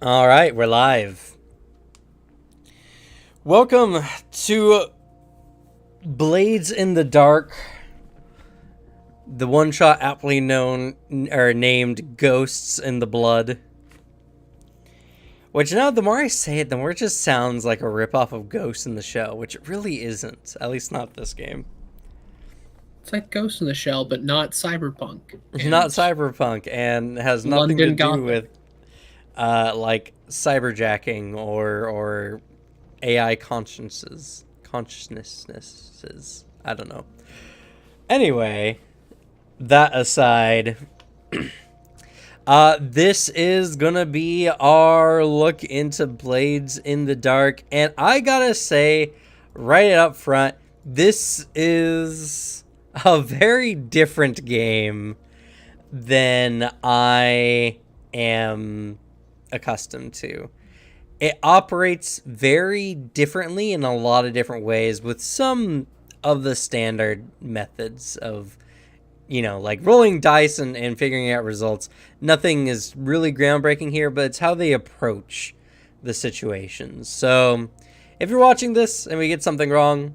All right, we're live. Welcome to Blades in the Dark, the one shot aptly known or named Ghosts in the Blood. Which now, the more I say it, the more it just sounds like a ripoff of Ghost in the Shell, which it really isn't. At least not this game. It's like Ghost in the Shell, but not cyberpunk Not and cyberpunk, and has nothing to London do Gothic. with like cyberjacking or AI consciousnesses. I don't know. Anyway, that aside, this is gonna be our look into Blades in the Dark, and I gotta say, right up front, this is a very different game than I am accustomed to. It operates very differently in a lot of different ways with some of the standard methods of, like rolling dice and figuring out results. Nothing is really groundbreaking here, but it's how they approach the situations. So if you're watching this and we get something wrong,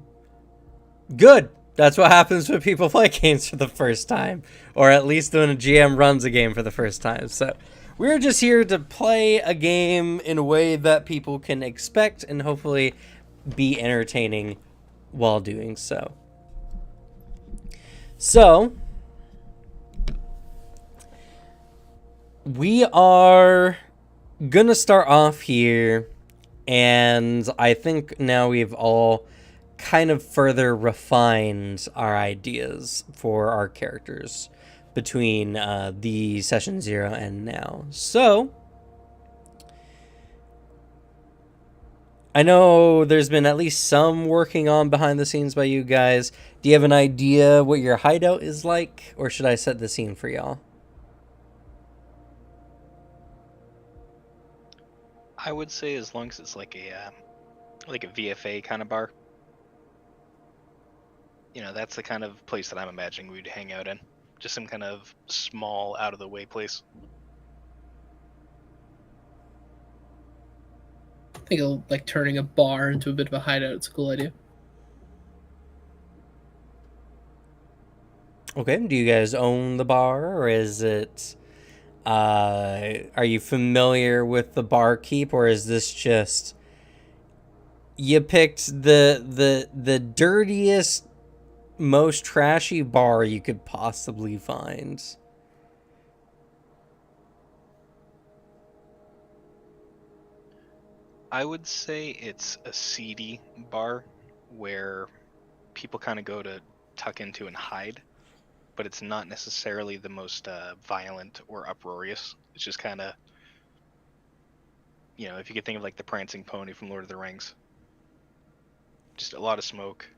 good. That's what happens when people play games for the first time, or at least when a GM runs a game for the first time. So we're just here to play a game in a way that people can expect and hopefully be entertaining while doing so. So, we are gonna start off here, and I think now we've all kind of further refined our ideas for our characters between the session 0 and now. So, I know there's been at least some working on behind the scenes by you guys. Do you have an idea what your hideout is like, or should I set the scene for y'all? I would say as long as it's like a VFA kind of bar. That's the kind of place that I'm imagining we'd hang out in. Just some kind of small, out of the way place. I think like turning a bar into a bit of a hideout. It's a cool idea. Okay, do you guys own the bar, or is it are you familiar with the barkeep, or is this just you picked the dirtiest, most trashy bar you could possibly find? I would say it's a seedy bar where people kind of go to tuck into and hide, but it's not necessarily the most violent or uproarious. It's just kind of, if you could think of like the prancing pony from Lord of the Rings. Just a lot of smoke,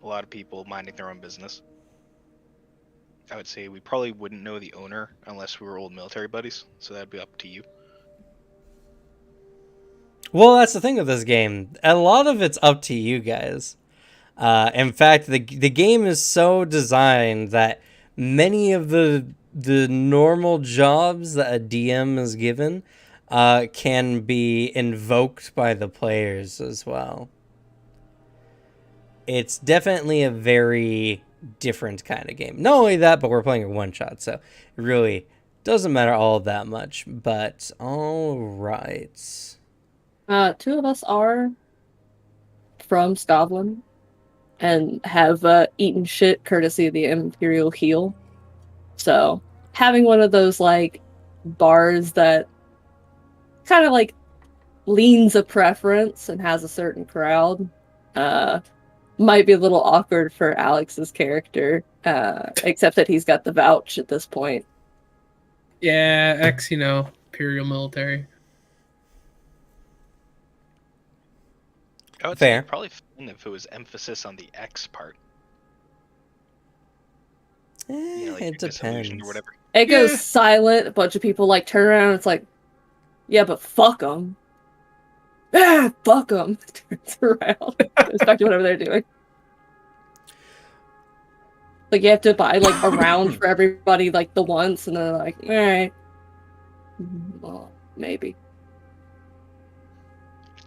a lot of people minding their own business. I would say we probably wouldn't know the owner unless we were old military buddies, so that'd be up to you. Well, that's the thing with this game. A lot of it's up to you guys. In fact, the game is so designed that many of the normal jobs that a DM is given can be invoked by the players as well. It's definitely a very different kind of game. Not only that, but we're playing a one shot, so it really doesn't matter all that much. But all right. Two of us are from Scotland and have eaten shit courtesy of the Imperial Heel. So having one of those like bars that kind of like leans a preference and has a certain crowd might be a little awkward for Alex's character, except that he's got the vouch at this point. Yeah, Imperial military. I would Fair. say probably fun if it was emphasis on the X part. Like It depends. or whatever. It goes Yeah. silent. A bunch of people like turn around. And it's like, yeah, but fuck them. Ah, fuck them. Turns around. Goes back to whatever they're doing. Like you have to buy like a round for everybody like the once, and they're like, all right, well, maybe.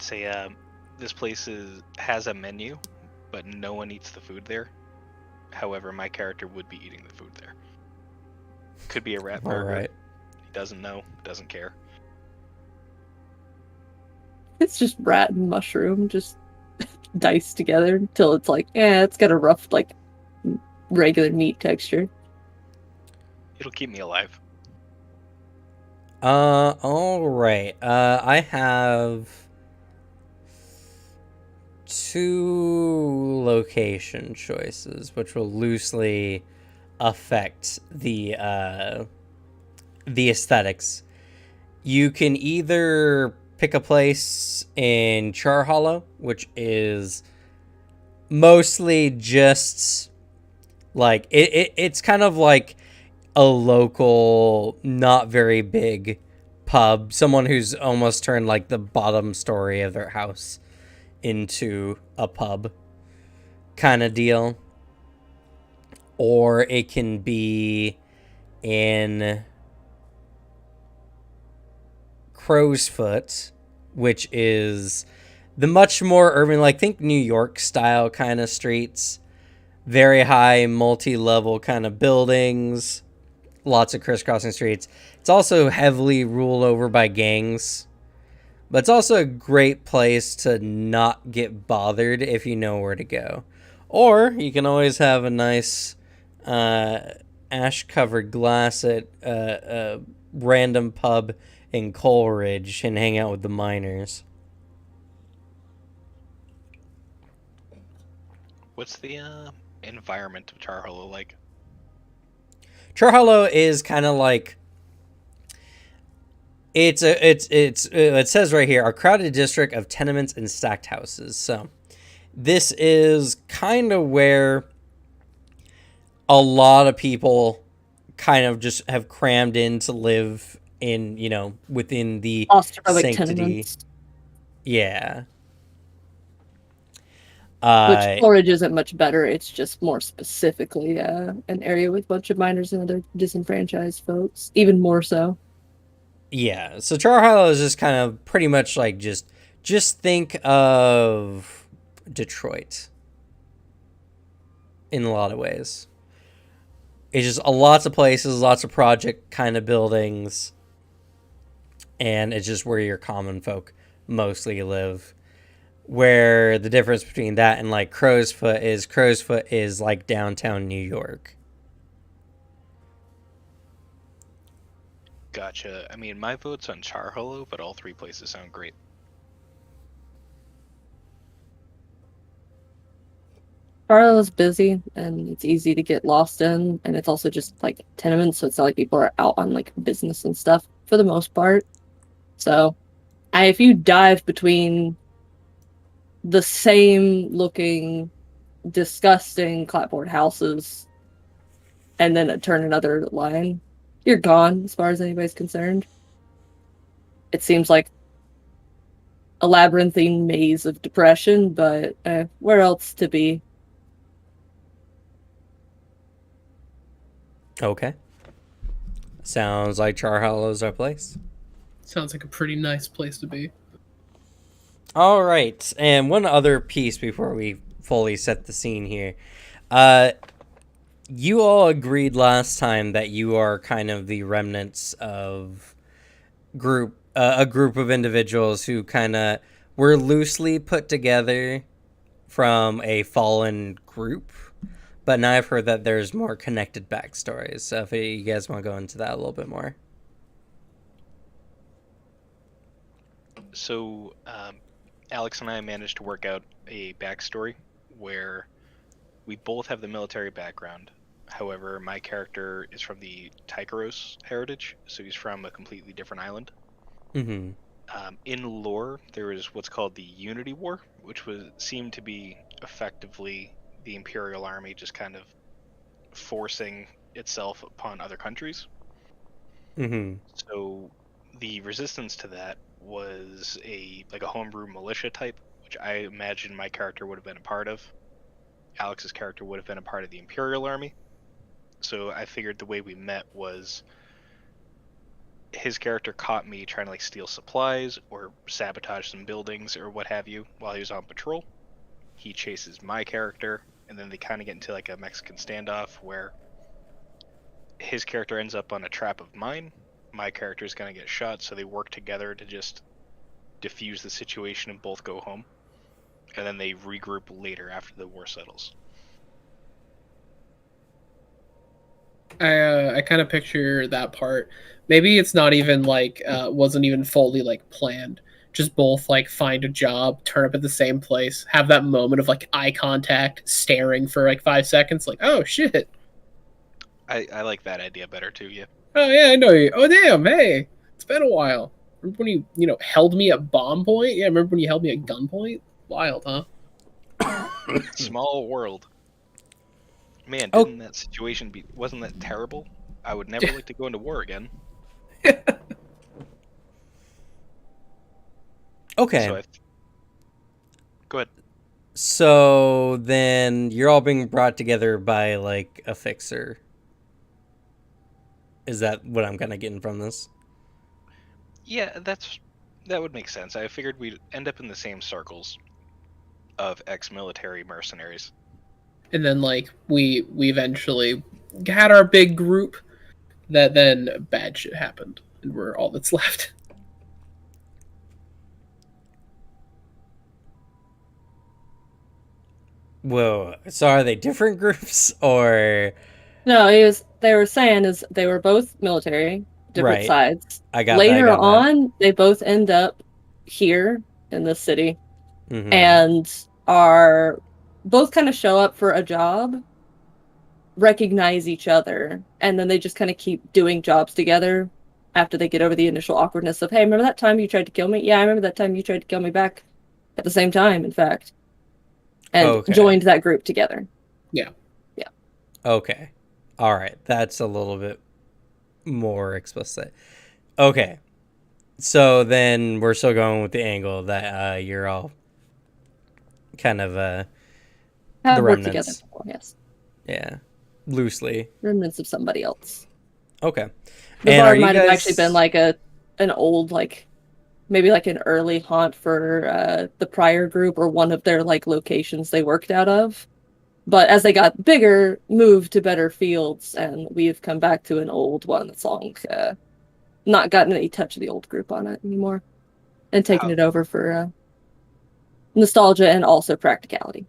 I'd say this place has a menu, but no one eats the food there. However, my character would be eating the food there. Could be a rat All burger. right. He doesn't know, doesn't care. It's just rat and mushroom, just diced together until it's like, it's got a rough, like, regular meat texture. It'll keep me alive. All right. I have 2 location choices, which will loosely affect the aesthetics. You can either pick a place in Char Hollow, which is mostly just like it's kind of like a local, not very big pub. Someone who's almost turned like the bottom story of their house into a pub kind of deal. Or it can be in Crow's Foot, which is the much more urban, like think New York style kind of streets. Very high, multi-level kind of buildings. Lots of crisscrossing streets. It's also heavily ruled over by gangs. But it's also a great place to not get bothered if you know where to go. Or you can always have a nice ash-covered glass at a random pub in Coleridge and hang out with the miners. What's the environment of Char Hollow like? Char Hollow is kind of like it says right here, a crowded district of tenements and stacked houses. So this is kind of where a lot of people kind of just have crammed in to live in, within the Claustrophobic sanctity. tenements. Yeah. Which Coleridge isn't much better. It's just more specifically an area with a bunch of miners and other disenfranchised folks. Even more so. Yeah. So Char Hollow is just kind of pretty much like just think of Detroit in a lot of ways. It's just lots of places, lots of project kind of buildings, and it's just where your common folk mostly live. Where the difference between that and like Crow's Foot is like downtown New York. Gotcha. I mean, my vote's on Char Hollow, but all 3 places sound great. Charlo's busy and it's easy to get lost in, and it's also just like tenements, so it's not like people are out on like business and stuff for the most part. So, if you dive between the same looking, disgusting clapboard houses and then turn another line, you're gone as far as anybody's concerned. It seems like a labyrinthine maze of depression, but where else to be? Okay. Sounds like Char Hollow's our place. Sounds like a pretty nice place to be. All right. And one other piece before we fully set the scene here. You all agreed last time that you are kind of the remnants of a group of individuals who kind of were loosely put together from a fallen group. But now I've heard that there's more connected backstories. So if you guys want to go into that a little bit more. So, Alex and I managed to work out a backstory where we both have the military background. However, my character is from the Tycheros heritage, so he's from a completely different island. Mm-hmm. In lore, there is what's called the Unity War, which seemed to be effectively the Imperial Army just kind of forcing itself upon other countries. Mm-hmm. So the resistance to that was a homebrew militia type, which I imagine my character would have been a part of. Alex's character would have been a part of the Imperial Army. So I figured the way we met was his character caught me trying to like steal supplies or sabotage some buildings or what have you while he was on patrol. He chases my character, and then they kind of get into like a Mexican standoff where his character ends up on a trap of mine. My character is going to get shot, so they work together to just diffuse the situation and both go home. And then they regroup later after the war settles. I kind of picture that part. Maybe it's not even like wasn't even fully like planned. Just both like find a job, turn up at the same place, have that moment of like eye contact, staring for like 5 seconds, like, oh shit. I like that idea better too, yeah. Oh yeah, I know you. Oh damn, hey, it's been a while. Remember when you held me at bomb point? Yeah, remember when you held me at gunpoint? Wild, huh? Small world. Man, Oh. didn't that situation wasn't that terrible? I would never like to go into war again. Okay. So go ahead. So then you're all being brought together by like a fixer. Is that what I'm kind of getting from this? Yeah, that would make sense. I figured we'd end up in the same circles of ex-military mercenaries. And then like we eventually had our big group that then bad shit happened and we're all that's left. Whoa. So are they different groups or? No, they were saying is they were both military, different Right. sides. I got Later that. on, they both end up here in the city Mhm. and are both kind of show up for a job, recognize each other, and then they just kind of keep doing jobs together after they get over the initial awkwardness of, hey, remember that time you tried to kill me? Yeah, I remember that time you tried to kill me back at the same time, in fact. And Okay. joined that group together. Okay. All right. That's a little bit more explicit. Okay. So then we're still going with the angle that you're all kind of Have worked remnants. together before, yes. Yeah, loosely. Remnants of somebody else. Okay. The And bar are you might have guys- actually been like an old, like, maybe like an early haunt for the prior group or one of their like locations they worked out of. But as they got bigger, moved to better fields, and we've come back to an old one that's long not gotten any touch of the old group on it anymore, and taken How- it over for nostalgia and also practicality.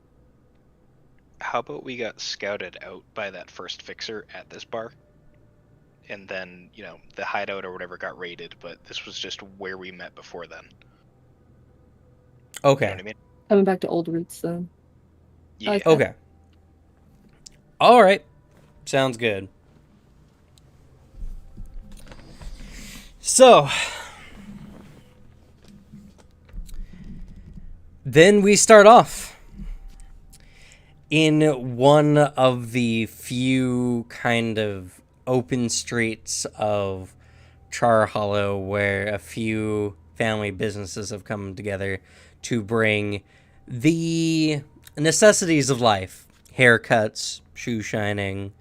How about we got scouted out by that first fixer at this bar? And then, the hideout or whatever got raided, but this was just where we met before then. You know Okay. what I mean? Coming back to old roots, then. Yeah. Okay. Okay. All right. Sounds good. So, then we start off in one of the few kind of open streets of Char Hollow where a few family businesses have come together to bring the necessities of life: haircuts, shoe shining,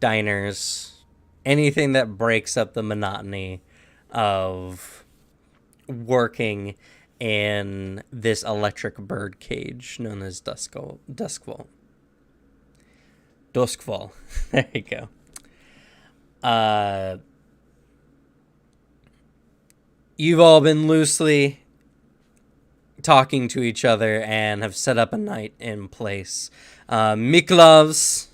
diners, anything that breaks up the monotony of working in this electric bird cage known as Duskfall. Duskfall. There you go. You've all been loosely talking to each other and have set up a night in place. Miklav's,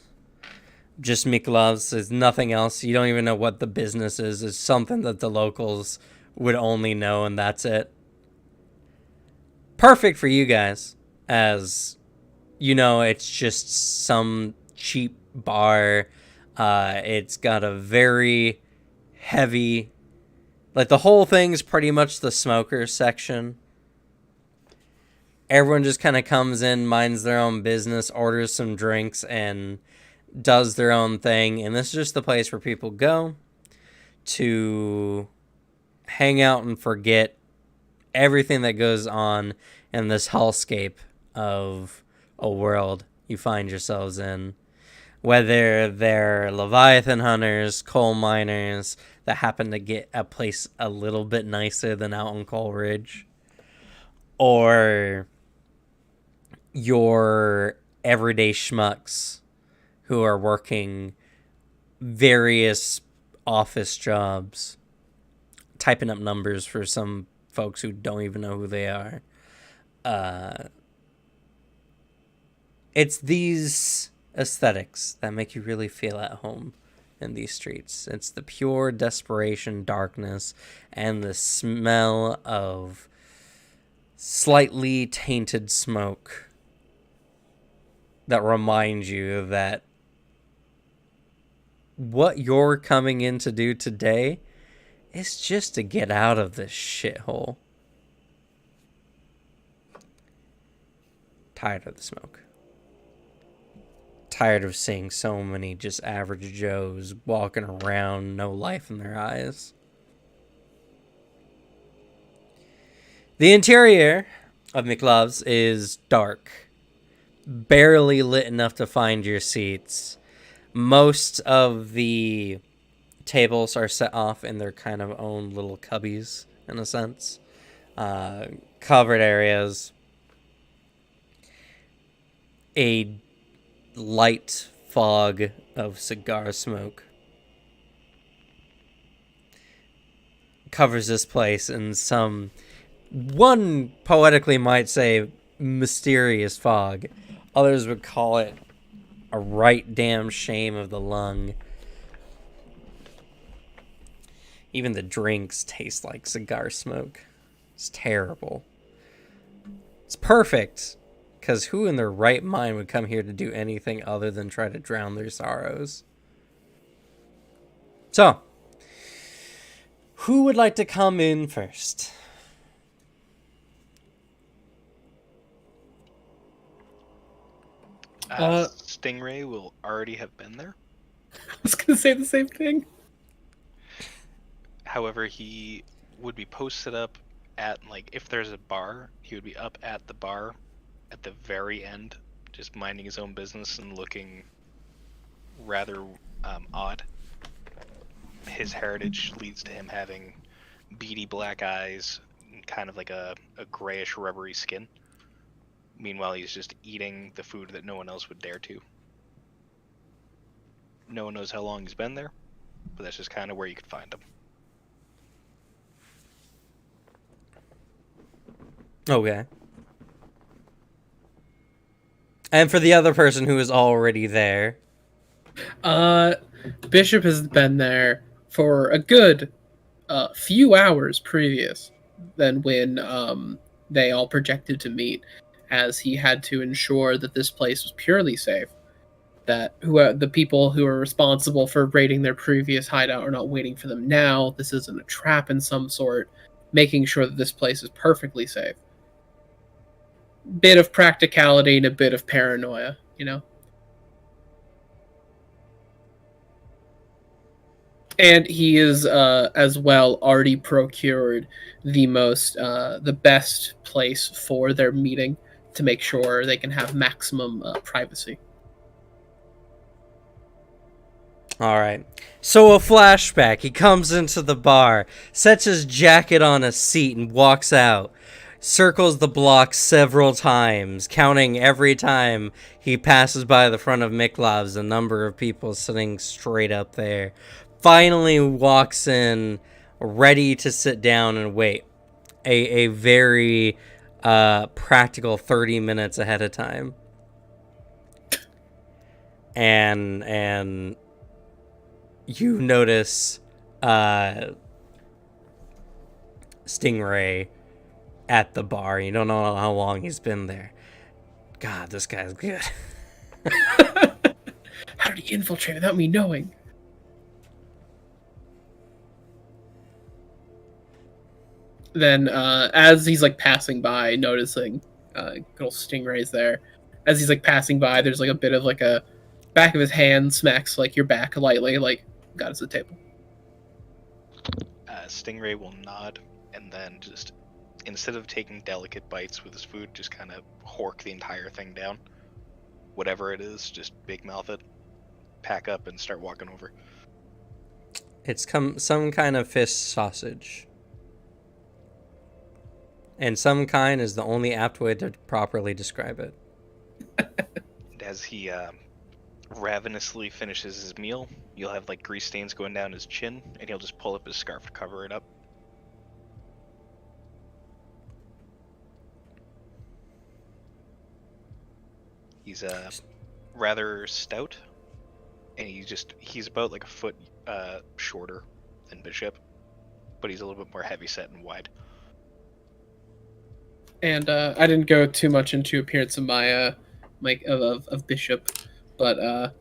just Miklav's, is nothing else. You don't even know what the business is. It's something that the locals would only know, and that's it. Perfect for you guys, as it's just some cheap bar. It's got a very heavy, like the whole thing's pretty much the smoker section. Everyone just kind of comes in, minds their own business, orders some drinks, and does their own thing. And this is just the place where people go to hang out and forget everything that goes on in this hellscape of a world you find yourselves in. Whether they're Leviathan hunters, coal miners, that happen to get a place a little bit nicer than out on Coal Ridge, or your everyday schmucks who are working various office jobs, typing up numbers for some folks who don't even know who they are. It's these aesthetics that make you really feel at home in these streets. It's the pure desperation, darkness, and the smell of slightly tainted smoke that reminds you that what you're coming in to do today is just to get out of this shithole. Tired of the smoke. Tired of seeing so many just average Joes walking around, no life in their eyes. The interior of McLove's is dark, barely lit enough to find your seats. Most of the tables are set off in their kind of own little cubbies, in a sense. Covered areas. A light fog of cigar smoke covers this place in some, one poetically might say, mysterious fog. Others would call it a right damn shame of the lung. Even the drinks taste like cigar smoke. It's terrible. It's perfect, because who in their right mind would come here to do anything other than try to drown their sorrows? So, who would like to come in first? Stingray will already have been there. I was gonna say the same thing. However, he would be posted up at, like, if there's a bar, he would be up at the bar at the very end, just minding his own business and looking rather odd. His heritage leads to him having beady black eyes, and kind of like a grayish rubbery skin. Meanwhile, he's just eating the food that no one else would dare to. No one knows how long he's been there, but that's just kind of where you could find him. Okay. And for the other person who is already there. Bishop has been there for a good few hours previous than when they all projected to meet, as he had to ensure that this place was purely safe, that the people who are responsible for raiding their previous hideout are not waiting for them now. This isn't a trap in some sort, making sure that this place is perfectly safe. Bit of practicality and a bit of paranoia, you know? And he is, as well, already procured the best place for their meeting to make sure they can have maximum privacy. All right. So a flashback. He comes into the bar, sets his jacket on a seat, and walks out. Circles the block several times, counting every time he passes by the front of McLove's the number of people sitting straight up there. Finally walks in, ready to sit down and wait. A very practical 30 minutes ahead of time. And you notice Stingray at the bar. You don't know how long he's been there. God, this guy's good. How did he infiltrate without me knowing? Then, as he's like passing by, noticing good old Stingray's there. As he's like passing by, there's like a bit of like a back of his hand smacks like your back lightly, like got us a table. Stingray will nod and then just, instead of taking delicate bites with his food, just kind of hork the entire thing down. Whatever it is, just big mouth it, pack up, and start walking over. It's some kind of fish sausage. And some kind is the only apt way to properly describe it. As he ravenously finishes his meal, you'll have like grease stains going down his chin, and he'll just pull up his scarf to cover it up. He's rather stout, and he's about like a foot shorter than Bishop, but he's a little bit more heavy set and wide. And I didn't go too much into appearance of my of Bishop, but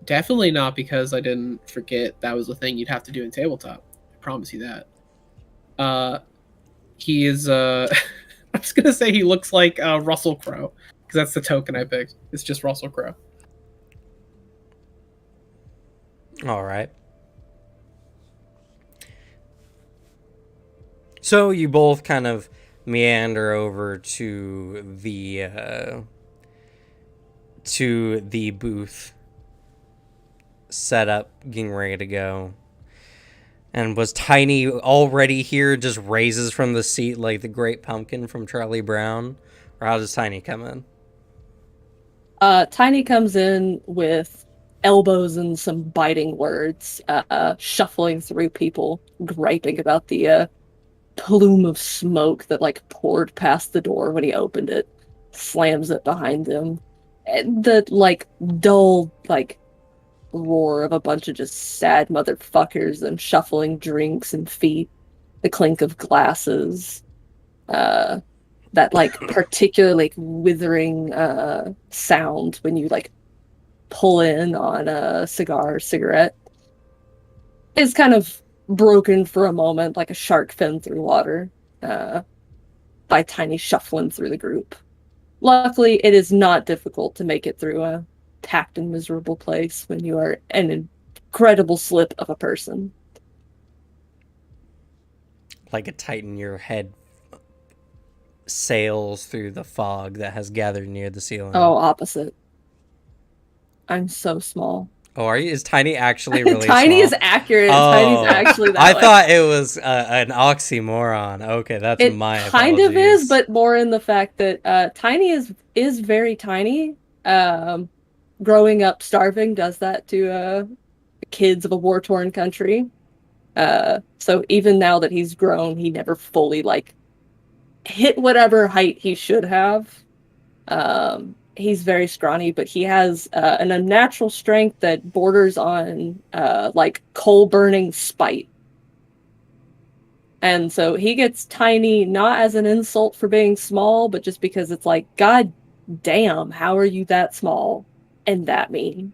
definitely not because I didn't forget that was the thing you'd have to do in tabletop. I promise you that. He is I was gonna say he looks like Russell Crowe, because that's the token I picked. It's just Russell Crowe. All right. So you both kind of meander over to the booth, set up, getting ready to go. And was Tiny already here, just raises from the seat like the Great Pumpkin from Charlie Brown? Or how does Tiny come in? Tiny comes in with elbows and some biting words, shuffling through people, griping about the plume of smoke that like poured past the door when he opened it, slams it behind him, and the like dull like roar of a bunch of just sad motherfuckers and shuffling drinks and feet, the clink of glasses, that like particularly withering sound when you like pull in on a cigarette is kind of broken for a moment like a shark fin through water by Tiny shuffling through the group. Luckily, it is not difficult to make it through a packed and miserable place when you are an incredible slip of a person. Like a Titan, your head sails through the fog that has gathered near the ceiling. Oh, opposite. I'm so small. Oh, are you? Is Tiny actually really Tiny small? is accurate. Oh, Tiny's actually that I way. thought it was an oxymoron. Okay, that's It my kind of apologies. is, but more in the fact that Tiny is very tiny. Growing up starving does that to kids of a war-torn country. So even now that he's grown, he never fully like hit whatever height he should have. He's very scrawny, but he has an unnatural strength that borders on like coal-burning spite. And so he gets Tiny not as an insult for being small, but just because it's like, God damn, how are you that small and that mean?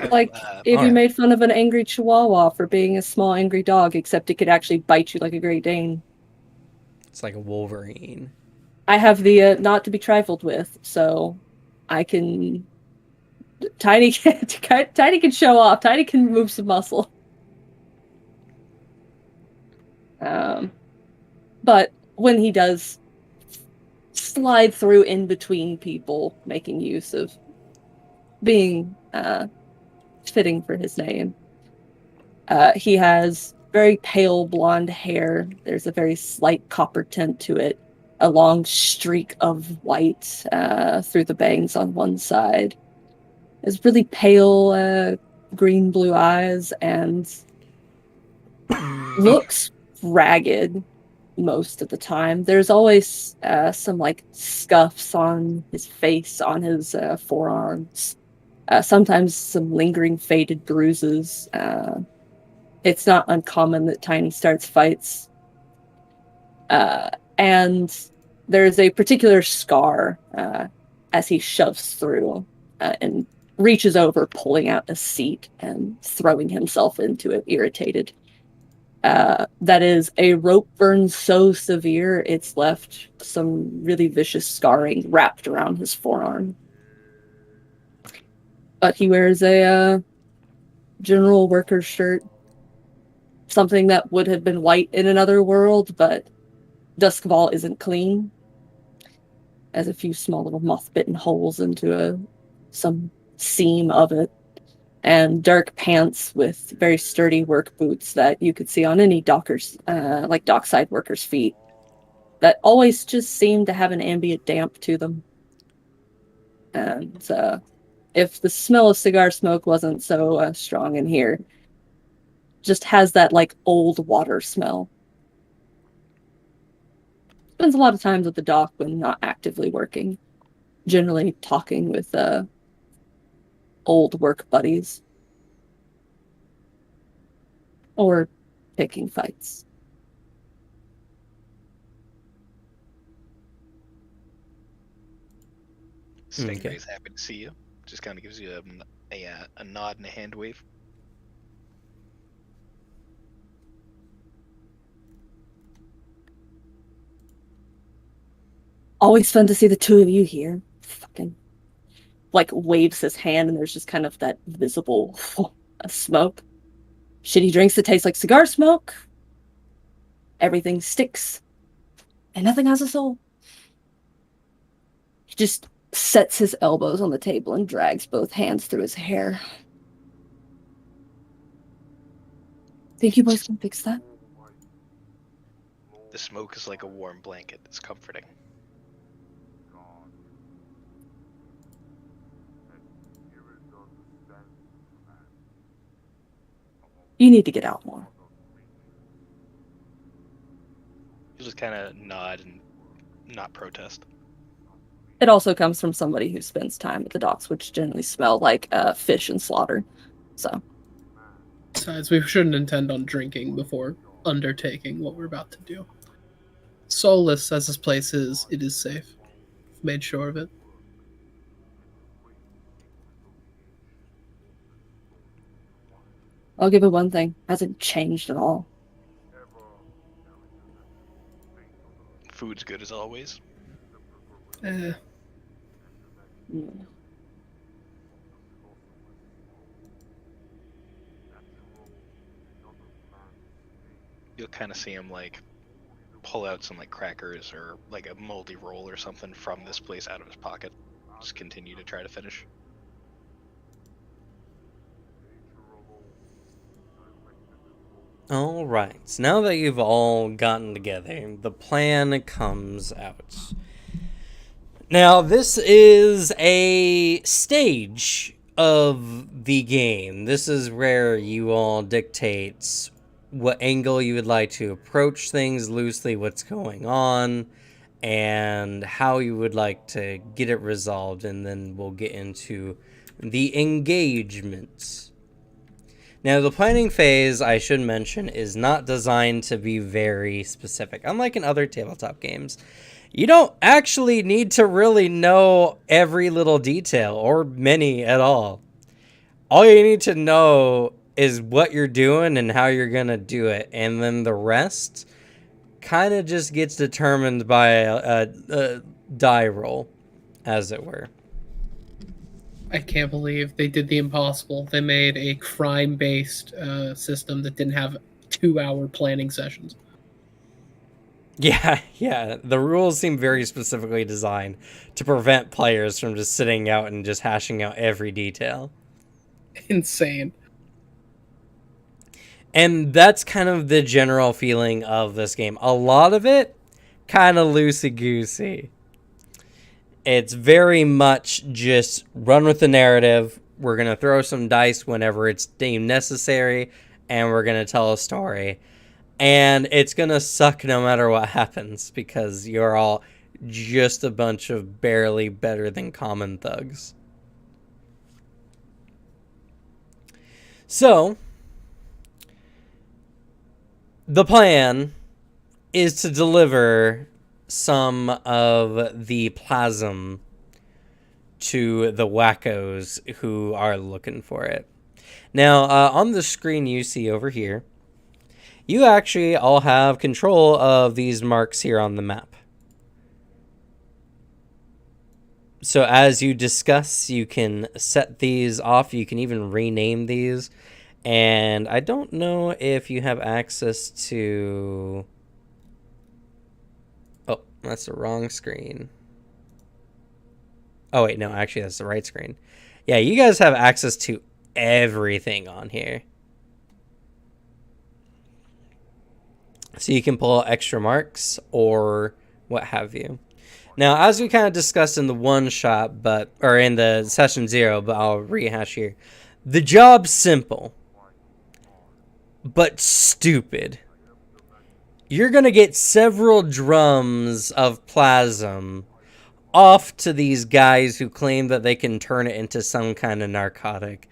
Like, if Alright. you made fun of an angry chihuahua for being a small angry dog, except it could actually bite you like a Great Dane. It's like a Wolverine. I have the not to be trifled with, so I can... Tiny can show off. Tiny can move some muscle. But when he does slide through in between people, making use of being fitting for his name, he has very pale blonde hair. There's a very slight copper tint to it, a long streak of white through the bangs on one side. There's really pale green blue eyes and looks ragged most of the time. There's always some like scuffs on his face, on his forearms. Sometimes some lingering faded bruises. It's not uncommon that Tiny starts fights. And there's a particular scar as he shoves through and reaches over, pulling out a seat and throwing himself into it, irritated. That is a rope burn so severe it's left some really vicious scarring wrapped around his forearm. But he wears a general worker shirt, something that would have been white in another world, but Duskfall isn't clean. Has a few small little moth-bitten holes into some seam of it. and dark pants with very sturdy work boots that you could see on any like dockside workers' feet, that always just seem to have an ambient damp to them. And if the smell of cigar smoke wasn't so strong in here, just has that like old water smell. Spends a lot of times at the dock when not actively working, generally talking with old work buddies or picking fights. Stingray's happy to see you. Just kind of gives you a nod and a hand wave. Always fun to see the two of you here. Fucking like waves his hand and there's just kind of that visible smoke. Shitty drinks that taste like cigar smoke. Everything sticks. And nothing has a soul. He just sets his elbows on the table and drags both hands through his hair. Think you boys can fix that? The smoke is like a warm blanket. It's comforting. You need to get out more. You'll just kind of nod and not protest. It also comes from somebody who spends time at the docks, which generally smell like fish and slaughter. So. Besides, we shouldn't intend on drinking before undertaking what we're about to do. Soulless as this place is, it is safe. I've made sure of it. I'll give it one thing. Hasn't changed at all. Food's good as always. Eh. Mm. You'll kind of see him like pull out some like crackers or like a moldy roll or something from this place out of his pocket. Just continue to try to finish. All right. So now that you've all gotten together, the plan comes out. Now, this is a stage of the game. This is where you all dictate what angle you would like to approach things loosely, what's going on, and how you would like to get it resolved, and then we'll get into the engagement. Now, the planning phase, I should mention, is not designed to be very specific. Unlike in other tabletop games, you don't actually need to really know every little detail, or many at all. All you need to know is what you're doing and how you're going to do it, and then the rest kind of just gets determined by a die roll, as it were. I can't believe they did the impossible. They made a crime-based system that didn't have 2-hour planning sessions. Yeah. The rules seem very specifically designed to prevent players from just sitting out and just hashing out every detail. Insane. And that's kind of the general feeling of this game. A lot of it, kind of loosey-goosey. It's very much just run with the narrative. We're going to throw some dice whenever it's deemed necessary, and we're going to tell a story. And it's going to suck no matter what happens, because you're all just a bunch of barely better than common thugs. So, the plan is to deliver some of the plasm to the wackos who are looking for it. Now, on the screen you see over here, you actually all have control of these marks here on the map. So as you discuss, you can set these off. You can even rename these. And I don't know if you have access to... Oh, that's the wrong screen. Oh, wait, no, actually, that's the right screen. Yeah, you guys have access to everything on here. So you can pull out extra marks or what have you. Now, as we kind of discussed in the one shot, or in the session 0, but I'll rehash here. The job's simple, but stupid. You're going to get several drums of plasm off to these guys who claim that they can turn it into some kind of narcotic.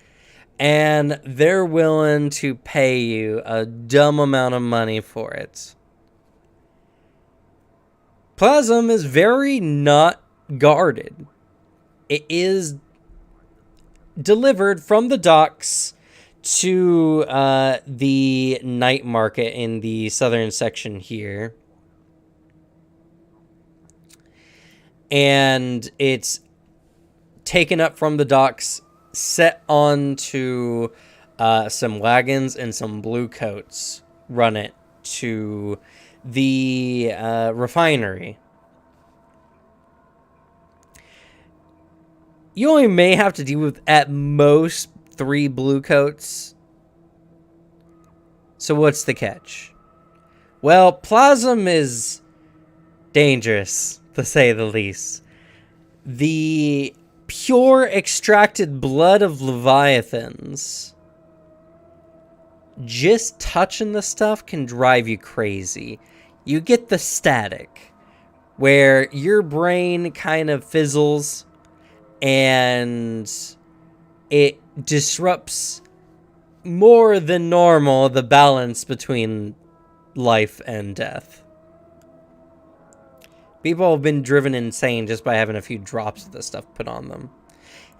And they're willing to pay you a dumb amount of money for it. Plasm is very not guarded. It is delivered from the docks to the night market in the southern section here. And it's taken up from the docks, set onto some wagons, and some blue coats run it to the refinery. You only may have to deal with, at most, 3 blue coats. So what's the catch? Well, plasm is dangerous, to say the least. The pure extracted blood of leviathans, just touching the stuff can drive you crazy. You get the static, where your brain kind of fizzles, and it disrupts more than normal the balance between life and death. People have been driven insane just by having a few drops of this stuff put on them.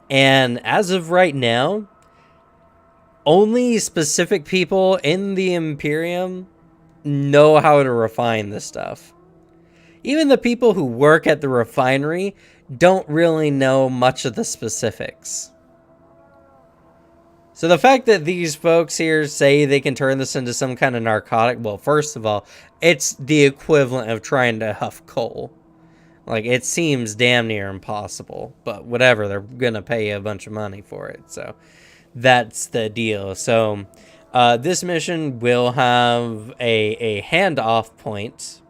And as of right now, only specific people in the Imperium know how to refine this stuff. Even the people who work at the refinery don't really know much of the specifics. So the fact that these folks here say they can turn this into some kind of narcotic, well, first of all, it's the equivalent of trying to huff coal. Like, it seems damn near impossible, but whatever, they're gonna pay you a bunch of money for it, so that's the deal. So this mission will have a handoff point,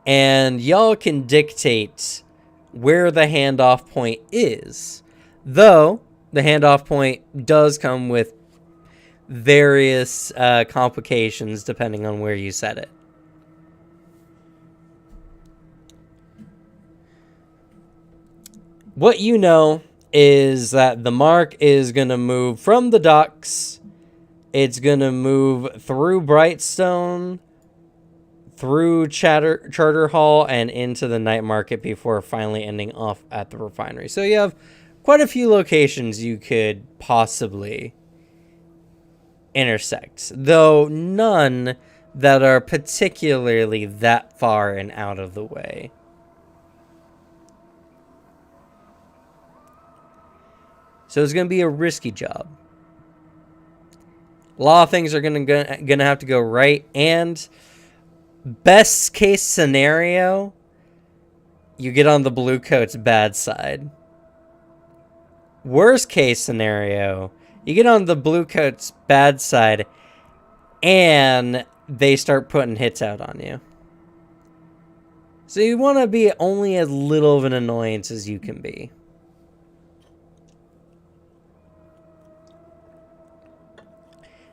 and y'all can dictate where the handoff point is, though the handoff point does come with various complications depending on where you set it. What you know is that the Mark is going to move from the docks. It's going to move through Brightstone, through Charter Hall, and into the night market before finally ending off at the refinery. So you have quite a few locations you could possibly intersect, though none that are particularly that far and out of the way. So it's going to be a risky job. A lot of things are going to have to go right, and best case scenario, you get on the blue coat's bad side. Worst case scenario, you get on the blue coat's bad side and they start putting hits out on you. So you want to be only as little of an annoyance as you can be.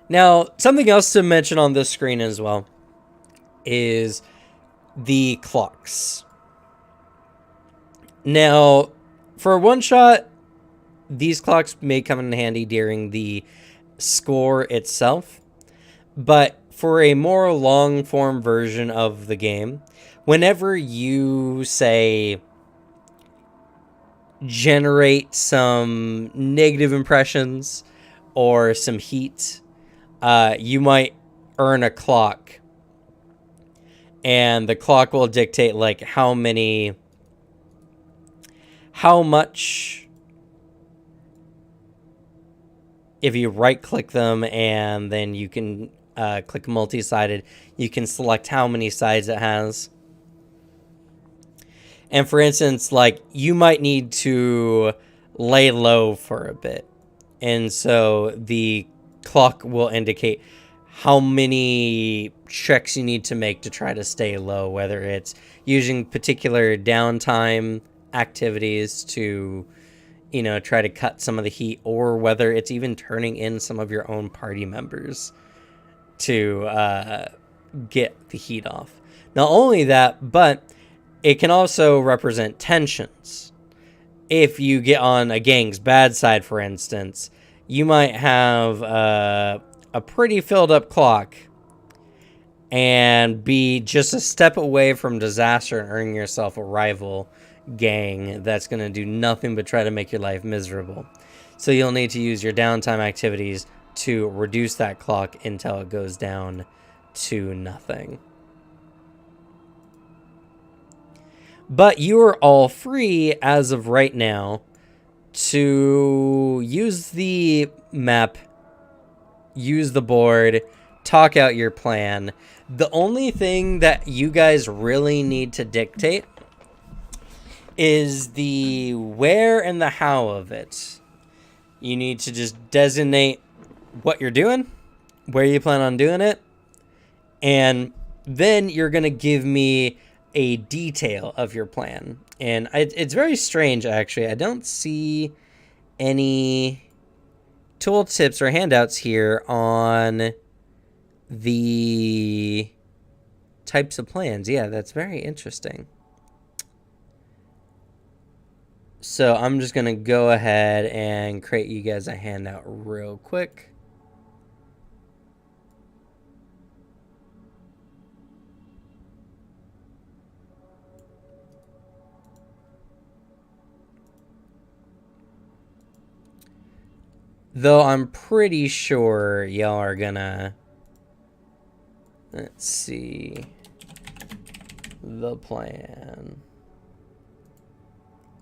Now, something else to mention on this screen as well is the clocks. Now, for a one-shot, these clocks may come in handy during the score itself, but for a more long-form version of the game, whenever you, say, generate some negative impressions or some heat, you might earn a clock, and the clock will dictate like how much, if you right click them and then you can click multi-sided, you can select how many sides it has. And for instance, like, you might need to lay low for a bit. And so the clock will indicate how many checks you need to make to try to stay low, whether it's using particular downtime activities to, you know, try to cut some of the heat, or whether it's even turning in some of your own party members to get the heat off. Not only that, but it can also represent tensions. If you get on a gang's bad side, for instance, you might have a pretty filled up clock and be just a step away from disaster and earning yourself a rival gang that's going to do nothing but try to make your life miserable. So you'll need to use your downtime activities to reduce that clock until it goes down to nothing. But you are all free as of right now to use the map, use the board, talk out your plan. The only thing that you guys really need to dictate is the where and the how of it. You need to just designate what you're doing, where you plan on doing it, and then you're going to give me a detail of your plan. And it's very strange, actually. I don't see any tooltips or handouts here on the types of plans. Yeah, that's very interesting. So I'm just going to go ahead and create you guys a handout real quick. Though I'm pretty sure y'all are gonna... Let's see. The plan.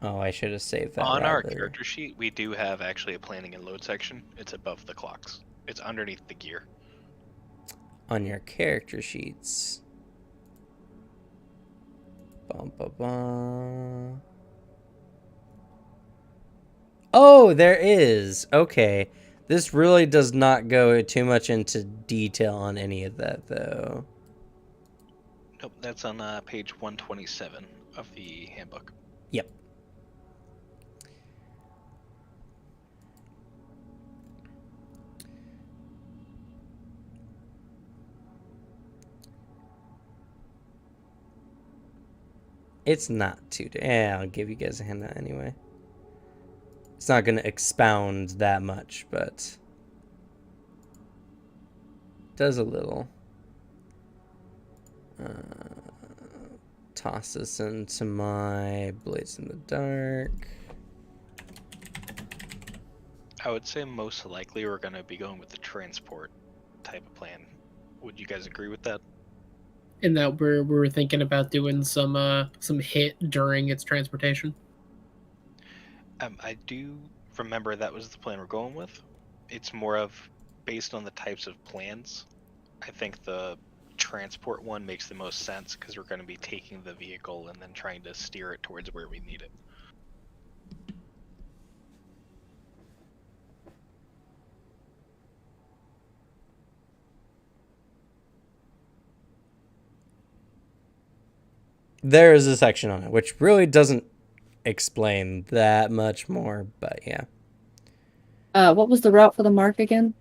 Oh, I should have saved that. On our character sheet, we do have actually a planning and load section. It's above the clocks. It's underneath the gear. On your character sheets. Bum, bum, bum. Oh, there is. Okay. This really does not go too much into detail on any of that, though. Nope, that's on page 127 of the handbook. Yep. It's not too... I'll give you guys a handout anyway. It's not going to expound that much, but does a little. Toss this into my Blades in the Dark. I would say most likely we're going to be going with the transport type of plan. Would you guys agree with that? In that we're thinking about doing some hit during its transportation. I do remember that was the plan we're going with. It's more of based on the types of plans. I think the transport one makes the most sense because we're going to be taking the vehicle and then trying to steer it towards where we need it. There is a section on it, which really doesn't explain that much more, but yeah. What was the route for the mark again?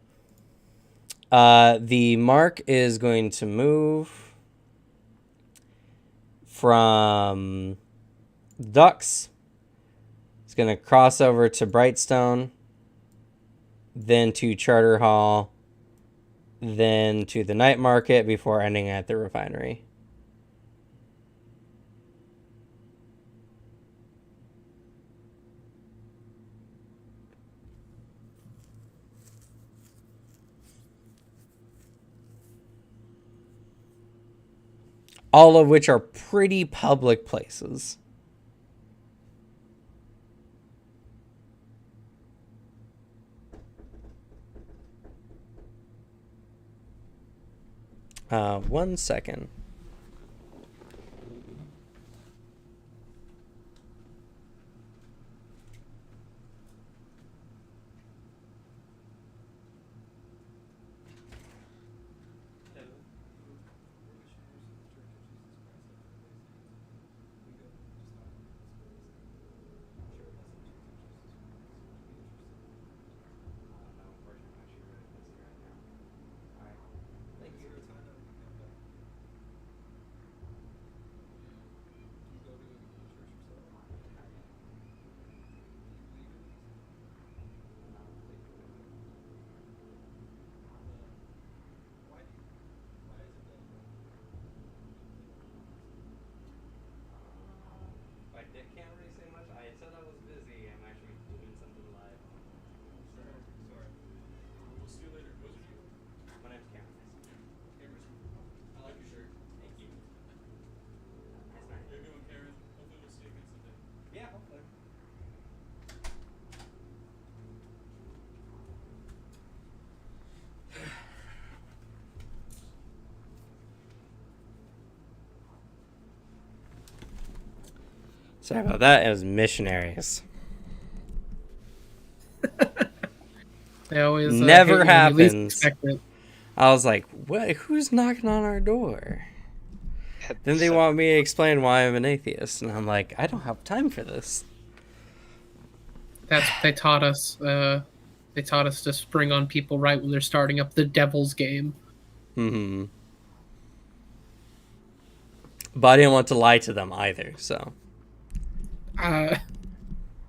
The mark is going to move from Ducks. It's going to cross over to Brightstone, then to Charter Hall, then to the night market before ending at the refinery. All of which are pretty public places. One second. Sorry about that. It was missionaries. They always Never hit you when you least happens. expect it. I was like, "What? Who's knocking on our door?" At Then they seven- want me to explain why I'm an atheist, and I'm like, I don't have time for this. That's what they taught us. They taught us to spring on people right when they're starting up the devil's game. Hmm. But I didn't want to lie to them either, so.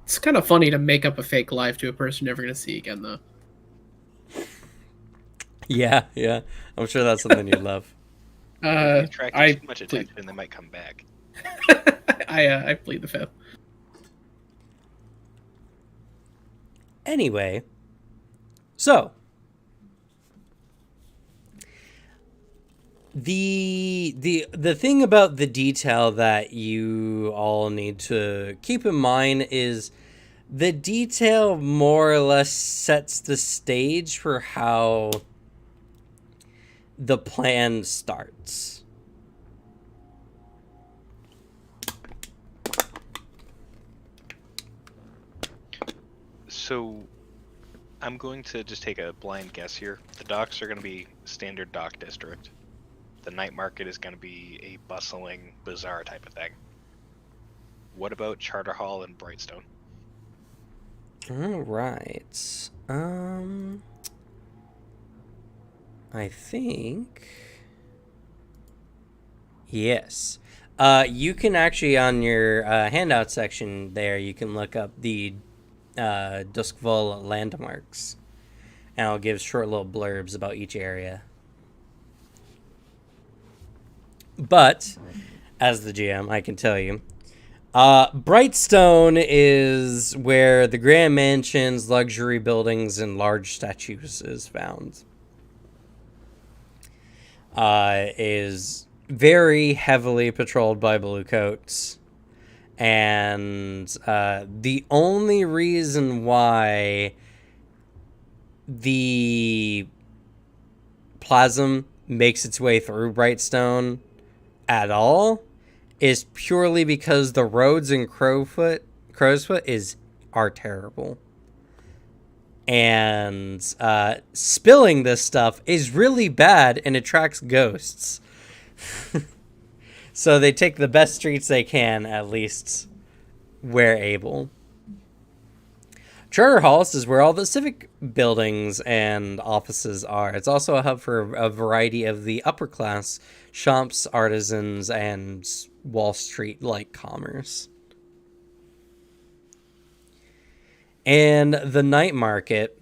It's kind of funny to make up a fake life to a person you're never going to see again, though. Yeah. I'm sure that's something you love. If they attract I too much attention, they might come back. I plead the fifth. Anyway, so the thing about the detail that you all need to keep in mind is the detail more or less sets the stage for how the plan starts. So, I'm going to just take a blind guess here. The docks are going to be standard dock district. The night market is going to be a bustling bazaar type of thing. What about Charter Hall and Brightstone? All right. I think yes. You can actually on your handout section there, you can look up the Duskval landmarks, and I'll give short little blurbs about each area. But as the GM, I can tell you, Brightstone is where the grand mansions, luxury buildings, and large statues is found. Is very heavily patrolled by bluecoats, and the only reason why the plasm makes its way through Brightstone at all is purely because the roads in Crowsfoot are terrible. And spilling this stuff is really bad and attracts ghosts. So they take the best streets they can, at least where able. Charter Halls is where all the civic buildings and offices are. It's also a hub for a variety of the upper class shops, artisans, and Wall Street-like commerce. And the night market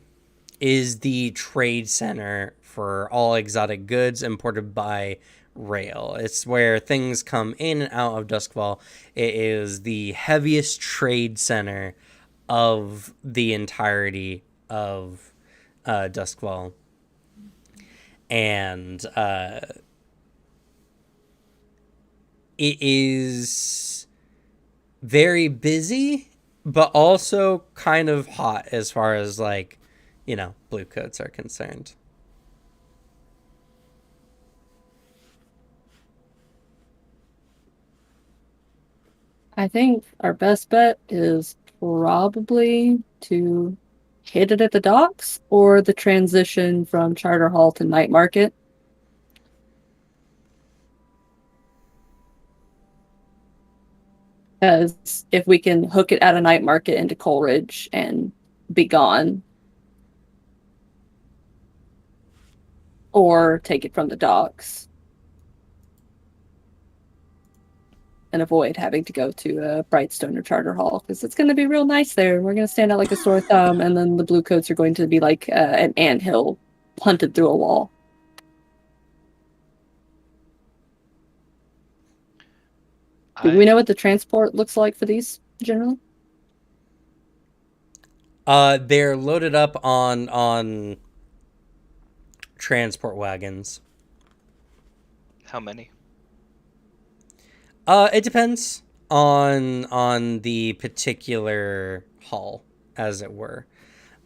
is the trade center for all exotic goods imported by rail. It's where things come in and out of Duskfall. It is the heaviest trade center of the entirety of Duskfall. And it is very busy, but also kind of hot as far as, like, you know, bluecoats are concerned. I think our best bet is probably to hit it at the docks or the transition from Charter Hall to Night Market. Because if we can hook it at a Night Market into Coleridge and be gone, or take it from the docks and avoid having to go to Brightstone or Charter Hall, because it's going to be real nice there. We're going to stand out like a sore thumb, and then the bluecoats are going to be like an anthill hunted through a wall. Do we know what the transport looks like for these generally? They're loaded up on transport wagons. How many? It depends on the particular hall, as it were.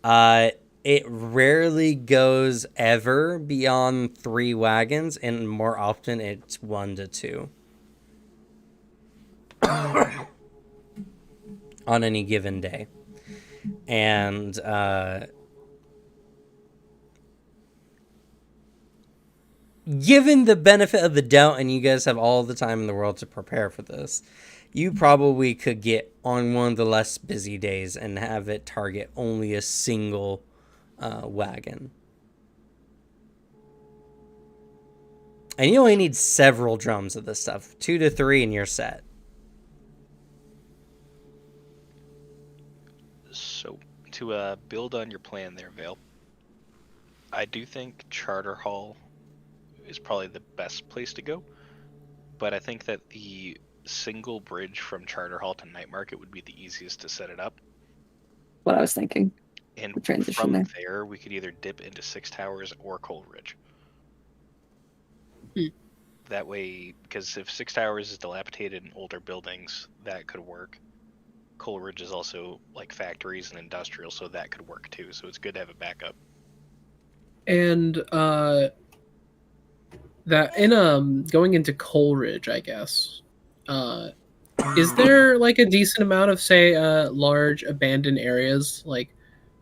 It rarely goes ever beyond 3 wagons, and more often it's 1 to 2. on any given day. And given the benefit of the doubt, and you guys have all the time in the world to prepare for this, you probably could get on one of the less busy days and have it target only a single wagon. And you only need several drums of this stuff, 2 to 3, and you're set. So, to build on your plan there, Vale, I do think Charter Hall is probably the best place to go, but I think that the single bridge from Charter Hall to Night Market would be the easiest to set it up. What I was thinking. And The transition from there. there, we could either dip into Six Towers or Coleridge. That way, because if Six Towers is dilapidated in older buildings, that could work. Coleridge is also like factories and industrial, so that could work too. So it's good to have a backup. And that in going into Coleridge, I guess, is there like a decent amount of, say, large abandoned areas, like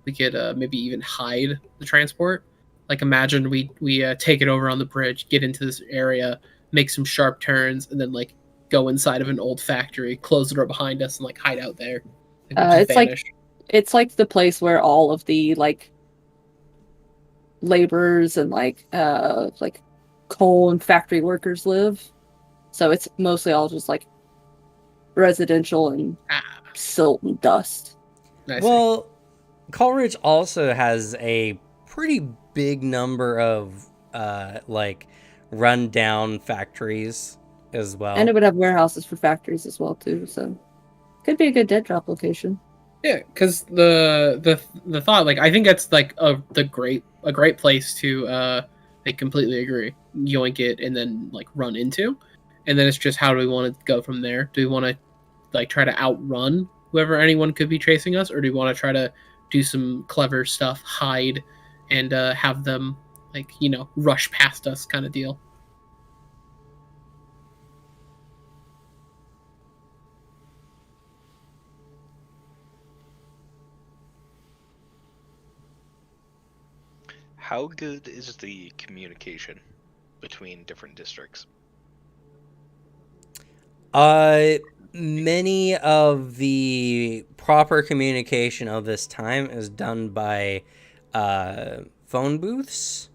we could maybe even hide the transport? Like, imagine we take it over on the bridge, get into this area, make some sharp turns, and then like go inside of an old factory, close the door behind us, and like hide out there. And just It's vanish. It's like the place where all of the like laborers and like coal and factory workers live. So it's mostly all just like residential and silt and dust. I see. Well, Coleridge also has a pretty big number of like run-down factories as well. And it would have warehouses for factories as well too, so could be a good dead drop location. Yeah, because the thought, like, I think that's like a great place to I completely agree, yoink it and then like run into, and then it's just how do we want to go from there? Do we want to like try to outrun whoever anyone could be chasing us, or do we want to try to do some clever stuff, hide, and have them like rush past us kind of deal? How good is the communication between different districts? Many of the proper communication of this time is done by phone booths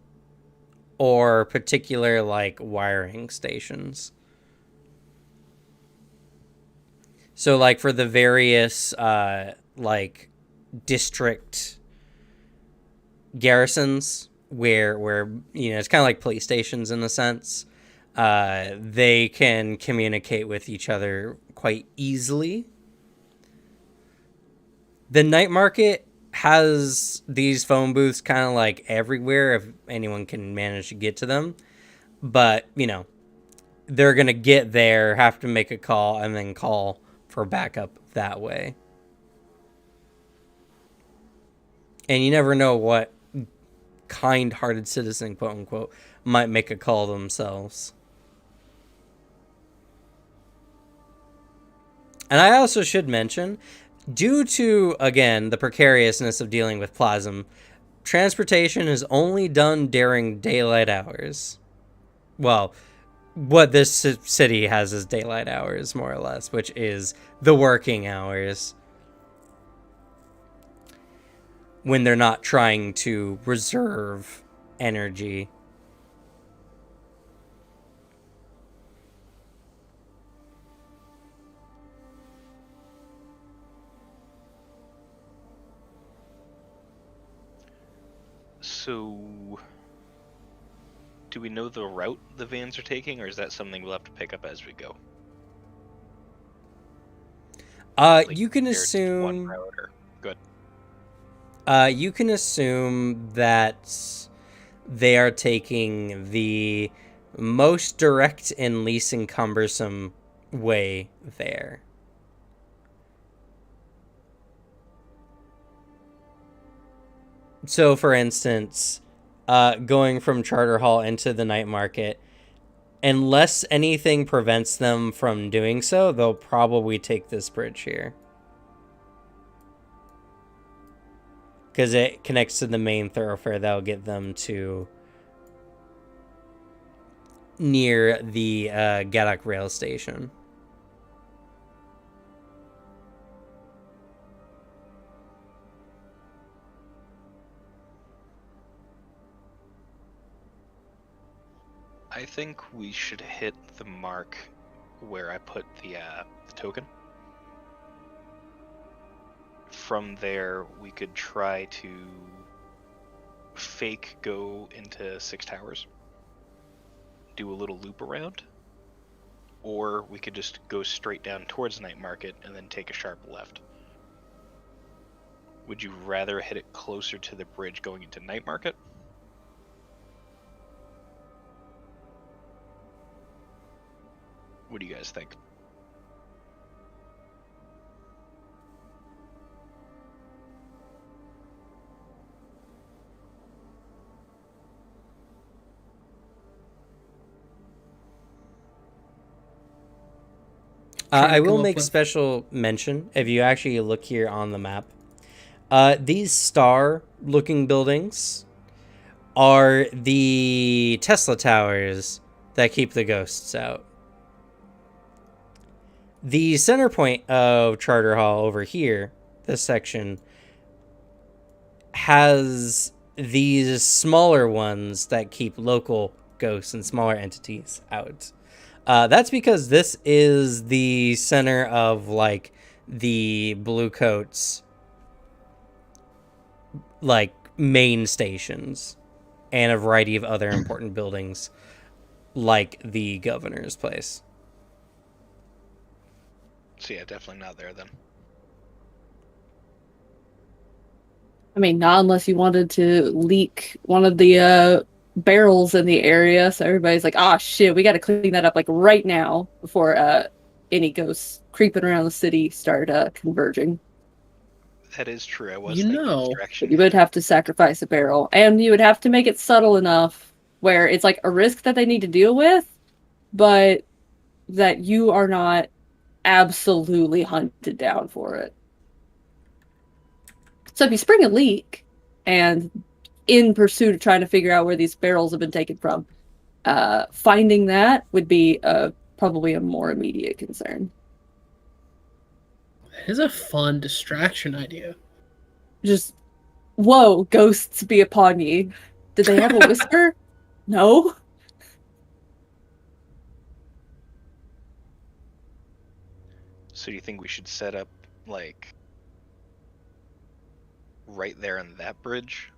or particular like wiring stations. So like for the various like district garrisons where it's kind of like police stations in a sense, they can communicate with each other quite easily. The Night Market has these phone booths kind of like everywhere if anyone can manage to get to them, but they're gonna get there, have to make a call, and then call for backup that way. And you never know what kind-hearted citizen, quote unquote, might make a call themselves. And I also should mention, due to, again, the precariousness of dealing with Plasm, transportation is only done during daylight hours. Well, what this city has is daylight hours, more or less, which is the working hours, when they're not trying to reserve energy. So, do we know the route the vans are taking, or is that something we'll have to pick up as we go? You can They're just one assume... route, or... Good. You can assume that they are taking the most direct and least encumbersome way there. So, for instance, going from Charter Hall into the Night Market, unless anything prevents them from doing so, they'll probably take this bridge here. because it connects to the main thoroughfare that'll get them to near the Gaddock rail station. I think we should hit the mark where I put the token. From there, we could try to fake go into Six Towers, do a little loop around, or we could just go straight down towards Night Market and then take a sharp left. Would you rather hit it closer to the bridge going into Night Market? What do you guys think? I will make special mention, if you actually look here on the map, these star-looking buildings are the Tesla towers that keep the ghosts out. The center point of Charter Hall over here, this section, has these smaller ones that keep local ghosts and smaller entities out. That's because this is the center of, like, the Bluecoats, like, main stations and a variety of other important buildings, like the governor's place. So yeah, definitely not there then. I mean, not unless you wanted to leak one of the barrels in the area, so everybody's like, "Ah, shit, we got to clean that up like right now before any ghosts creeping around the city start converging." That is true. I was You thinking know. distraction. You would have to sacrifice a barrel, and you would have to make it subtle enough where it's like a risk that they need to deal with, but that you are not absolutely hunted down for it. So if you spring a leak, and in pursuit of trying to figure out where these barrels have been taken from, finding that would be probably a more immediate concern. It is a fun distraction idea. Just, whoa, ghosts be upon ye. Did they have a whisper? No? So do you think we should set up, like, right there on that bridge?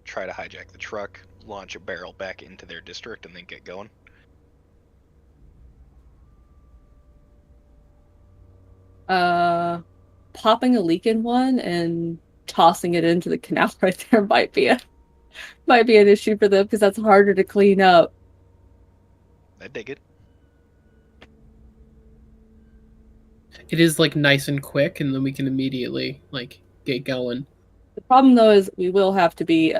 Try to hijack the truck, launch a barrel back into their district, and then get going? Popping a leak in one and tossing it into the canal right there might be an issue for them, because that's harder to clean up. I dig it. It is like nice and quick, and then we can immediately like get going. The problem though is we will have to be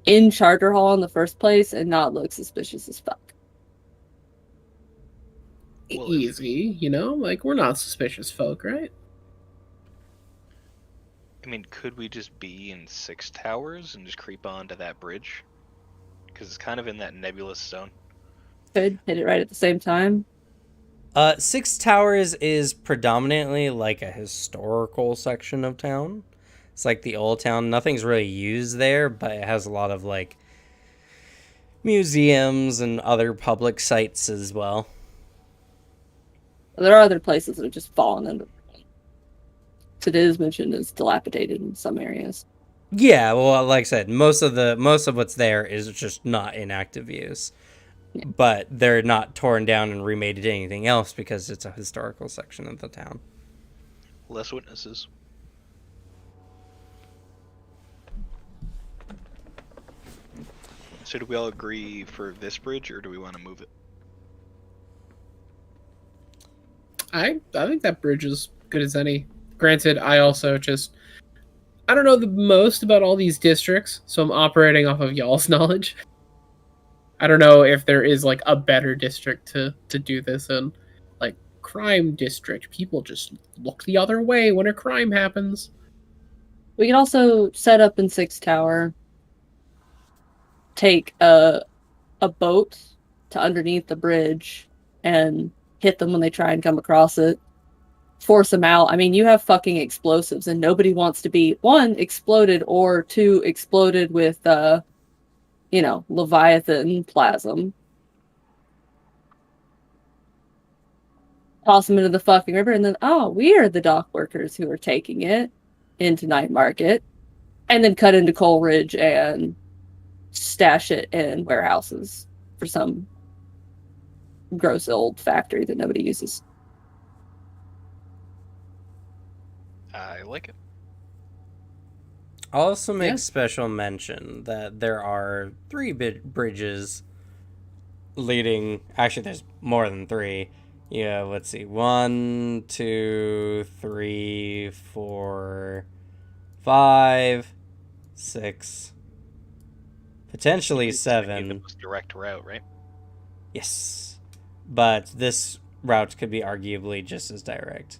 in Charter Hall in the first place and not look suspicious as fuck. Well, Easy, you know? Like, we're not suspicious folk, right? I mean, could we just be in Six Towers and just creep onto that bridge? Because it's kind of in that nebulous zone. Could hit it right at the same time. Six Towers is predominantly like a historical section of town. It's like the old town. Nothing's really used there, but it has a lot of like museums and other public sites as well. There are other places that have just fallen into. So it is mentioned as dilapidated in some areas. Yeah, well, like I said, most of what's there is just not in active use. Yeah. But they're not torn down and remade into anything else because it's a historical section of the town. Less witnesses. So do we all agree for this bridge, or do we want to move it? I think that bridge is good as any. Granted, I also I don't know the most about all these districts, so I'm operating off of y'all's knowledge. I don't know if there is like a better district to do this in, like crime district. People just look the other way when a crime happens. We can also set up in Six Tower, take a boat to underneath the bridge and hit them when they try and come across it. Force them out. I mean, you have fucking explosives, and nobody wants to be, one, exploded, or two, exploded with, Leviathan plasm. Toss them into the fucking river, and then, we are the dock workers who are taking it into Night Market, and then cut into Coleridge and stash it in warehouses for some gross old factory that nobody uses. I like it. I'll also make Yeah. special mention that there are 3 bridges leading. Actually, there's more than 3. Yeah, let's see. 1, 2, 3, 4, 5, 6, potentially It's gonna be 7. the most direct route, right? Yes. But this route could be arguably just as direct.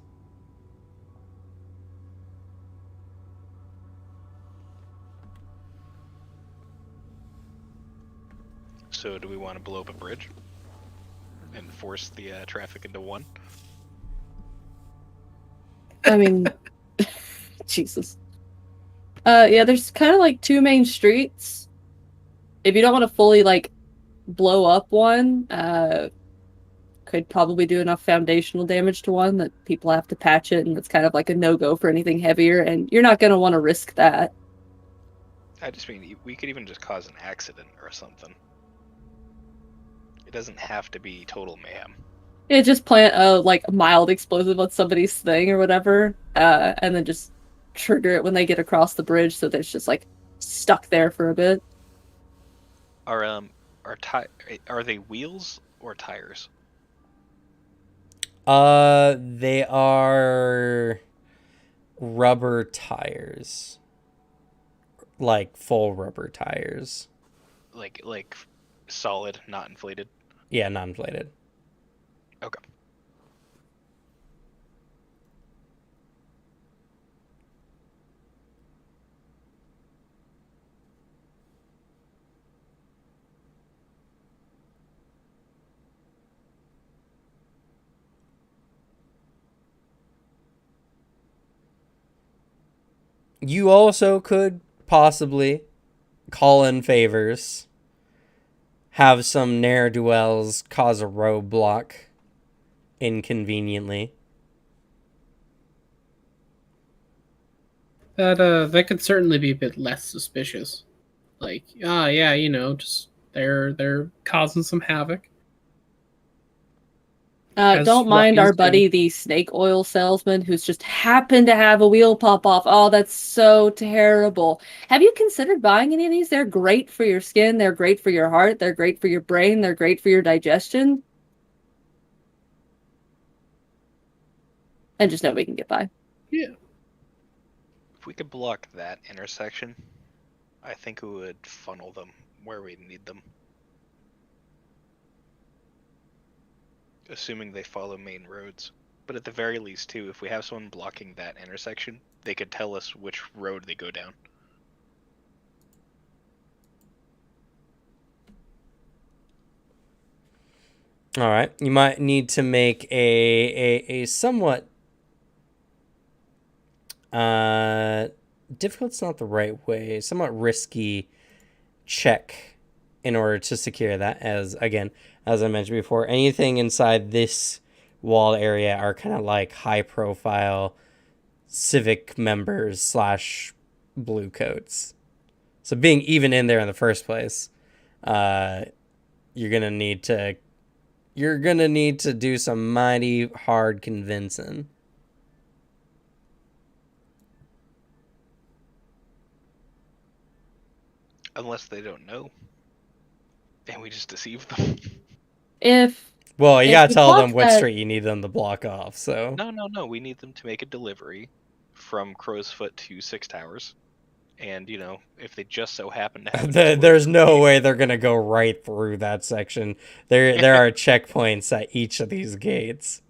So do we want to blow up a bridge and force the traffic into one? I mean, Jesus. Yeah, there's kind of like 2 main streets. If you don't want to fully blow up one, could probably do enough foundational damage to one that people have to patch it, and it's kind of like a no-go for anything heavier, and you're not going to want to risk that. I just mean we could even just cause an accident or something. It doesn't have to be total mayhem. Yeah, just plant a mild explosive on somebody's thing or whatever, and then just trigger it when they get across the bridge, so that it's just stuck there for a bit. Are they wheels or tires? They are rubber tires. Like full rubber tires. Like solid, not inflated. Yeah, non-inflated. Okay. You also could possibly call in favors, have some ne'er-do-wells cause a roadblock inconveniently. That could certainly be a bit less suspicious. Just they're causing some havoc. As Don't mind our ruffians do. buddy, the snake oil salesman, who's just happened to have a wheel pop off. Oh, that's so terrible. Have you considered buying any of these? They're great for your skin. They're great for your heart. They're great for your brain. They're great for your digestion. And just know we can get by. Yeah. If we could block that intersection, I think it would funnel them where we need them. Assuming they follow main roads. But at the very least, too, if we have someone blocking that intersection, they could tell us which road they go down. All right, you might need to make a somewhat difficult's not the right way, somewhat risky check in order to secure that. As again, as I mentioned before, anything inside this wall area are kind of like high profile civic members / blue coats. So being even in there in the first place, you're gonna need to do some mighty hard convincing. Unless they don't know. And we just deceive them. Well, you If gotta you tell them block what that- street you need them to block off, so. No. We need them to make a delivery from Crow's Foot to Six Towers. And, if they just so happen to have... There's no way they're gonna go right through that section. There are checkpoints at each of these gates.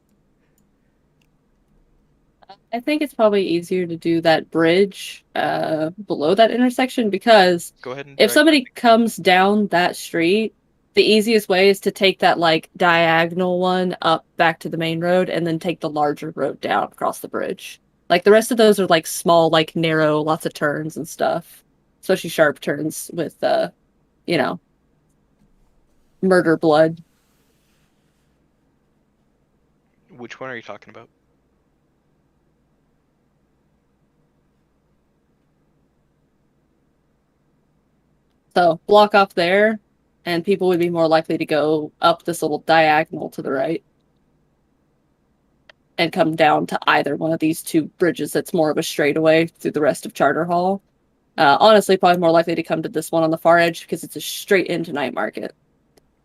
I think it's probably easier to do that bridge below that intersection because Go ahead and if direct somebody comes down that street, the easiest way is to take that like diagonal one up back to the main road and then take the larger road down across the bridge. Like the rest of those are like small, like narrow, lots of turns and stuff, especially sharp turns with you know, murder blood. Which one are you talking about? So block off there, and people would be more likely to go up this little diagonal to the right and come down to either one of these two bridges that's more of a straightaway through the rest of Charter Hall. Honestly, probably more likely to come to this one on the far edge because it's a straight into Night Market.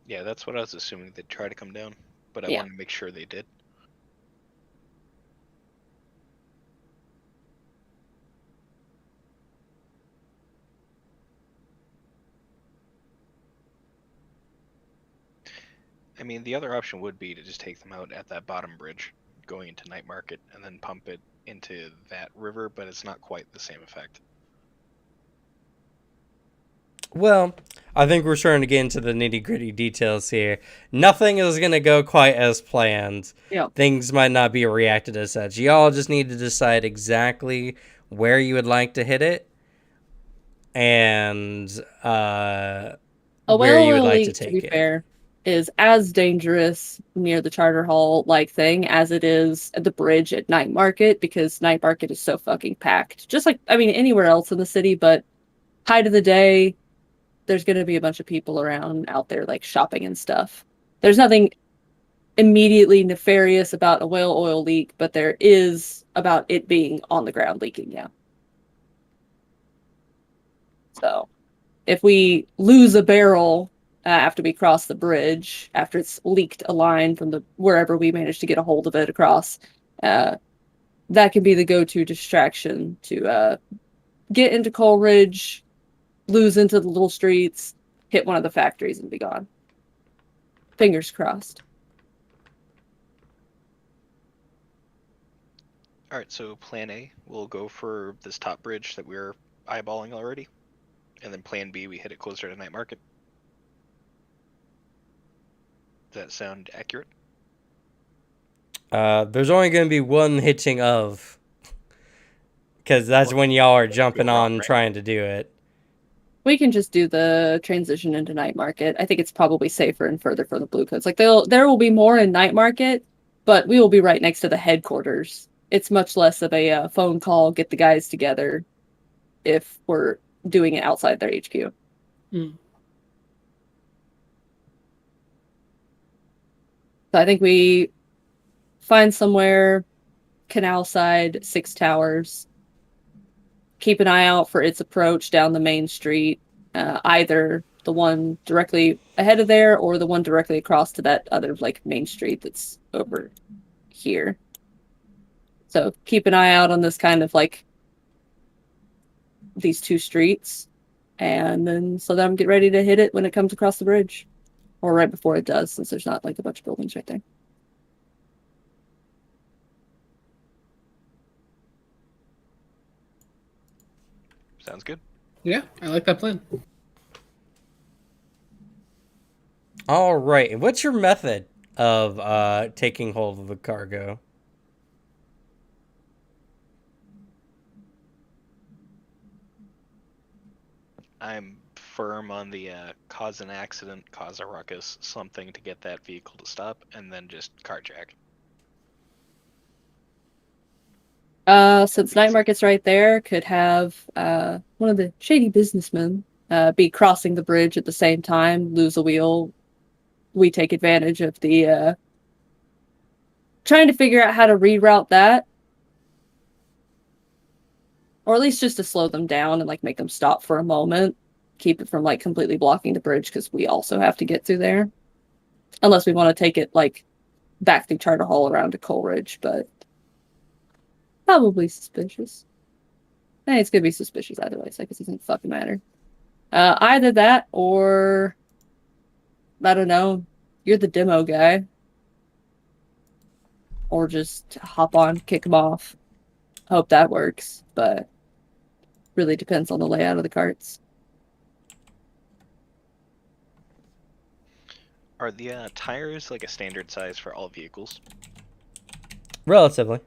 Yeah, that's what I was assuming they'd try to come down, but I Yeah. wanted to make sure they did. I mean, the other option would be to just take them out at that bottom bridge going into Night Market and then pump it into that river, but it's not quite the same effect. Well, I think we're starting to get into the nitty-gritty details here. Nothing is going to go quite as planned. Yeah. Things might not be reacted as such. Y'all just need to decide exactly where you would like to hit it and A where you would well-oiled like leak, to to take be it. fair, is as dangerous near the Charter Hall like thing as it is at the bridge at Night Market because Night Market is so fucking packed. Just like, I mean, anywhere else in the city, but height of the day, there's going to be a bunch of people around out there like shopping and stuff. There's nothing immediately nefarious about a whale oil leak, but there is about it being on the ground leaking, yeah. So if we lose a barrel after we cross the bridge, after it's leaked a line from the wherever we managed to get a hold of it across, that can be the go-to distraction to get into Coleridge, lose into the little streets, hit one of the factories, and be gone. Fingers crossed. All right, so plan A, we'll go for this top bridge that we're eyeballing already, and then plan B, we hit it closer to Night Market. Does that sound accurate? There's only going to be one hitching of, because that's when y'all are jumping on trying to do it. We can just do the transition into Night Market. I think it's probably safer and further for the Blue Coats. Like there will be more in Night Market, but we will be right next to the headquarters. It's much less of a phone call, get the guys together, if we're doing it outside their HQ. Mm. So I think we find somewhere, canal side, 6 Towers. Keep an eye out for its approach down the main street, either the one directly ahead of there or the one directly across to that other like main street that's over here. So keep an eye out on this kind of like these two streets, and then so that I'm get ready to hit it when it comes across the bridge, or right before it does, since there's not like a bunch of buildings right there. Sounds good. Yeah, I like that plan. All right, and what's your method of taking hold of the cargo? I'm firm on the cause an accident, cause a ruckus, something to get that vehicle to stop, and then just carjack. Since Night Market's right there, could have one of the shady businessmen be crossing the bridge at the same time, lose a wheel. We take advantage of the trying to figure out how to reroute that, or at least just to slow them down and like make them stop for a moment, keep it from like completely blocking the bridge because we also have to get through there, unless we want to take it like back through Charter Hall around to Coleridge, but probably suspicious. I think it's gonna be suspicious either way, so I guess it doesn't fucking matter. Either that or I don't know, you're the demo guy. Or just hop on, kick them off. hope that works, but really depends on the layout of the carts. Are the tires like a standard size for all vehicles? Relatively.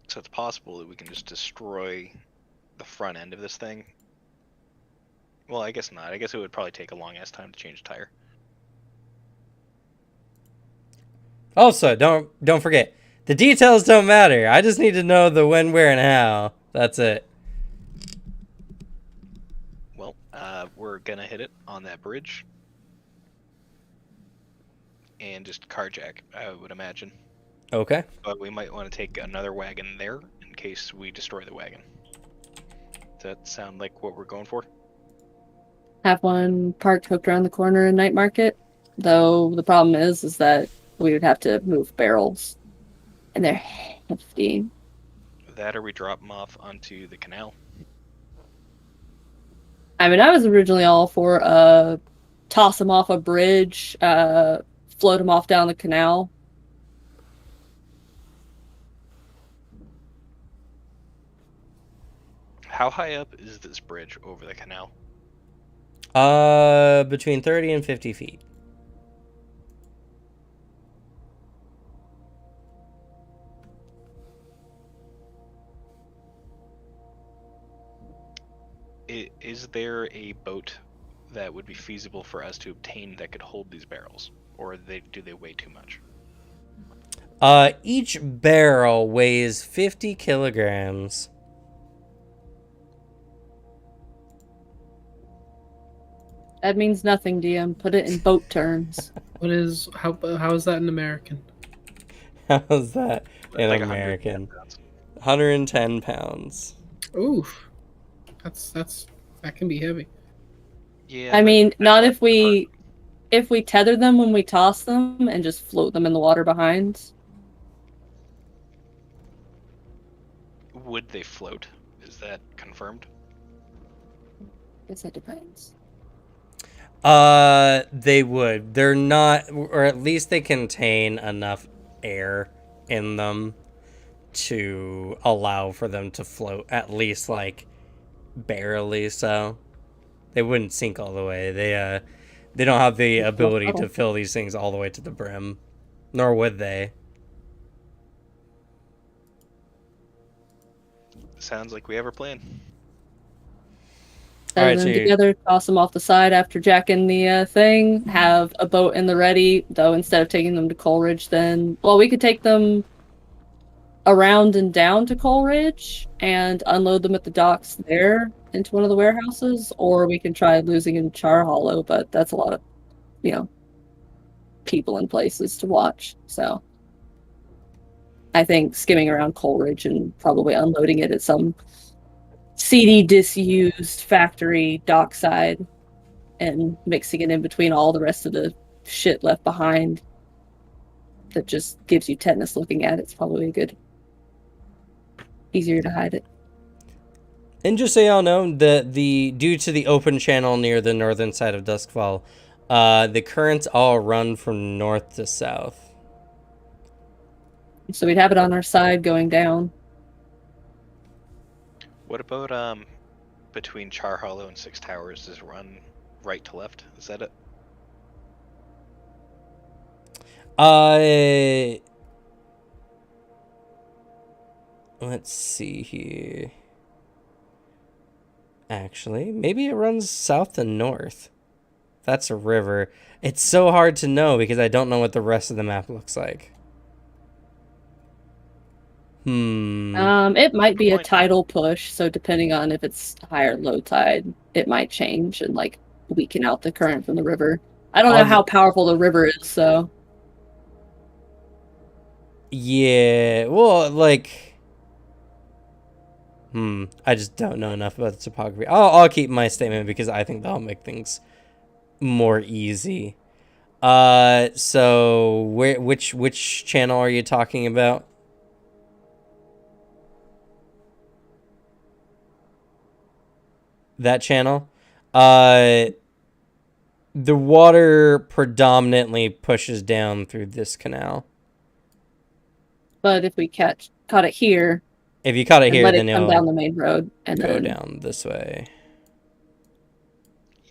So it's possible that we can just destroy the front end of this thing. Well, I guess not. I guess it would probably take a long ass time to change a tire. Also, don't forget, the details don't matter. I just need to know the when, where, and how. That's it. Well, we're gonna hit it on that bridge. And just carjack, I would imagine. Okay. But we might want to take another wagon there in case we destroy the wagon. Does that sound like what we're going for? Have one parked hooked around the corner in Night Market. Though the problem is that we would have to move barrels. And they're hefty. That or we drop them off onto the canal. I mean, I was originally all for toss them off a bridge, float them off down the canal. How high up is this bridge over the canal? Between 30 and 50 feet. Is there a boat that would be feasible for us to obtain that could hold these barrels? Or do they weigh too much? Each barrel weighs 50 kilograms. That means nothing, DM. Put it in boat terms. How is that in American? How's that in Like American? 110 pounds. 110 pounds. Oof. That can be heavy. Yeah. I mean, not if we. we tether them when we toss them and just float them in the water behind. Would they float? Is that confirmed? Guess that depends. They would. They're not, or at least they contain enough air in them to allow for them to float, at least like barely so. They wouldn't sink all the way. They don't have the ability to fill these things all the way to the brim, nor would they. Sounds like we have a plan. Tether Alright, them so together, toss them off the side after jacking the thing. Have a boat in the ready, though. Instead of taking them to Coleridge, then we could take them around and down to Coleridge and unload them at the docks there into one of the warehouses, or we can try losing in Char Hollow, but that's a lot of, people and places to watch. So I think skimming around Coleridge and probably unloading it at some seedy, disused factory dockside and mixing it in between all the rest of the shit left behind that just gives you tetanus looking at it's probably a good, easier to hide it. And just so y'all know, the due to the open channel near the northern side of Duskfall, the currents all run from north to south. So we'd have it on our side going down. What about between Char Hollow and Six Towers? Does it run right to left? Is that it? Let's see here. Actually, maybe it runs south to north. That's a river. It's so hard to know because I don't know what the rest of the map looks like. It might be a tidal push, so depending on if it's high or low tide, it might change and weaken out the current from the river. I don't know how powerful the river is, so. Yeah, well, I just don't know enough about the topography. I'll keep my statement because I think that'll make things more easy. So which channel are you talking about? That channel? The water predominantly pushes down through this canal. But if we caught it here If you caught it and here, let then it come it'll down the main road and go then down this way.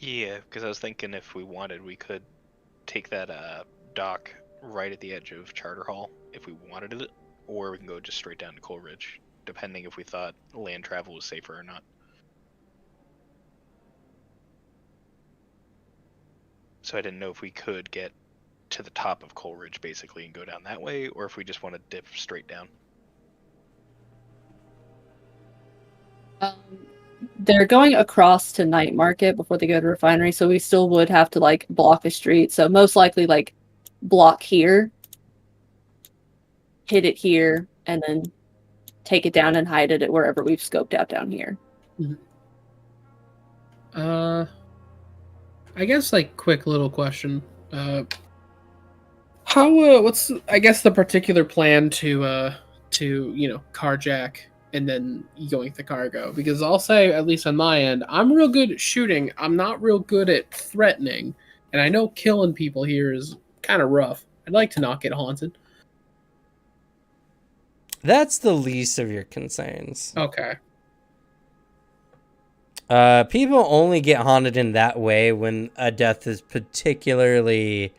Yeah, because I was thinking if we wanted, we could take that dock right at the edge of Charter Hall if we wanted it, or we can go just straight down to Coleridge, depending if we thought land travel was safer or not. So I didn't know if we could get to the top of Coleridge basically and go down that way, or if we just want to dip straight down. they're going across to Night Market before they go to Refinery, so we still would have to like block a street. So most likely like block here, hit it here, and then take it down and hide it at wherever we've scoped out down here. I guess like quick little question. How what's I guess the particular plan to carjack and then yoink the cargo? Because I'll say, at least on my end, I'm real good at shooting. I'm not real good at threatening, and I know killing people here is kind of rough. I'd like to not get haunted. That's the least of your concerns. Okay. People only get haunted in that way when a death is particularly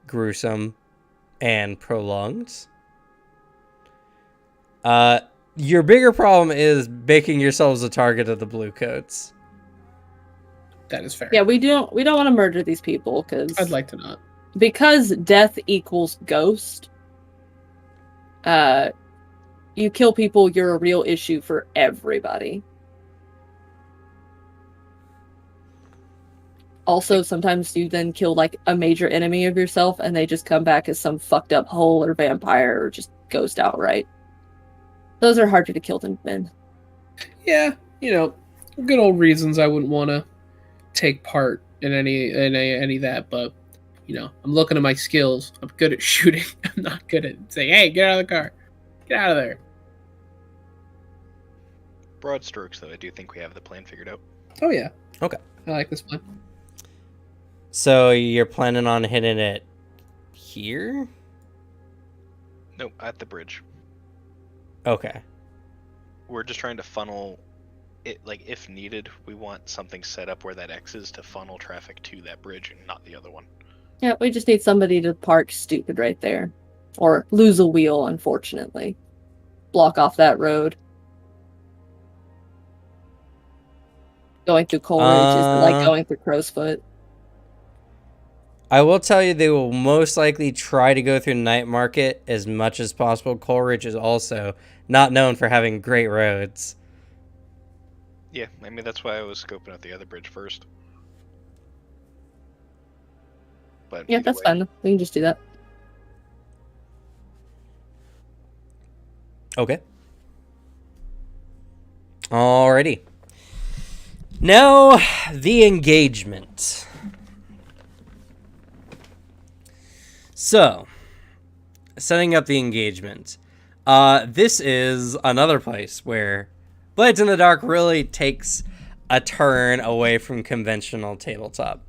gruesome and prolonged. Your bigger problem is making yourselves a target of the bluecoats. That is fair. Yeah, we don't want to murder these people I'd like to not. because death equals ghost. You kill people, you're a real issue for everybody. Also, sometimes you then kill like a major enemy of yourself and they just come back as some fucked up hole or vampire or just ghost outright. Those are harder to kill than men. Yeah, good old reasons I wouldn't want to take part in any of that, but I'm looking at my skills. I'm good at shooting. I'm not good at saying, "Hey, get out of the car. Get out of there." Broad strokes, though, I do think we have the plan figured out. Oh yeah. Okay. I like this plan. So you're planning on hitting it here? No, at the bridge. Okay. We're just trying to funnel it, like, if needed, we want something set up where that X is to funnel traffic to that bridge and not the other one. Yeah, we just need somebody to park stupid right there. Or lose a wheel, unfortunately. Block off that road. Going through Coleridge is like going through Crowsfoot. I will tell you they will most likely try to go through Night Market as much as possible. Coleridge is also not known for having great roads. Yeah, I mean, that's why I was scoping out the other bridge first. But Yeah, either that's way, fine. We can just do that. Okay. Alrighty. Now, the engagement. So, setting up the engagement. This is another place where Blades in the Dark really takes a turn away from conventional tabletop.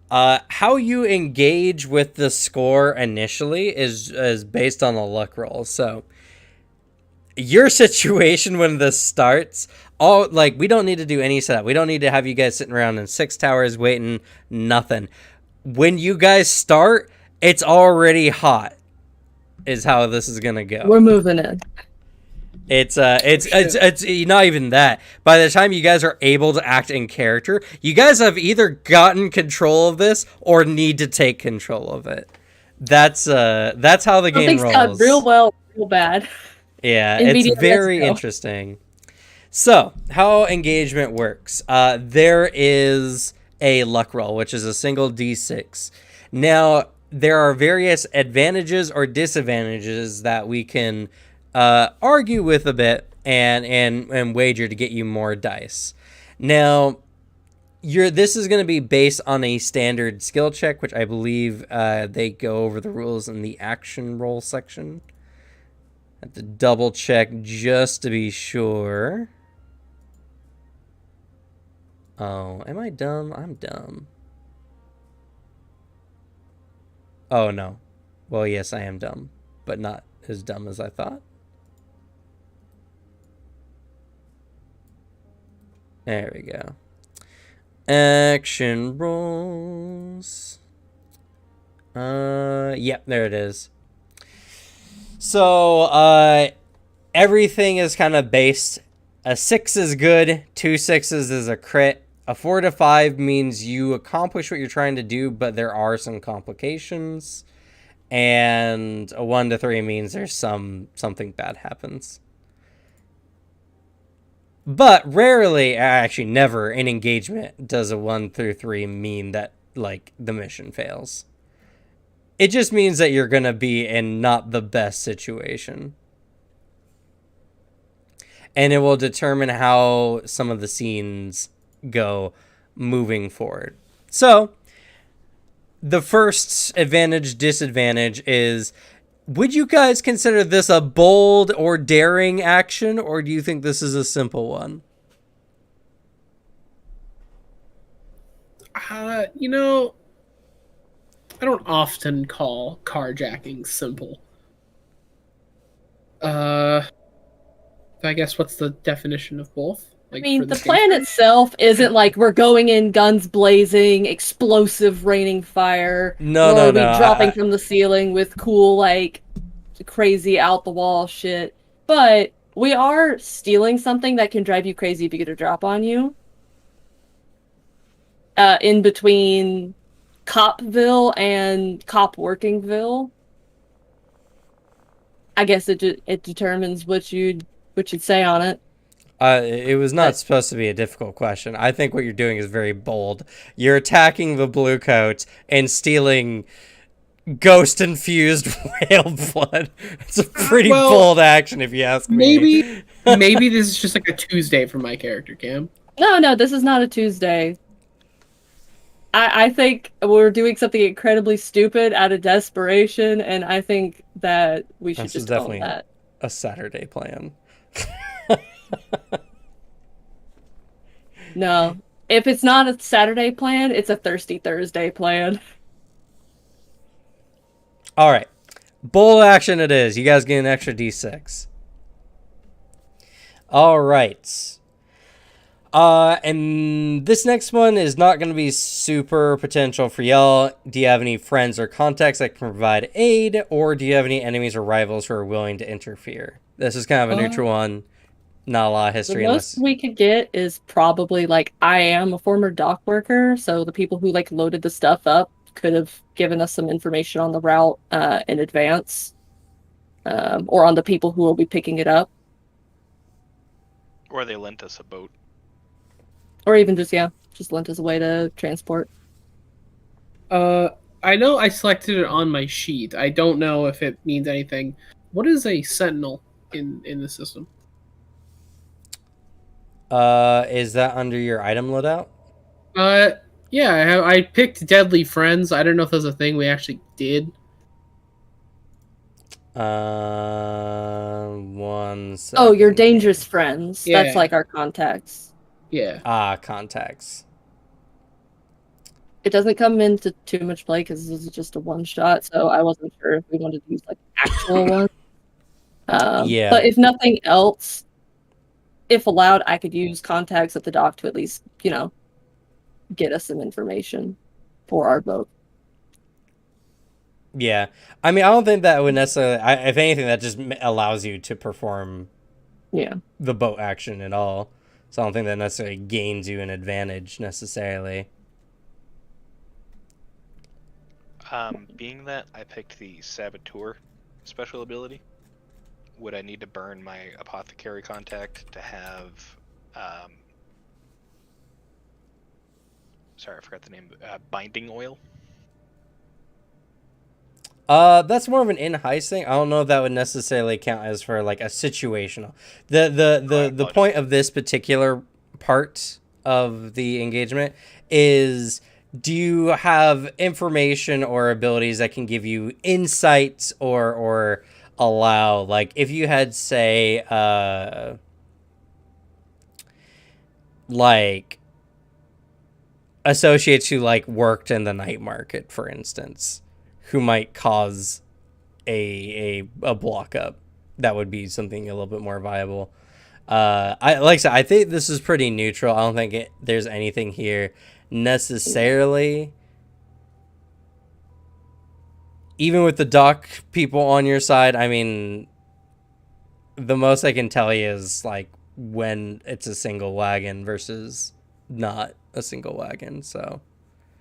How you engage with the score initially is based on the luck roll. So, your situation when this starts, we don't need to do any setup. We don't need to have you guys sitting around in 6 towers waiting, nothing. When you guys start, it's already hot, is how this is gonna go. We're moving in. It's not even that. By the time you guys are able to act in character, you guys have either gotten control of this or need to take control of it. That's how the game Something's gone rolls. real well, real bad. Yeah, Immediate, it's very let's go. interesting. So, how engagement works. There is a luck roll, which is a single d6. Now, there are various advantages or disadvantages that we can argue with a bit and wager to get you more dice. Now, this is going to be based on a standard skill check, which I believe they go over the rules in the action roll section. I have to double check just to be sure. Oh, am I dumb? I'm dumb. Oh, no. Well, yes, I am dumb, but not as dumb as I thought. There we go. Action rolls. Yep, there it is. So, everything is kind of based. A 6 is good, 2 6s is a crit. A 4 to 5 means you accomplish what you're trying to do, but there are some complications. And a 1 to 3 means there's something bad happens. But rarely, actually never, in engagement does a 1 through 3 mean that, like, the mission fails. It just means that you're going to be in not the best situation. And it will determine how some of the scenes go moving forward. So, the first advantage, disadvantage is, would you guys consider this a bold or daring action, or do you think this is a simple one? You know, I don't often call carjacking simple. I guess what's the definition of both? Like, I mean, for the this plan game? itself isn't like we're going in guns blazing, explosive raining fire, No, or no. dropping from the ceiling with cool, like, crazy out the wall shit. But we are stealing something that can drive you crazy if you get a drop on you. In between Copville and Cop Workingville. I guess it determines what you'd say on it. It was not supposed to be a difficult question. I think what you're doing is very bold. You're attacking the blue coats and stealing ghost-infused whale blood. It's a pretty bold action, if you ask me. Maybe this is just like a Tuesday for my character, Cam. No, this is not a Tuesday. I think we're doing something incredibly stupid out of desperation, and I think that we should just call that a Saturday plan. No. If it's not a Saturday plan, it's a Thirsty Thursday plan. All right. Bold action it is. You guys get an extra D6. All right. And this next one is not going to be super potential for y'all. Do you have any friends or contacts that can provide aid, or do you have any enemies or rivals who are willing to interfere? This is kind of a neutral one. Not a lot of history. The most we could get is probably, like, I am a former dock worker, so the people who, like, loaded the stuff up could have given us some information on the route in advance, or on the people who will be picking it up. Or they lent us a boat. Or even just lent us a way to transport. I know I selected it on my sheet. I don't know if it means anything. What is a sentinel in the system? Is that under your item loadout? Yeah, I picked Deadly Friends. I don't know if that's a thing we actually did. 1 second. Oh, your dangerous friends. Yeah. That's like our contacts. Yeah. Contacts. It doesn't come into too much play because this is just a one-shot, so I wasn't sure if we wanted to use, like, actual ones. Yeah. But if nothing else, if allowed, I could use contacts at the dock to at least, get us some information for our boat. Yeah. I mean, I don't think that would necessarily... if anything, that just allows you to perform the boat action at all. So I don't think that necessarily gains you an advantage, necessarily. Being that I picked the Saboteur special ability, would I need to burn my apothecary contact to have... sorry, I forgot the name. Binding oil? That's more of an in-heist thing. I don't know if that would necessarily count as for, like, a situational. The point of this particular part of the engagement is, do you have information or abilities that can give you insights or allow, like, if you had, say, like, associates who, like, worked in the night market, for instance, who might cause a block up. That would be something a little bit more viable. I said, I think this is pretty neutral. I don't think there's anything here necessarily. Even with the dock people on your side, I mean, the most I can tell you is like when it's a single wagon versus not a single wagon. So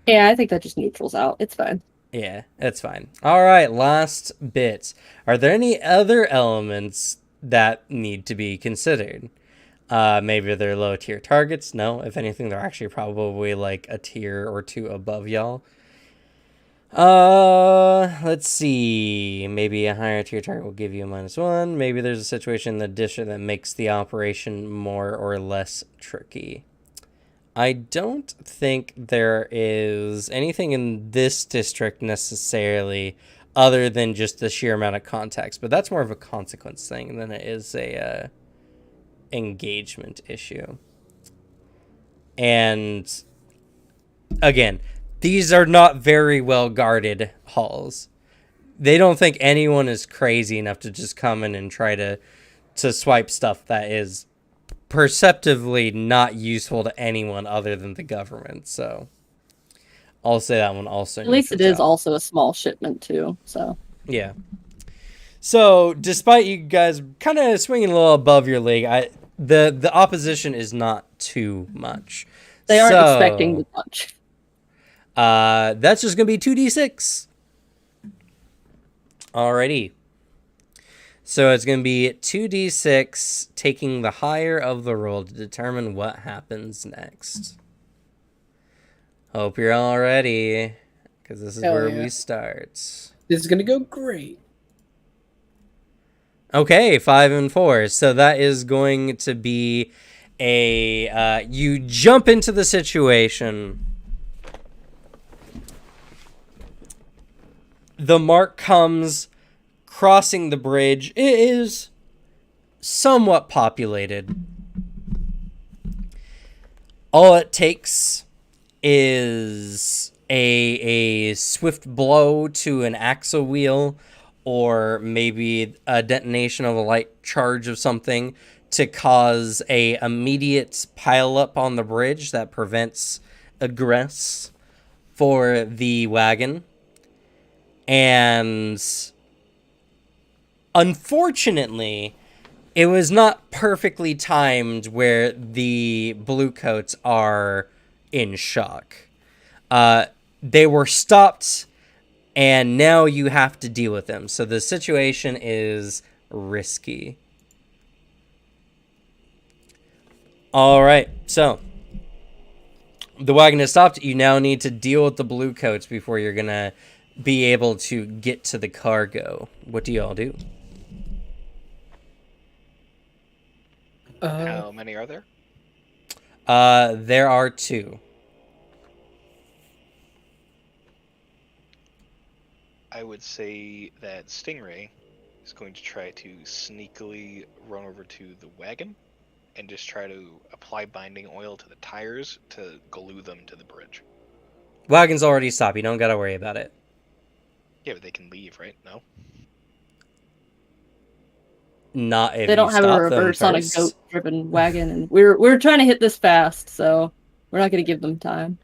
Yeah, I think that just neutrals out. It's fine. yeah, it's fine. All right, last bit. Are there any other elements that need to be considered? Maybe they're low tier targets. No, if anything, they're actually probably like a tier or two above y'all. Let's see. Maybe a higher tier target will give you a -1. Maybe there's a situation in the district that makes the operation more or less tricky. I don't think there is anything in this district necessarily other than just the sheer amount of context, but that's more of a consequence thing than it is a engagement issue. And again, these are not very well guarded halls. They don't think anyone is crazy enough to just come in and try to swipe stuff that is perceptively not useful to anyone other than the government. So I'll say that one also. At least it is also a small shipment too. So yeah. So despite you guys kind of swinging a little above your league, the opposition is not too much. They aren't expecting much. That's just gonna be 2d6. Alrighty. So it's gonna be 2d6, taking the higher of the roll to determine what happens next. Hope you're all ready, because this is where we start. This is gonna go great. Okay, 5 and 4. So that is going to be a you jump into the situation. The mark comes crossing the bridge. It is somewhat populated. All it takes is a swift blow to an axle wheel, or maybe a detonation of a light charge of something to cause a immediate pile up on the bridge that prevents egress for the wagon. And unfortunately, it was not perfectly timed where the bluecoats are in shock. They were stopped, and now you have to deal with them. So the situation is risky. All right, so the wagon is stopped. You now need to deal with the bluecoats before you're going to be able to get to the cargo. What do y'all do? How many are there? There are 2. I would say that Stingray is going to try to sneakily run over to the wagon and just try to apply binding oil to the tires to glue them to the bridge. Wagon's already stopped. You don't got to worry about it. Yeah, but they can leave, right? No? Not if They don't you have a stop them reverse on a first. goat-driven wagon, and we're trying to hit this fast, so we're not going to give them time.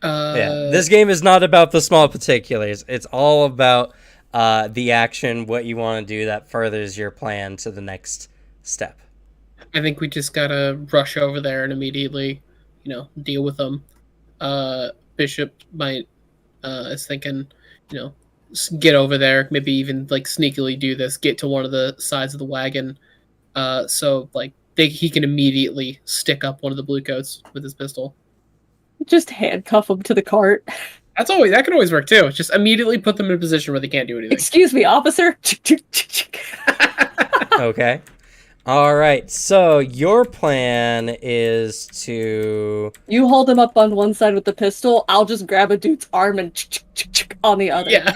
Yeah, this game is not about the small particulars. It's all about the action, what you want to do that furthers your plan to the next step. I think we just gotta rush over there and immediately, deal with them. Bishop might is thinking, get over there, maybe even like sneakily do this, get to one of the sides of the wagon, so like he can immediately stick up one of the bluecoats with his pistol. Just handcuff them to the cart. That can always work too. Just immediately put them in a position where they can't do anything. Excuse me, officer. Okay. All right. So your plan is to... You hold him up on one side with the pistol. I'll just grab a dude's arm and on the other. Yeah.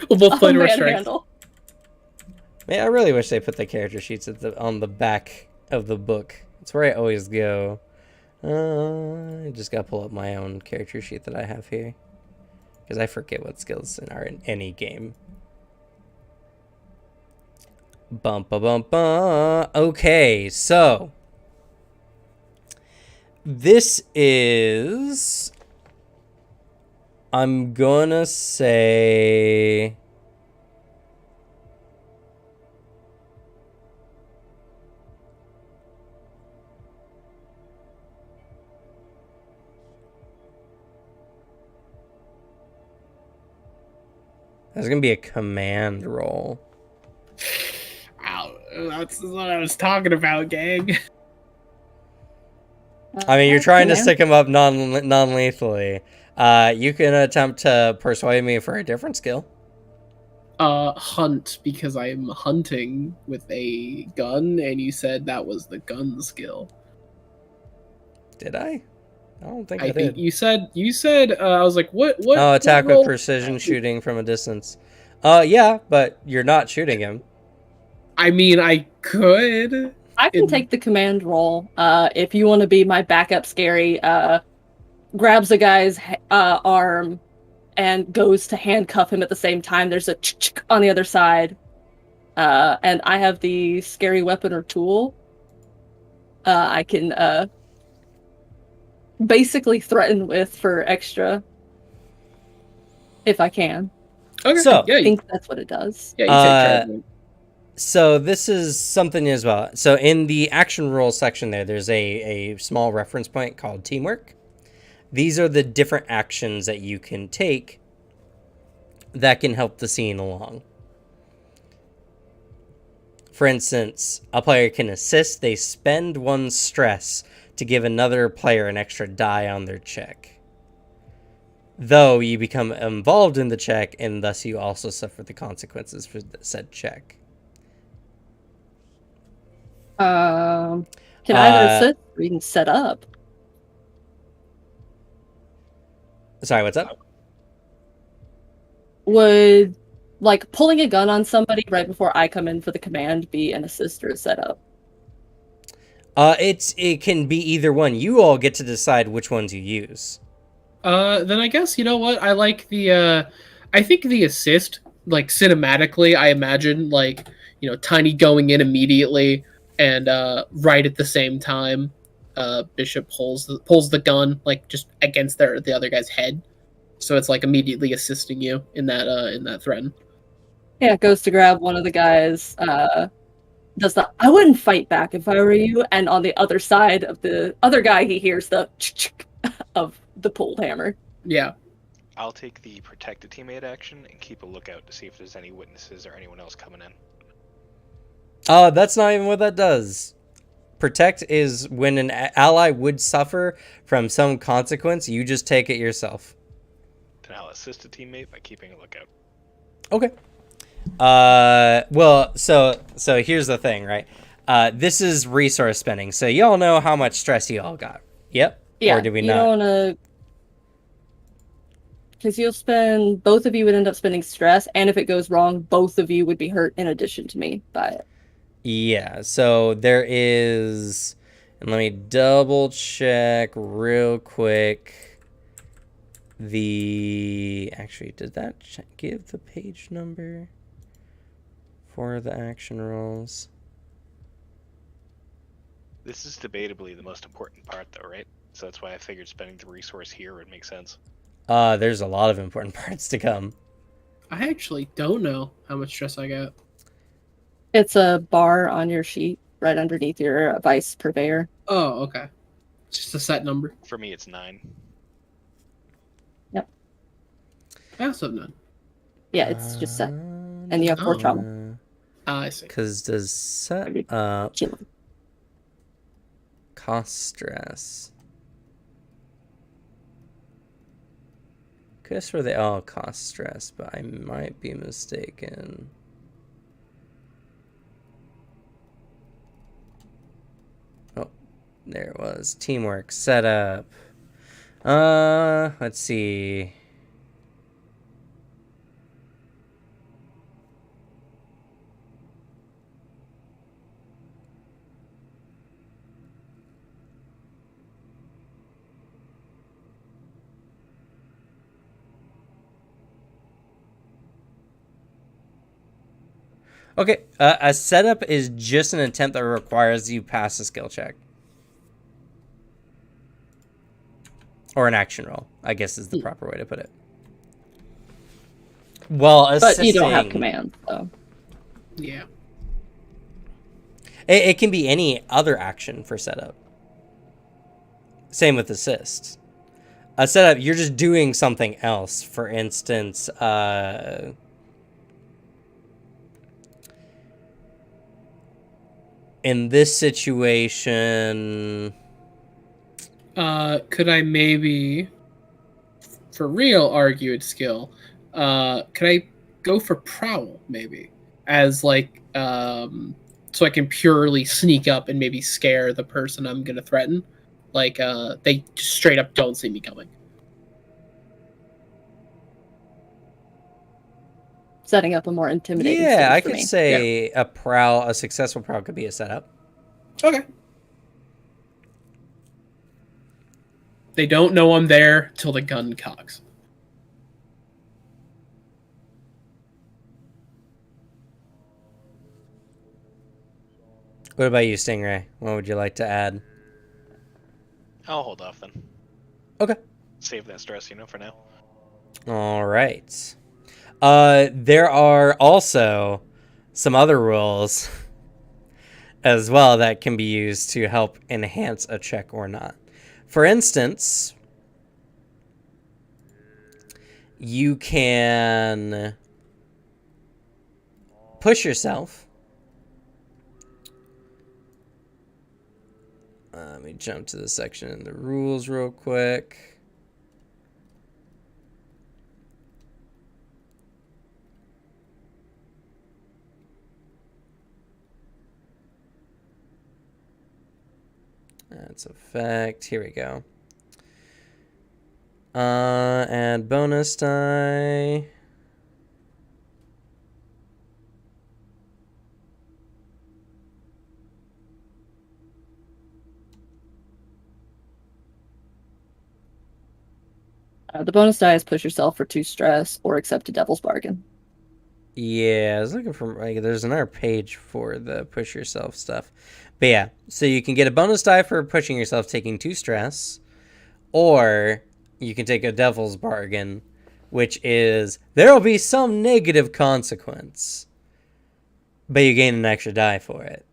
We'll both play to our strength. Manhandle. Man, I really wish they put the character sheets on the back of the book. It's where I always go. I just gotta pull up my own character sheet that I have here. because I forget what skills are in any game. Bum ba bum ba. Okay, so this is, I'm gonna say, there's gonna be a command roll. Ow, that's what I was talking about, gang. I mean, you're trying to Command- stick him up non-lethally. You can attempt to persuade me for a different skill. Hunt, because I'm hunting with a gun, and you said that was the gun skill. Did I? I don't think I I think did. you said. I was like, what? Oh, attack what with role- precision shooting from a distance. Yeah, but you're not shooting him. I mean, I could. I can in- take the command role. If you want to be my backup, Scary grabs a guy's arm and goes to handcuff him at the same time. There's a on the other side, and I have the scary weapon or tool. I can basically threaten with for extra if I can. Okay. So- yeah, I think that's what it does. yeah, you take charge. Man. So this is something as well. So in the action rules section there's a small reference point called teamwork. These are the different actions that you can take that can help the scene along. For instance, a player can assist. They spend one stress to give another player an extra die on their check. Though you become involved in the check, and thus you also suffer the consequences for said check. Can either assist or you can set up. Sorry, what's up? Would like pulling a gun on somebody right before I come in for the command be an assist or a setup? It can be either one. You all get to decide which ones you use. Then I guess you know what I like the. I think the assist, like cinematically, I imagine like Tiny going in immediately and right at the same time, Bishop pulls the gun like just against the other guy's head, so it's like immediately assisting you in that threat. Yeah, goes to grab one of the guys. Does the I wouldn't fight back if I were you. And on the other side of the other guy, he hears the of the pulled hammer. Yeah. I'll take the protect a teammate action and keep a lookout to see if there's any witnesses or anyone else coming in. That's not even what that does. Protect is when an ally would suffer from some consequence, you just take it yourself. Then I'll assist a teammate by keeping a lookout. Okay. Well, so here's the thing, right? This is resource spending, so y'all know how much stress y'all got. Yep. Yeah. Or do we you not? don't want to, because you'll spend. Both of you would end up spending stress, and if it goes wrong, both of you would be hurt in addition to me by it. Yeah, so there is, and let me double check real quick. Actually, did that give the page number for the action rolls? This is debatably the most important part, though, right? So that's why I figured spending the resource here would make sense. There's a lot of important parts to come. I actually don't know how much stress I got. It's a bar on your sheet right underneath your vice purveyor. Oh, okay. It's just a set number. For me, it's 9. I also have none. Yeah, it's just set, and you have 4 trauma. I see. Because does set up Chill. cost stress? Could have swore they all cost stress, but I might be mistaken. Oh, there it was. Teamwork setup. Let's see. Okay, a setup is just an attempt that requires you pass a skill check. Or an action roll, I guess is the proper way to put it. Well, assisting... But you don't have command, so. Yeah. It can be any other action for setup. Same with assist. A setup, you're just doing something else. For instance, in this situation... Could I maybe, for real, argue its skill? Could I go for prowl maybe as like so I can purely sneak up and maybe scare the person I'm gonna threaten? Like they just straight up don't see me coming. Setting up a more intimidating. Yeah, I for could me. say a successful prowl could be a setup. Okay. They don't know I'm there till the gun cocks. What about you, Stingray? What would you like to add? I'll hold off then. Okay. Save that stress, for now. All right. There are also some other rules as well that can be used to help enhance a check or not. For instance, you can push yourself. Let me jump to the section in the rules real quick. That's a fact. Here we go. Add bonus die. The bonus die is push yourself for 2 stress or accept a devil's bargain. Yeah, I was looking for, like, there's another page for the push yourself stuff. But yeah, so you can get a bonus die for pushing yourself, taking 2 stress, or you can take a devil's bargain, which is there will be some negative consequence, but you gain an extra die for it.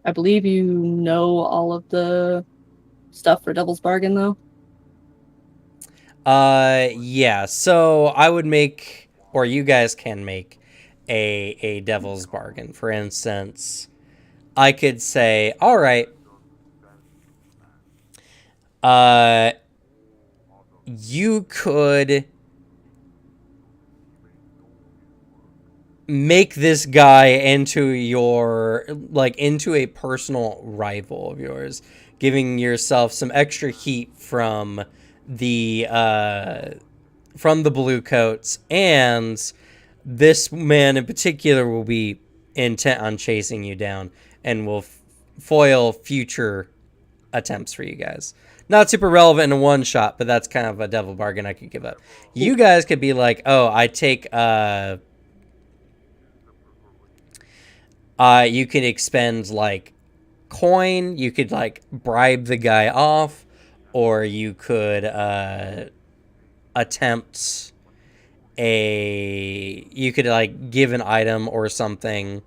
I believe you know all of the stuff for devil's bargain, though. Yeah, so I would make, or you guys can make a devil's bargain. For instance, I could say, all right, you could make this guy into into a personal rival of yours, giving yourself some extra heat from the blue coats, and this man in particular will be intent on chasing you down and will foil future attempts for you guys. Not super relevant in a one shot, but that's kind of a devil bargain I could give up. You guys could be like, oh, I take you could expend like coin, you could like bribe the guy off, or you could attempt you could like give an item or something,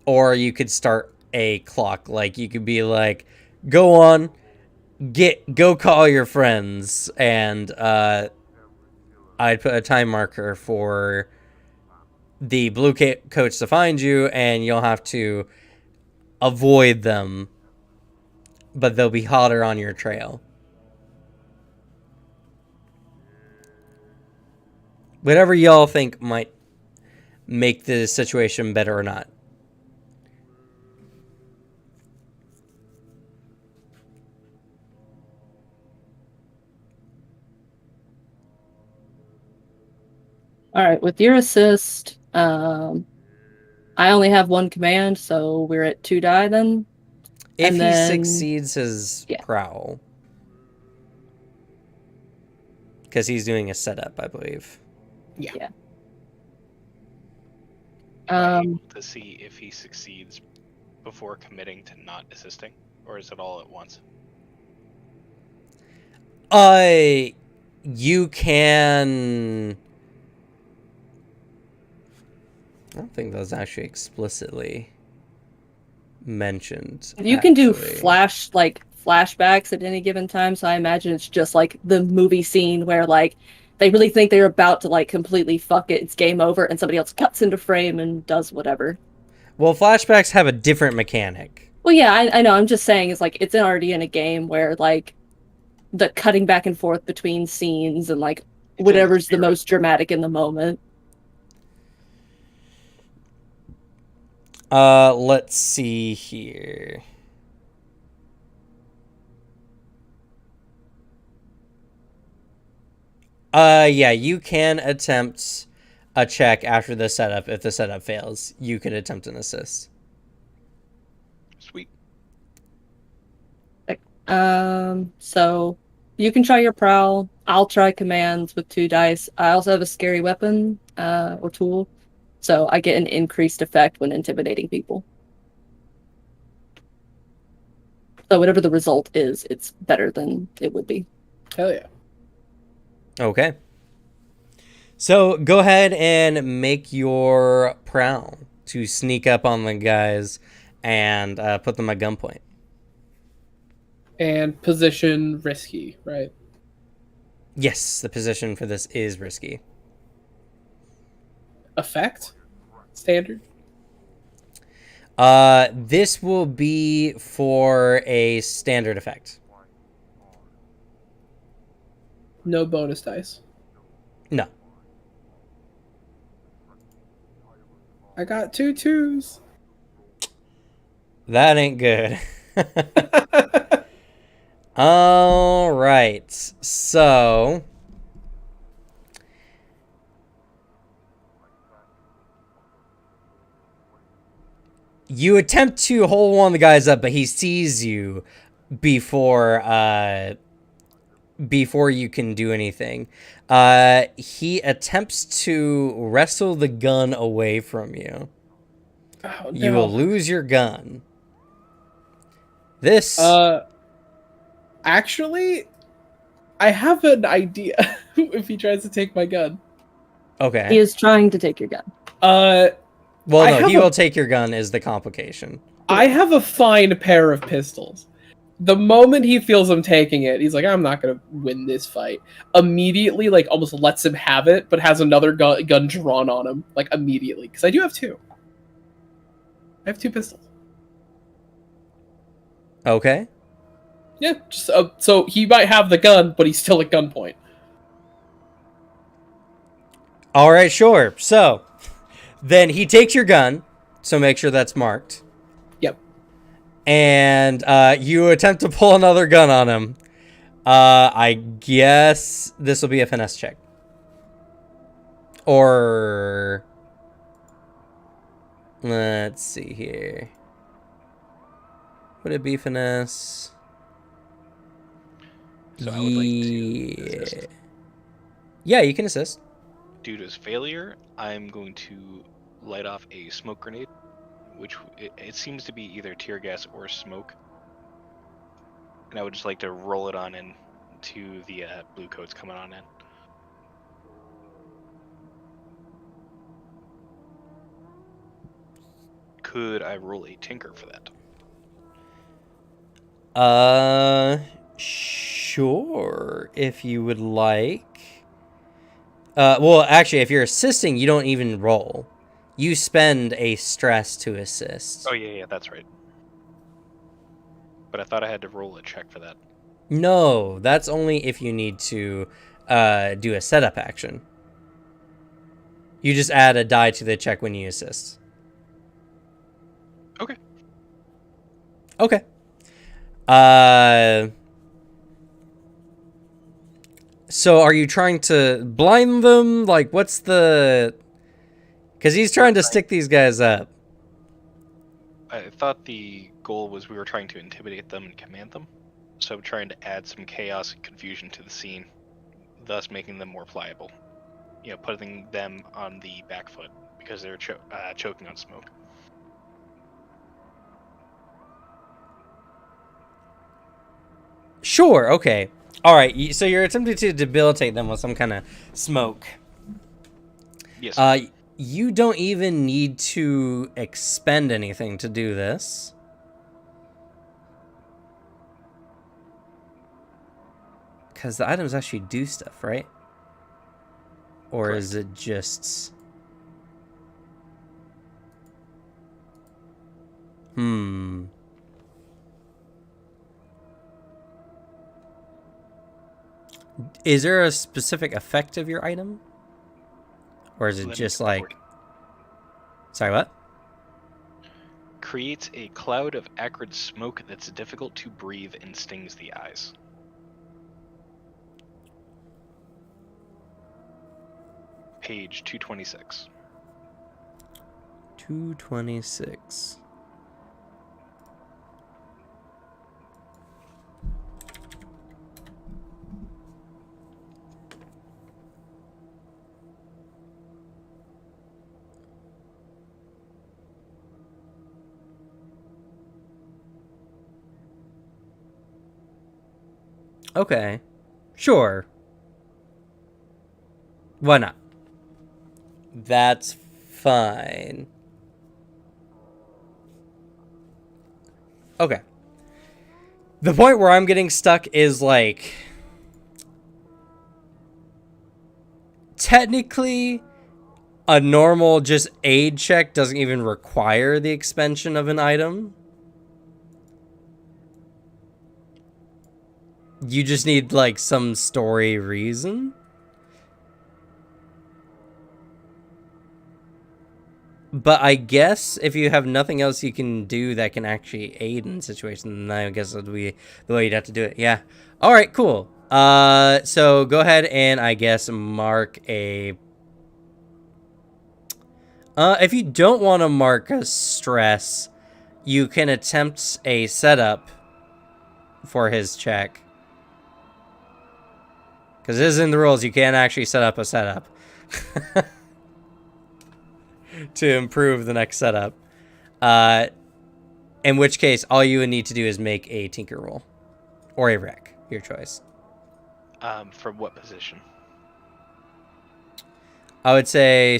or you could start a clock. Like you could be like, go on, go call your friends, and I'd put a time marker for the blue coats to find you, and you'll have to avoid them, but they'll be hotter on your trail. Whatever y'all think might make the situation better or not. All right, with your assist, I only have 1 command, so we're at 2 die then. If And he then- succeeds his prowl. Because he's doing a setup, I believe. Yeah. Am I Um, able to see if he succeeds before committing to not assisting, or is it all at once? You can. I don't think that was actually explicitly mentioned. you can do actually. flashbacks at any given time, so I imagine it's just like the movie scene where like they really think they're about to like completely fuck it, it's game over, and somebody else cuts into frame and does whatever. Well, flashbacks have a different mechanic. Well, yeah, I know. I'm just saying it's like it's already in a game where like the cutting back and forth between scenes and like It's in whatever's the spirit. most dramatic in the moment. Let's see here. Yeah, you can attempt a check after the setup. If the setup fails, you could attempt an assist. Sweet. So you can try your prowl. I'll try commands with 2 dice. I also have a scary weapon, or tool, so I get an increased effect when intimidating people. So whatever the result is, it's better than it would be. Hell yeah. Okay. So go ahead and make your prowl to sneak up on the guys and put them at gunpoint. And position risky, right? Yes, the position for this is risky. Effect? Standard? This will be for a standard effect. No bonus dice. No. I got 2 2s. That ain't good. All right. So you attempt to hold one of the guys up, but he sees you before you can do anything. He attempts to wrestle the gun away from you. Oh, You will no. lose your gun. This Actually, I have an idea if he tries to take my gun. okay. He is trying to take your gun. Well, I no, have he a- will take your gun is the complication. I have a fine pair of pistols. The moment he feels I'm taking it, he's like, I'm not gonna win this fight. Immediately, like, almost lets him have it, but has another gun drawn on him, like, immediately. Because I do have 2. I have 2 pistols. Okay. Yeah, just so he might have the gun, but he's still at gunpoint. All right, sure. So then he takes your gun, so make sure that's marked. Yep. And you attempt to pull another gun on him. I guess this will be a finesse check. Or let's see here. Would it be finesse? So I would like to assist. Yeah, you can assist. Due to his failure, I'm going to light off a smoke grenade, which it seems to be either tear gas or smoke. And I would just like to roll it on into the blue coats coming on in. Could I roll a tinker for that? Sure, if you would like. Well, actually, if you're assisting, you don't even roll. You spend a stress to assist. Oh yeah, that's right. But I thought I had to roll a check for that. No, that's only if you need to do a setup action. You just add a die to the check when you assist. Okay. Okay. So are you trying to blind them? Like, what's the... Because he's trying to stick these guys up. I thought the goal was we were trying to intimidate them and command them. So I'm trying to add some chaos and confusion to the scene, thus making them more pliable. putting them on the back foot because they're choking on smoke. Sure, okay. All right, so you're attempting to debilitate them with some kind of smoke. Yes. You don't even need to expend anything to do this. Because the items actually do stuff, right? Or Correct. is it just... Is there a specific effect of your item? Or is it Let me just get like... forward. Sorry, what? Creates a cloud of acrid smoke that's difficult to breathe and stings the eyes. Page 226. 226. Okay. Sure. Why not? That's fine. Okay. The point where I'm getting stuck is like... Technically, a normal just aid check doesn't even require the expansion of an item. You just need, like, some story reason. But I guess if you have nothing else you can do that can actually aid in situation, then I guess it would be the way you'd have to do it. Yeah. All right, cool. So go ahead and I guess mark a... if you don't want to mark a stress, you can attempt a setup for his check. Because it is in the rules, you can't actually set up a setup. To improve the next setup. In which case, all you would need to do is make a tinker roll. Or a wreck, your choice. From what position? I would say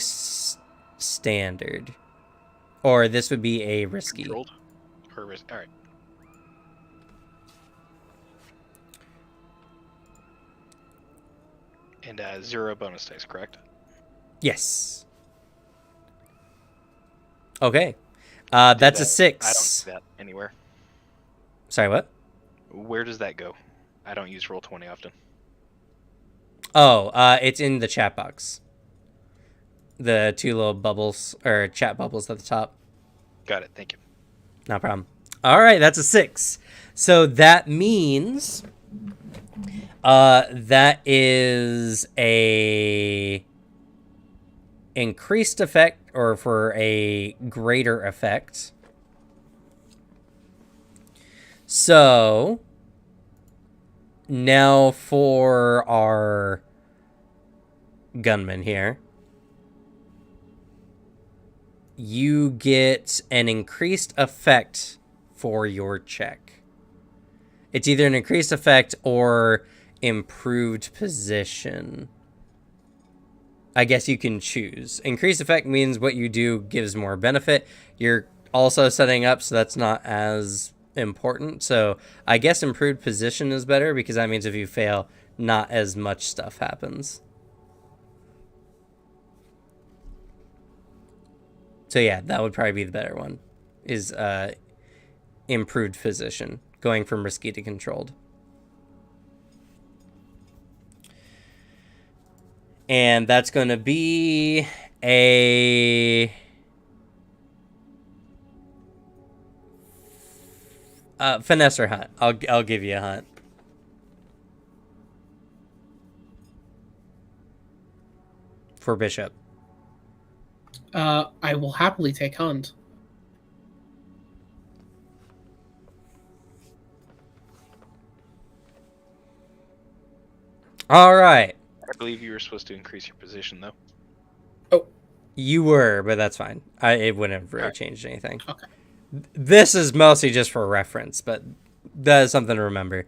standard. Or this would be a risky. Controlled? Or all right. And 0 bonus dice, correct? Yes. Okay. That's a 6. I don't see that anywhere. Sorry, what? Where does that go? I don't use Roll20 often. Oh, it's in the chat box. The 2 little bubbles, or chat bubbles at the top. Got it, thank you. No problem. All right, that's a 6. So that means that is a increased effect, or for a greater effect. So now for our gunman here, you get an increased effect for your check. It's either an increased effect or improved position. I guess you can choose. Increased effect means what you do gives more benefit. You're also setting up, so that's not as important. So I guess improved position is better, because that means if you fail, not as much stuff happens. So yeah, that would probably be the better one, is improved position, going from risky to controlled. And that's going to be a... finesse or hunt. I'll give you a hunt. For Bishop. I will happily take hunt. All right. believe you were supposed to increase your position, though. You were, but that's fine. It wouldn't have really Alright. changed anything. Okay. This is mostly just for reference, but that is something to remember.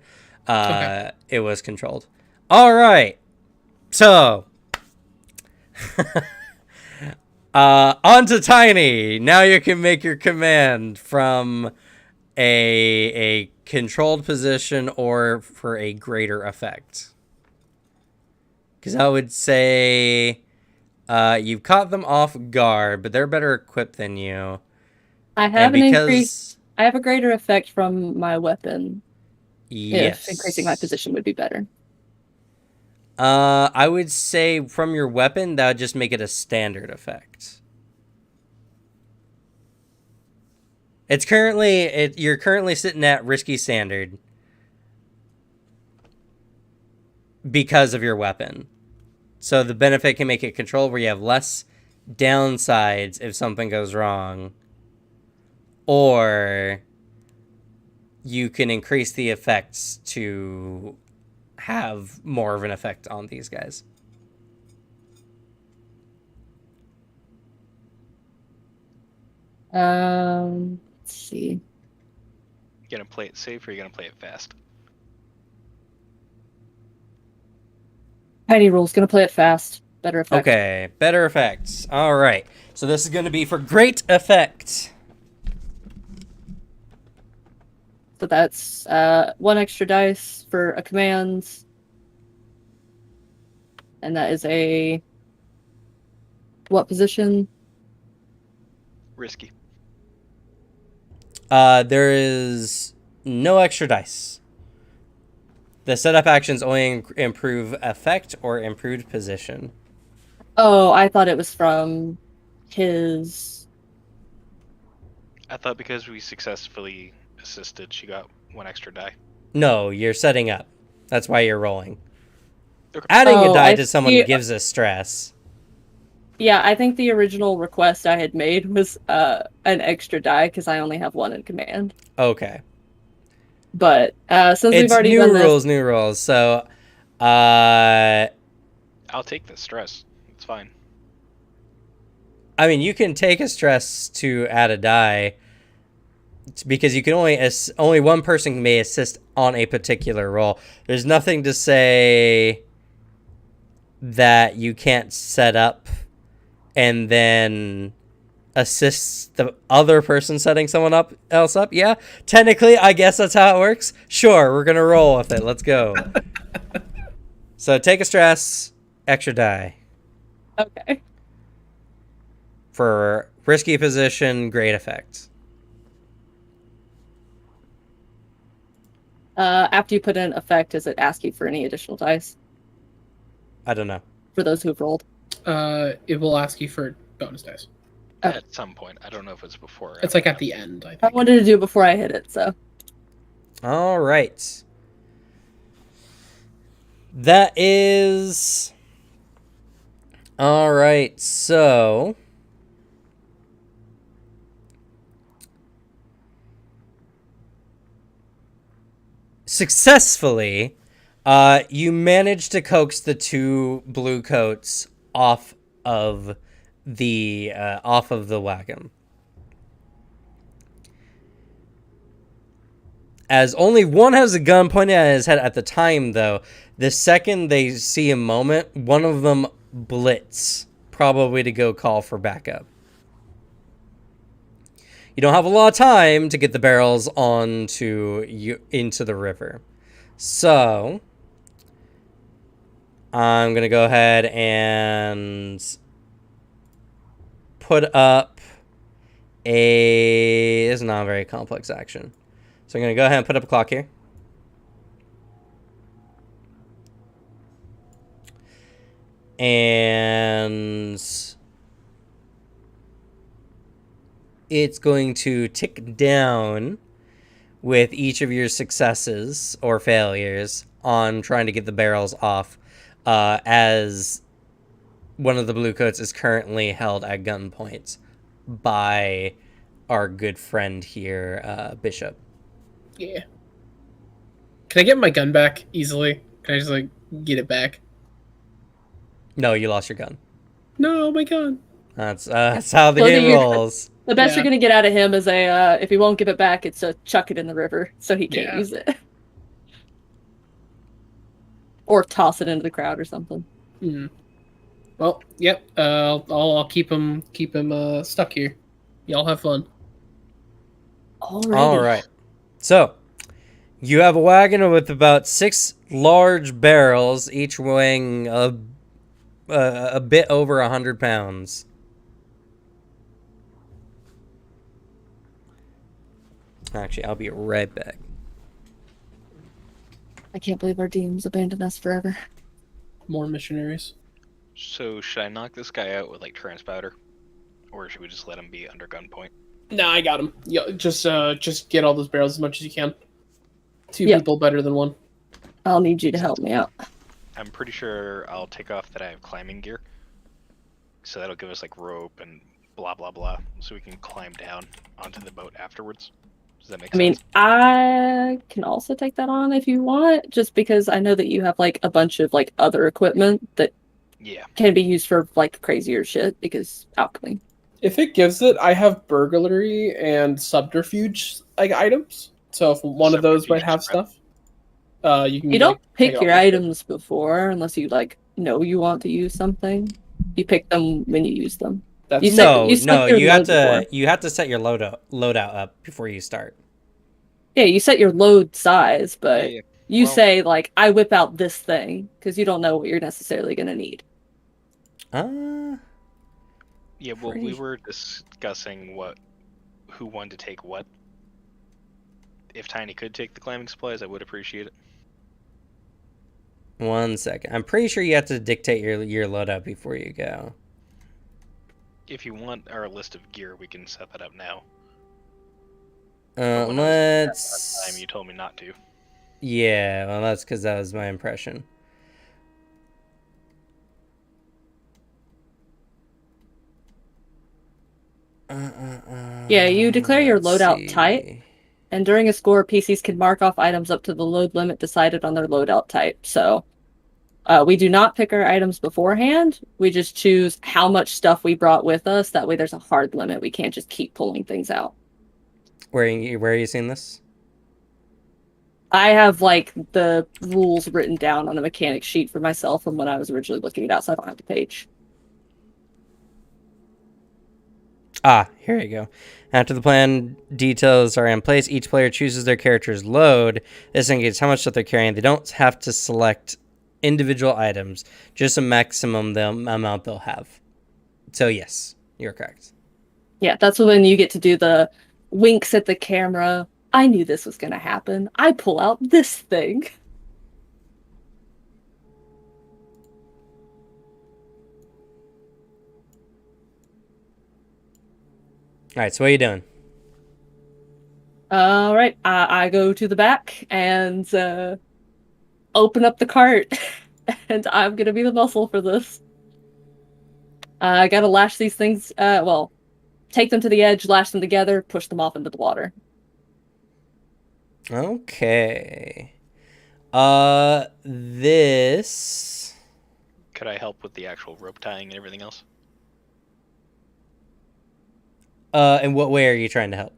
Okay. It was controlled. All right. So, on to Tiny. Now you can make your command from a controlled position or for a greater effect. Because I would say you've caught them off guard, but they're better equipped than you. I have And an increase. I have a greater effect from my weapon. Yes. If increasing my position would be better. I would say from your weapon, that would just make it a standard effect. You're currently sitting at risky standard because of your weapon. So the benefit can make it control where you have less downsides if something goes wrong. Or you can increase the effects to have more of an effect on these guys. Let's see. You gonna play it safe or you gonna play it fast? Tiny rules. Gonna play it fast. Better effect. Okay, better effects. All right. So this is going to be for great effect. So that's 1 extra dice for a command. And that is a what position? Risky. There is no extra dice. The setup actions only improve effect or improved position. Oh, I thought it was from his. I thought because we successfully assisted, she got 1 extra die. No, you're setting up. That's why you're rolling. Okay. Adding a Oh, die I to someone see. gives us stress. Yeah, I think the original request I had made was an extra die because I only have 1 in command. Okay. But since we've It's already done new rules. So, I'll take the stress. It's fine. I mean, you can take a stress to add a die because you can only one person may assist on a particular roll. There's nothing to say that you can't set up and then assist the other person setting someone else up. Yeah, technically, I guess that's how it works. Sure, we're gonna roll with it. Let's go. So take a stress, extra die. Okay. For risky position, great effect. After you put in effect, does it ask you for any additional dice I don't know. for those who've rolled? It will ask you for bonus dice. Oh. At some point. I don't know if it's before or It's after like at that. the end, I I think. wanted to do it before I hit it, so. All right. That is... All right, so... Successfully, you managed to coax the 2 blue coats off of the wagon. As only one has a gun pointed at his head at the time, though, the second they see a moment, one of them blitz, probably to go call for backup. You don't have a lot of time to get the barrels into the river. So, I'm going to go ahead and put up it's not a very complex action. So I'm going to go ahead and put up a clock here. And it's going to tick down with each of your successes or failures on trying to get the barrels off, as one of the blue coats is currently held at gunpoint by our good friend here, Bishop. Yeah. Can I get my gun back easily? Can I just, like, get it back? No, you lost your gun. No, my God. That's how the So game you- rolls. The best Yeah. you're gonna get out of him is if he won't give it back, it's to chuck it in the river so he can't Yeah. use it. Or toss it into the crowd or something. Hmm. Well, yep. I'll keep him stuck here. Y'all have fun. Alrighty. All right. So, you have a wagon with about 6 large barrels, each weighing a bit over 100 pounds. Actually, I'll be right back. I can't believe our DMs abandoned us forever. More missionaries. So should I knock this guy out with like transpowder, or should we just let him be under gunpoint? Nah, I got him. Yeah, just get all those barrels as much as you can. Two Yep. people better than one. I'll need you to help me out. I'm pretty sure I'll take off that I have climbing gear, so that'll give us like rope and blah blah blah, so we can climb down onto the boat afterwards. Does that make I mean, sense? I can also take that on if you want, just because I know that you have like a bunch of like other equipment that Yeah. can be used for like crazier shit because alchemy. If it gives it, I have burglary and subterfuge like items. So if one of those might have Subterfuge, stuff, you can. You don't take pick it your off. items before unless you like know you want to use something. You pick them when you use them. That's You said- No, you set no, your you have load to before. you have to set your loadout up before you start. Yeah, you set your load size, but Yeah, you Well- say like I whip out this thing because you don't know what you're necessarily gonna need. yeah. Well, we Pretty- were discussing who wanted to take what. If Tiny could take the climbing supplies, I would appreciate it. 1 second. I'm pretty sure you have to dictate your loadout before you go. If you want our list of gear, we can set that up now. Uh, When I was doing that last time, let's. you told me not to. Yeah, well, that's because that was my impression. Yeah, you declare your Let's loadout see. type. And during a score, PCs can mark off items up to the load limit decided on their loadout type. So we do not pick our items beforehand. We just choose how much stuff we brought with us. That way there's a hard limit. We can't just keep pulling things out. Where are you seeing this? I have like the rules written down on a mechanic sheet for myself from when I was originally looking it out, so I don't have the page. Here you go. After the plan details are in place, each player chooses their character's load. This indicates how much stuff they're carrying. They don't have to select individual items, just a maximum amount they'll have. So yes, you're correct. Yeah, that's when you get to do the winks at the camera. I knew this was going to happen. I pull out this thing. All right, so what are you doing? All right, I go to the back and open up the cart, and I'm gonna be the muscle for this. I gotta lash these things. Well, take them to the edge, lash them together, push them off into the water. Okay. This. Could I help with the actual rope tying and everything else? In what way are you trying to help?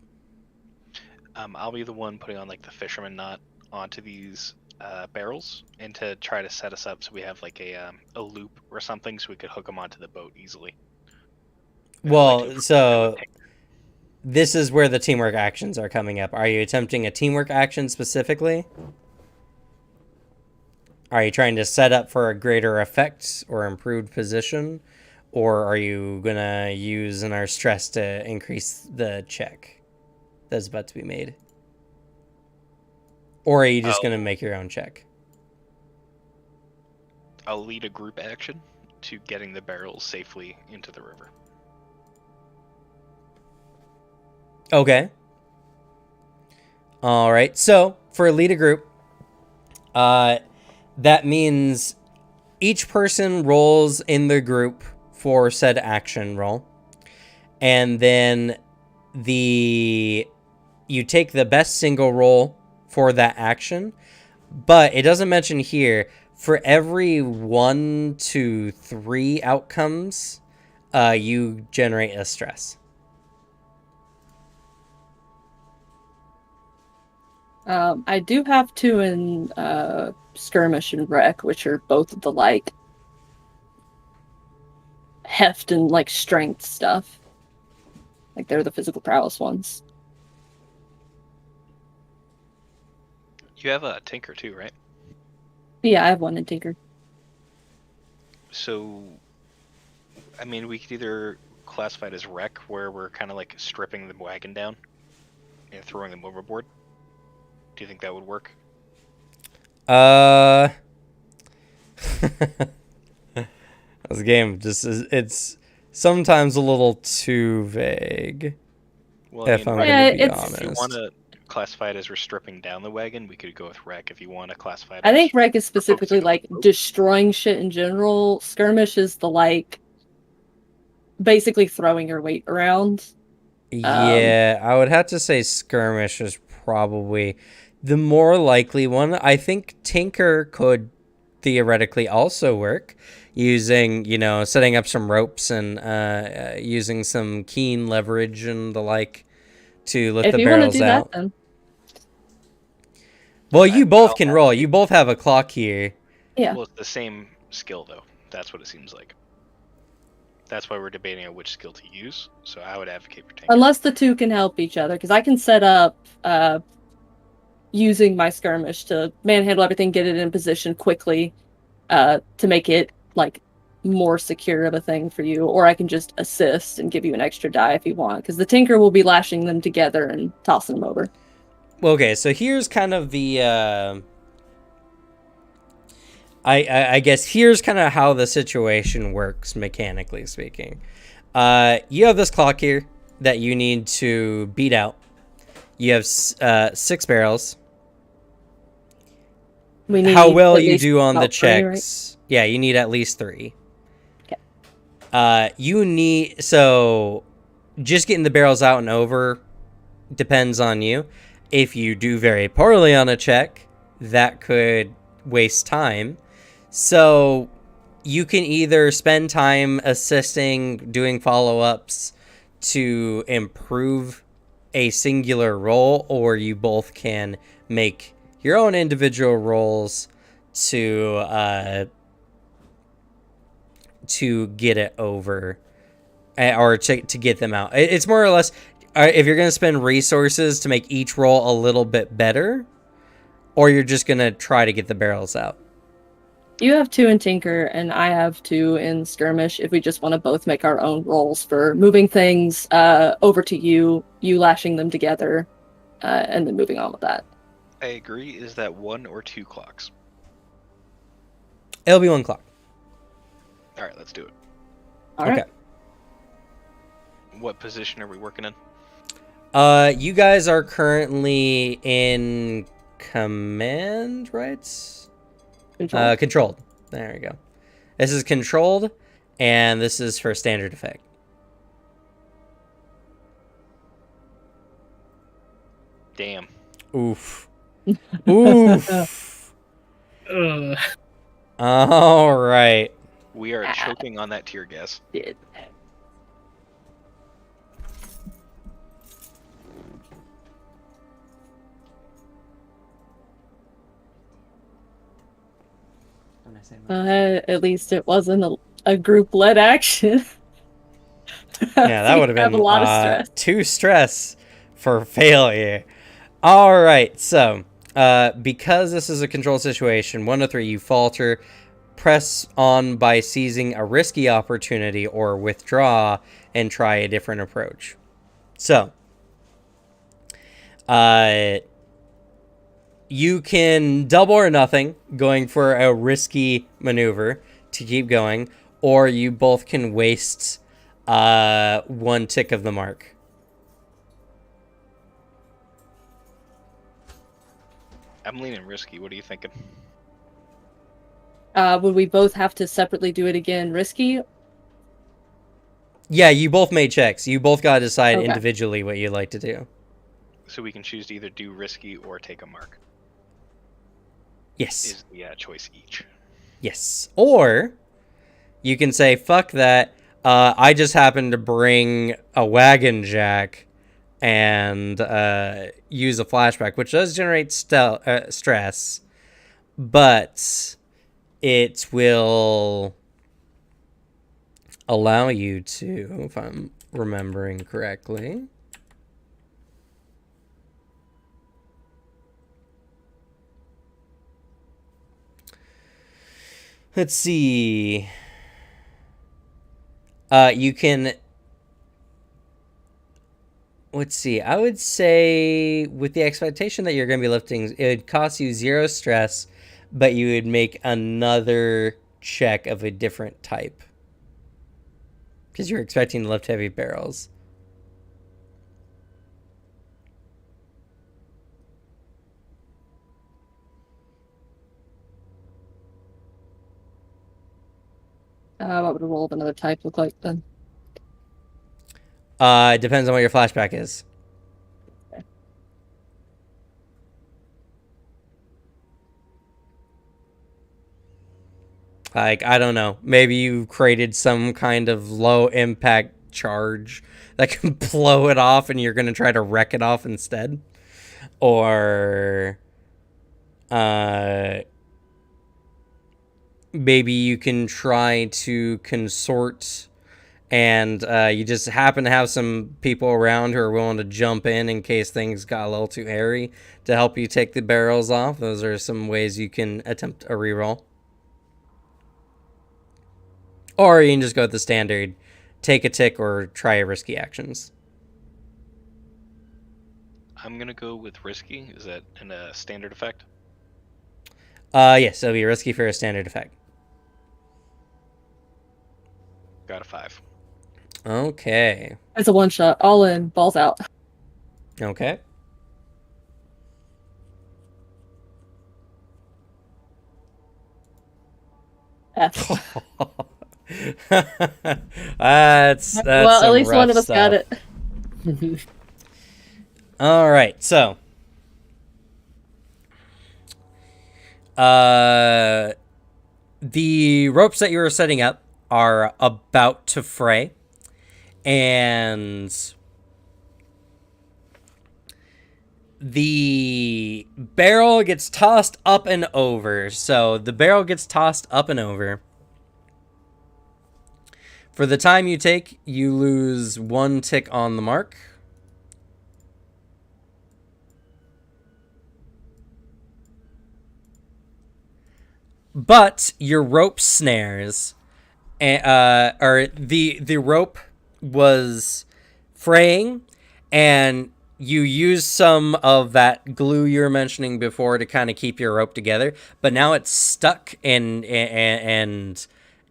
I'll be the one putting on like the fisherman knot onto these barrels, and to try to set us up so we have like a loop or something, so we could hook them onto the boat easily. Well, so this is where the teamwork actions are coming up. Are you attempting a teamwork action specifically? Are you trying to set up for a greater effect or improved position? Or are you going to use our stress to increase the check that's about to be made? Or are you just going to make your own check? I'll lead a group action to getting the barrels safely into the river. Okay. All right. So for lead a group, that means each person rolls in the group for said action roll, and then you take the best single roll for that action. But it doesn't mention here, For every 1 to 3 outcomes, you generate a stress. I do have 2 in skirmish and wreck, which are both of the like heft and like strength stuff. Like they're the physical prowess ones. You have a tinker too, right? Yeah, I have 1 in tinker. So, I mean, we could either classify it as wreck, where we're kind of like stripping the wagon down and throwing them overboard. Do you think that would work? This game just it's sometimes a little too vague. Well, If I'm wreck- Yeah, gonna be it's- if you honest. want to classify it as we're stripping down the wagon, we could go with wreck. If you want to classify it I as think wreck is specifically focusing on like the boat. destroying shit in general. Skirmish is the like basically throwing your weight around. Yeah, I would have to say skirmish is probably the more likely one. I think tinker could theoretically also work using, setting up some ropes and using some keen leverage and the like to lift If the you want to barrels do out. that, then Well, you both can I'll roll. have You both have a clock here. yeah. Well, it's the same skill though. That's what it seems like. That's why we're debating on which skill to use. So I would advocate for tinker. Unless the 2 can help each other, because I can set up using my skirmish to manhandle everything, get it in position quickly, to make it like more secure of a thing for you, or I can just assist and give you an extra die if you want, because the tinker will be lashing them together and tossing them over. Okay, so here's kind of the I guess here's kind of how the situation works mechanically speaking. You have this clock here that you need to beat out. You have 6 barrels. We need How well at you least do on the about 3, right? checks? Yeah, you need at least 3. Okay. You need just getting the barrels out and over depends on you. If you do very poorly on a check, that could waste time. So you can either spend time assisting, doing follow-ups to improve a singular roll, or you both can make your own individual rolls to get it over, or to get them out. It's more or less, if you're going to spend resources to make each roll a little bit better, or you're just going to try to get the barrels out. You have 2 in tinker, and I have 2 in skirmish. If we just want to both make our own rolls for moving things over to you lashing them together, and then moving on with that. I agree. Is that 1 or 2 clocks? It'll be 1 clock. All right, let's do it. All right. Okay. What position are we working in? You guys are currently in command, right? Control. Controlled. There we go. This is controlled, and this is for standard effect. Damn. Oof. Oof. Ugh. All right. We are choking on that tear gas. Did. At least it wasn't a group-led action. Yeah, that would have been a lot of stress. 2 stress for failure. All right, so because this is a control situation, 1 to 3, you falter, press on by seizing a risky opportunity, or withdraw and try a different approach. So, you can double or nothing, going for a risky maneuver to keep going, or you both can waste 1 tick of the mark. I'm leaning risky. What are you thinking? Would we both have to separately do it again? Risky? Yeah, you both made checks. You both got to decide Okay. individually what you'd like to do. So we can choose to either do risky or take a mark. Yes. Is the choice each. Yes. Or you can say, fuck that. I just happened to bring a wagon jack and use a flashback, which does generate stress, but it will allow you to, if I'm remembering correctly. Let's see. You can. Let's see. I would say, with the expectation that you're going to be lifting, it would cost you 0 stress, but you would make another check of a different type. Because you're expecting to lift heavy barrels. What would a roll of another type look like then? It depends on what your flashback is. Like, I don't know. Maybe you created some kind of low impact charge that can blow it off and you're going to try to wreck it off instead. Or maybe you can try to consort and you just happen to have some people around who are willing to jump in case things got a little too hairy to help you take the barrels off. Those are some ways you can attempt a reroll. Or you can just go with the standard, take a tick or try risky actions. I'm gonna go with risky. Is that in a standard effect? Yes, it'll be risky for a standard effect. Got a 5. Okay. It's a one shot, all in, balls out. Okay. F. that's well, at least some one of rough us got stuff. it. All right, so the ropes that you were setting up are about to fray, and the barrel gets tossed up and over. So the barrel gets tossed up and over. For the time you take, you lose 1 tick on the mark. But your rope snares, or the rope was fraying, and you use some of that glue you were mentioning before to kind of keep your rope together. But now it's stuck, and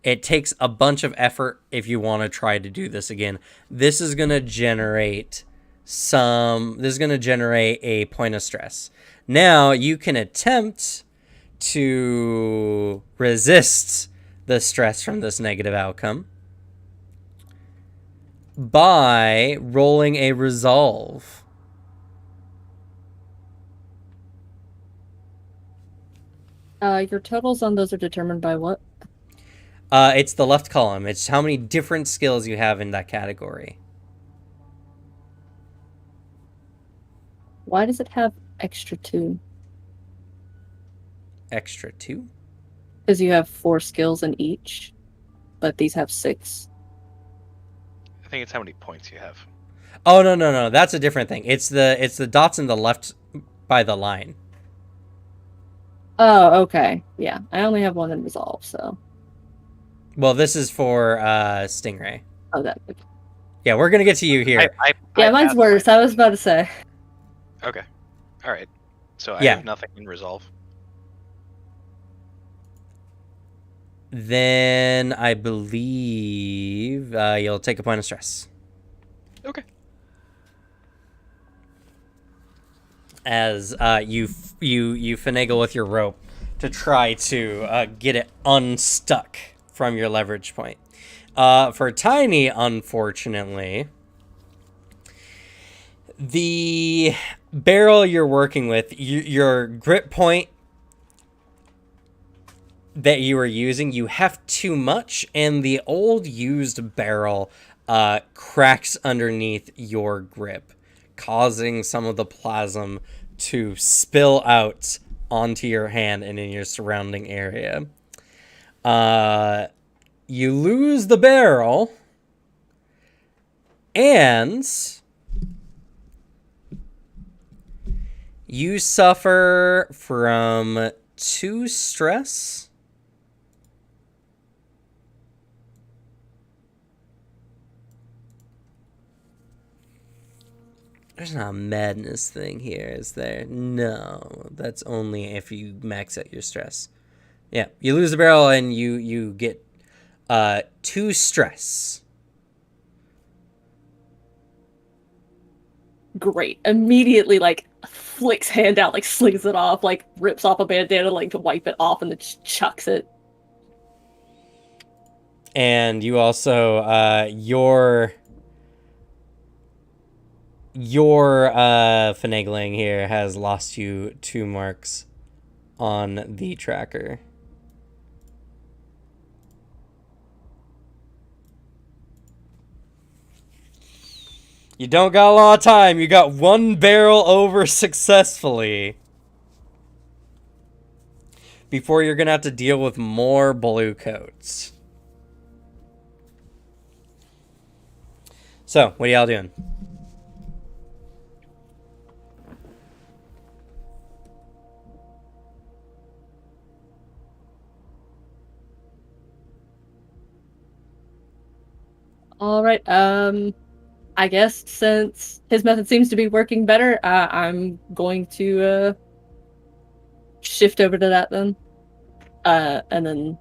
it takes a bunch of effort if you want to try to do this again. This is gonna generate a point of stress. Now you can attempt to resist the stress from this negative outcome by rolling a resolve. Your totals on those are determined by what? It's the left column. It's how many different skills you have in that category. Why does it have extra 2? Extra 2? Because you have 4 skills in each, but these have 6. I think it's how many points you have. Oh, no. That's a different thing. It's the dots in the left by the line. Oh, okay. Yeah, I only have 1 in resolve, so. Well, this is for Stingray. Oh, that. Yeah, we're gonna get to you here. Yeah, mine's passed worse. mine. I was about to say. Okay. All right. So I Yeah. have nothing in resolve. Then I believe you'll take a point of stress. Okay. As you finagle with your rope to try to get it unstuck from your leverage point. For Tiny, unfortunately, the barrel you're working with, your grip point that you are using, you have too much, and the old used barrel cracks underneath your grip, causing some of the plasm to spill out onto your hand and in your surrounding area. You lose the barrel, and you suffer from 2 stress. There's not a madness thing here, is there? No, that's only if you max out your stress. Yeah, you lose the barrel and you get 2 stress. Great. Immediately, like, flicks hand out, like, slings it off, like, rips off a bandana, like, to wipe it off, and then just chucks it. And you also, your finagling here has lost you 2 marks on the tracker. You don't got a lot of time. You got 1 barrel over successfully before you're gonna have to deal with more blue coats. So, what are y'all doing? All right. I guess since his method seems to be working better, I'm going to shift over to that then. And then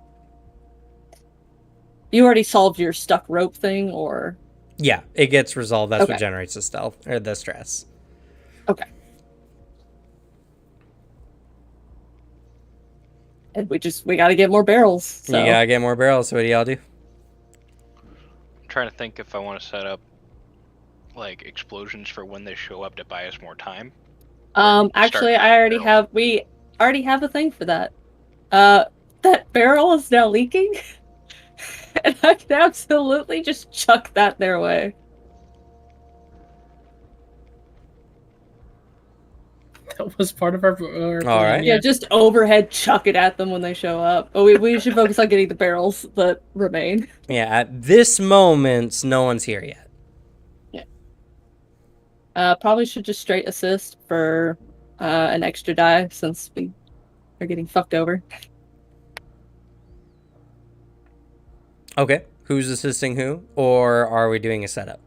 you already solved your stuck rope thing, or Yeah, it gets resolved. That's Okay. what generates the stealth or the stress. okay. And we got to get more barrels. So. You gotta get more barrels. So what do y'all do? I'm trying to think if I want to set up like explosions for when they show up to buy us more time. Actually, Start we already have a thing for that. That barrel is now leaking, and I can absolutely just chuck that their way. That was part of our All plan, right. Yeah, just overhead chuck it at them when they show up. Oh, we should focus on getting the barrels that remain. Yeah, at this moment, no one's here yet. Probably should just straight assist for an extra die since we are getting fucked over. Okay, who's assisting who, or are we doing a setup?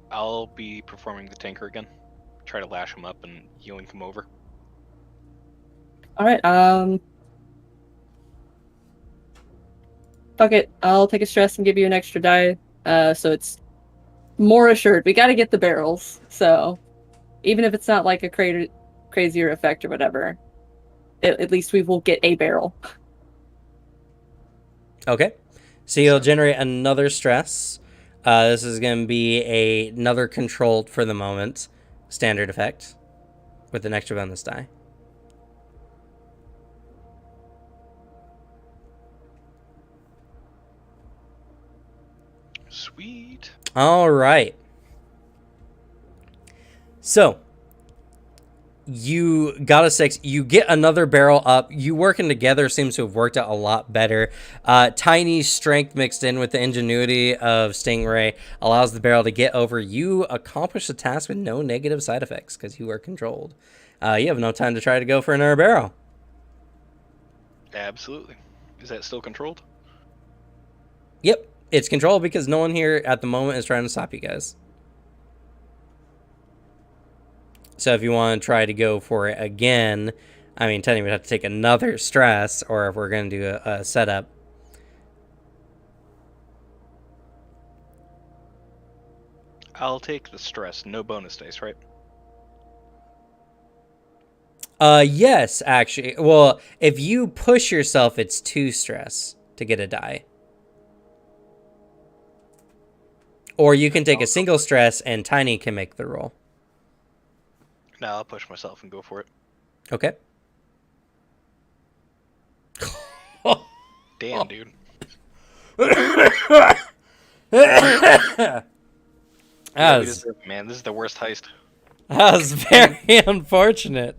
I'll be performing the tanker again. Try to lash him up and yoink him over. All right. Fuck it. I'll take a stress and give you an extra die. So it's more assured. We got to get the barrels. So even if it's not like a crazier effect or whatever, at least we will get a barrel. Okay, so you'll generate another stress. This is going to be another controlled for the moment standard effect with an extra bonus die. Sweet. All right. So you got a 6. You get another barrel up. You working together seems to have worked out a lot better. Tiny's strength mixed in with the ingenuity of Stingray allows the barrel to get over. You accomplish the task with no negative side effects because you are controlled. You have no time to try to go for another barrel. Absolutely. Is that still controlled? Yep, it's controlled because no one here at the moment is trying to stop you guys. So if you want to try to go for it again, I mean, technically we'd have to take another stress, or if we're going to do a setup. I'll take the stress. No bonus dice, right? Yes, actually. Well, if you push yourself, it's 2 stress to get a die. Or you can take a single stress and Tiny can make the roll. No, I'll push myself and go for it. Okay. Damn, dude. That Yeah, we was, deserve it, man. This is the worst heist. that was very unfortunate.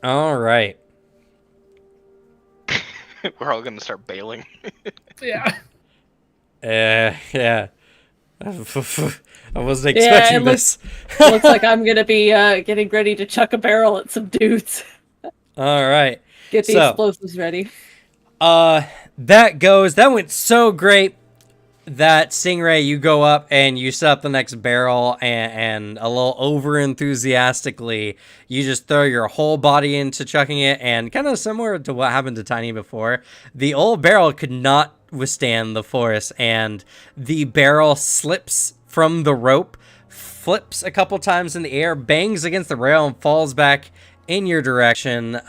All right. We're all gonna start bailing. Yeah. Yeah. I wasn't Yeah, expecting it looks- this. Looks like I'm gonna be getting ready to chuck a barrel at some dudes. All right. Get the So- explosives ready. That went so great. That Stingray, you go up and you set up the next barrel, and a little over enthusiastically, you just throw your whole body into chucking it, and kind of similar to what happened to Tiny before, the old barrel could not withstand the force, and the barrel slips from the rope, flips a couple times in the air, bangs against the rail, and falls back in your direction.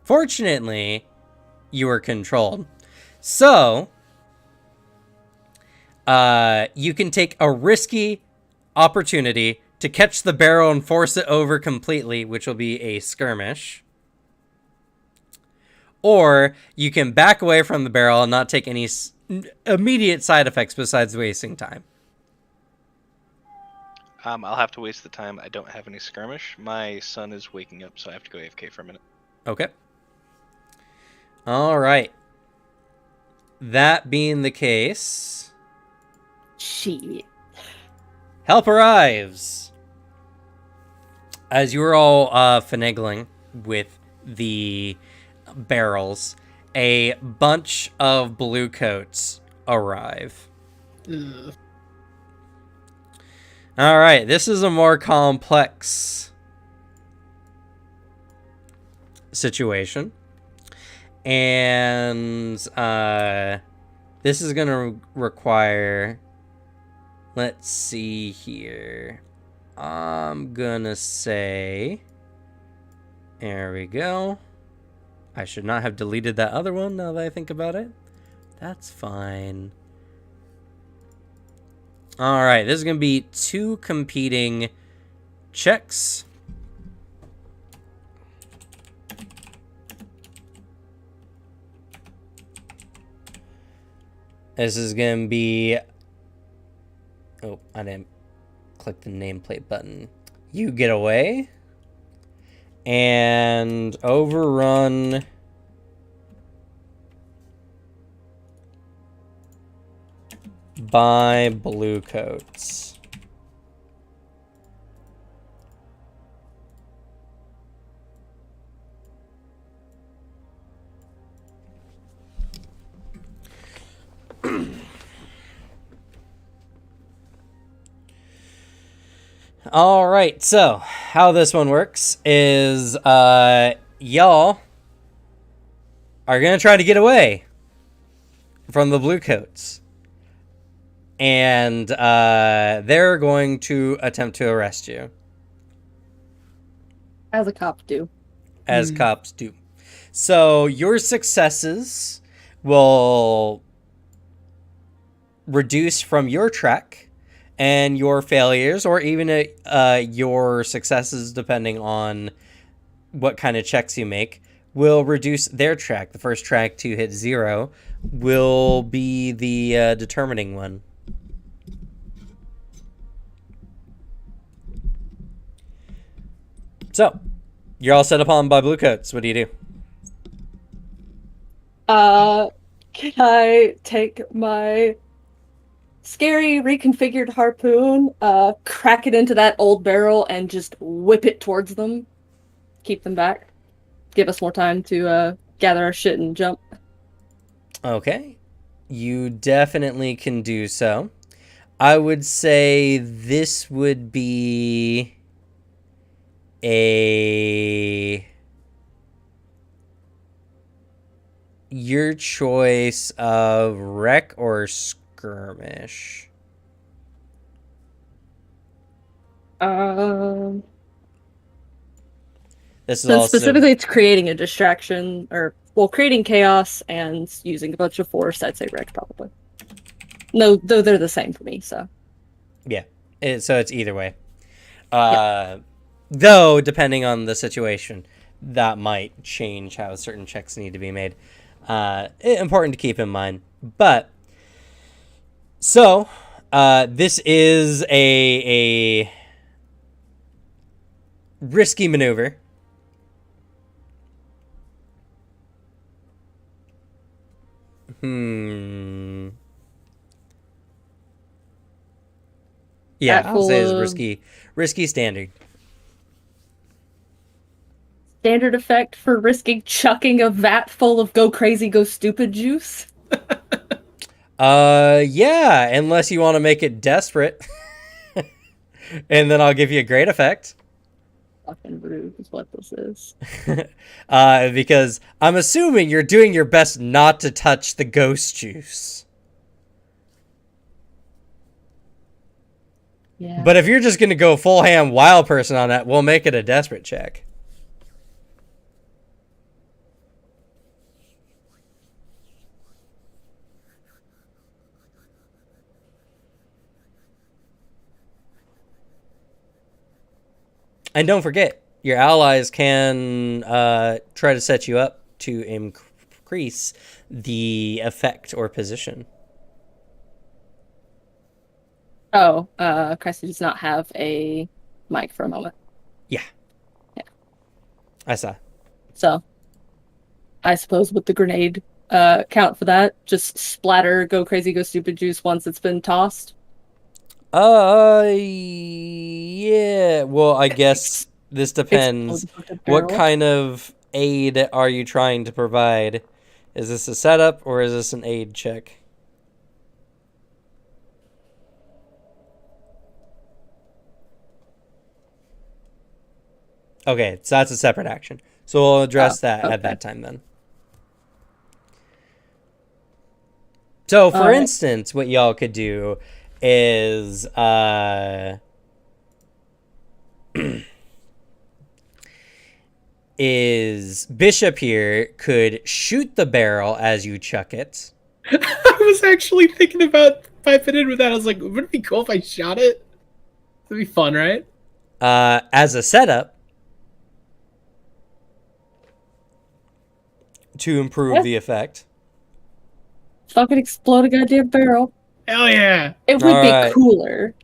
Fortunately, you were controlled. So you can take a risky opportunity to catch the barrel and force it over completely, which will be a skirmish. Or you can back away from the barrel and not take any immediate side effects besides wasting time. I'll have to waste the time. I don't have any skirmish. My son is waking up, so I have to go AFK for a minute. Okay. All right. That being the case, Shit. help arrives. As you were all finagling with the barrels, a bunch of blue coats arrive. Ugh. All right, this is a more complex situation. And this is going to require... Let's see here. I'm gonna say... There we go. I should not have deleted that other one now that I think about it. That's fine. Alright, this is gonna be 2 competing checks. This is gonna be... Oh, I didn't click the nameplate button. You get away. And overrun. By blue coats. All right, so how this one works is y'all are going to try to get away from the blue coats. And they're going to attempt to arrest you. As a cop do. As cops do. So your successes will reduce from your track, and your failures, or even your successes, depending on what kind of checks you make, will reduce their track. The first track to hit 0 will be the determining one. So, you're all set upon by blue coats. What do you do? Can I take my scary reconfigured harpoon, crack it into that old barrel, and just whip it towards them? Keep them back. Give us more time to gather our shit and jump. Okay. You definitely can do so. I would say this would be your choice of wreck or skirmish. This is So also specifically, it's creating a distraction, or creating chaos and using a bunch of force. I'd say wreck probably. No, though they're the same for me. So so it's either way. Though, depending on the situation, that might change how certain checks need to be made. Important to keep in mind. But, so, this is a risky maneuver. Yeah, That I'll say it's full of- risky standard. Standard effect for risking chucking a vat full of go crazy, go stupid juice. Yeah, unless you want to make it desperate. And then I'll give you a great effect. Fucking rude is what this is. Because I'm assuming you're doing your best not to touch the ghost juice. Yeah. But if you're just going to go full ham wild person on that, we'll make it a desperate check. And don't forget, your allies can try to set you up to increase the effect or position. Oh, Cresty does not have a mic for a moment. I saw. So, I suppose with the grenade count for that, just splatter go crazy, go stupid juice once it's been tossed. Yeah. Well, I guess this depends. Explodes with the What barrel. kind of aid are you trying to provide? Is this a setup or is this an aid check? Okay, so that's a separate action. So we'll address that okay. at that time then. So, for Alright. instance, what y'all could do is is Bishop here could shoot the barrel as you chuck it. I was actually thinking about piping in with that. I was like, wouldn't it be cool if I shot it? It'd be fun, right? As a setup to improve Yeah. the effect. Fucking explode a goddamn barrel. Hell yeah! It would Alright. be cooler.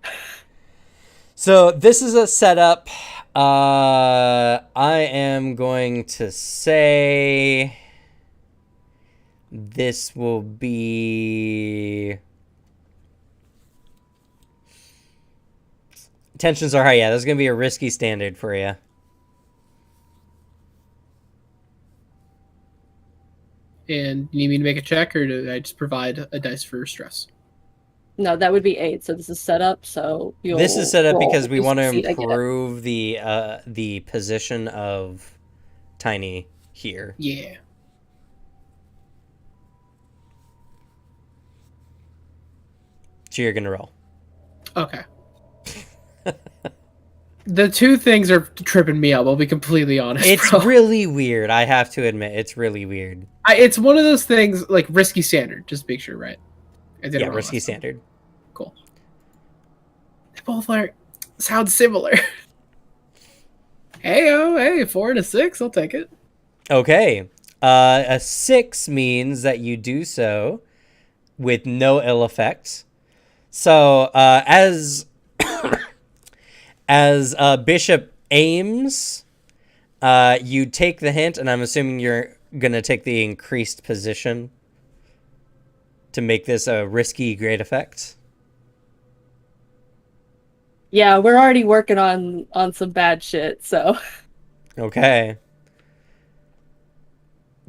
So this is a setup. I am going to say this will be tensions are high. Yeah, this is gonna be a risky standard for you. And you need me to make a check, or do I just provide a dice for stress? No, that would be 8. So this is set up. So you'll This is set up roll. because we You'll want to succeed, I get it. improve the position of Tiny here. Yeah. So you're gonna roll. Okay. The two things are tripping me up. I'll be completely honest. It's bro. really weird. I have to admit, it's really weird. It's one of those things like risky standard. Just make sure, right? I did it Yeah, wrong risky last time. standard. Cool. They both sound similar. Hey, 4 and a 6. I'll take it. Okay. A 6 means that you do so with no ill effects. So, as Bishop aims, you take the hint, and I'm assuming you're gonna take the increased position to make this a risky great effect. Yeah, we're already working on some bad shit. So Okay.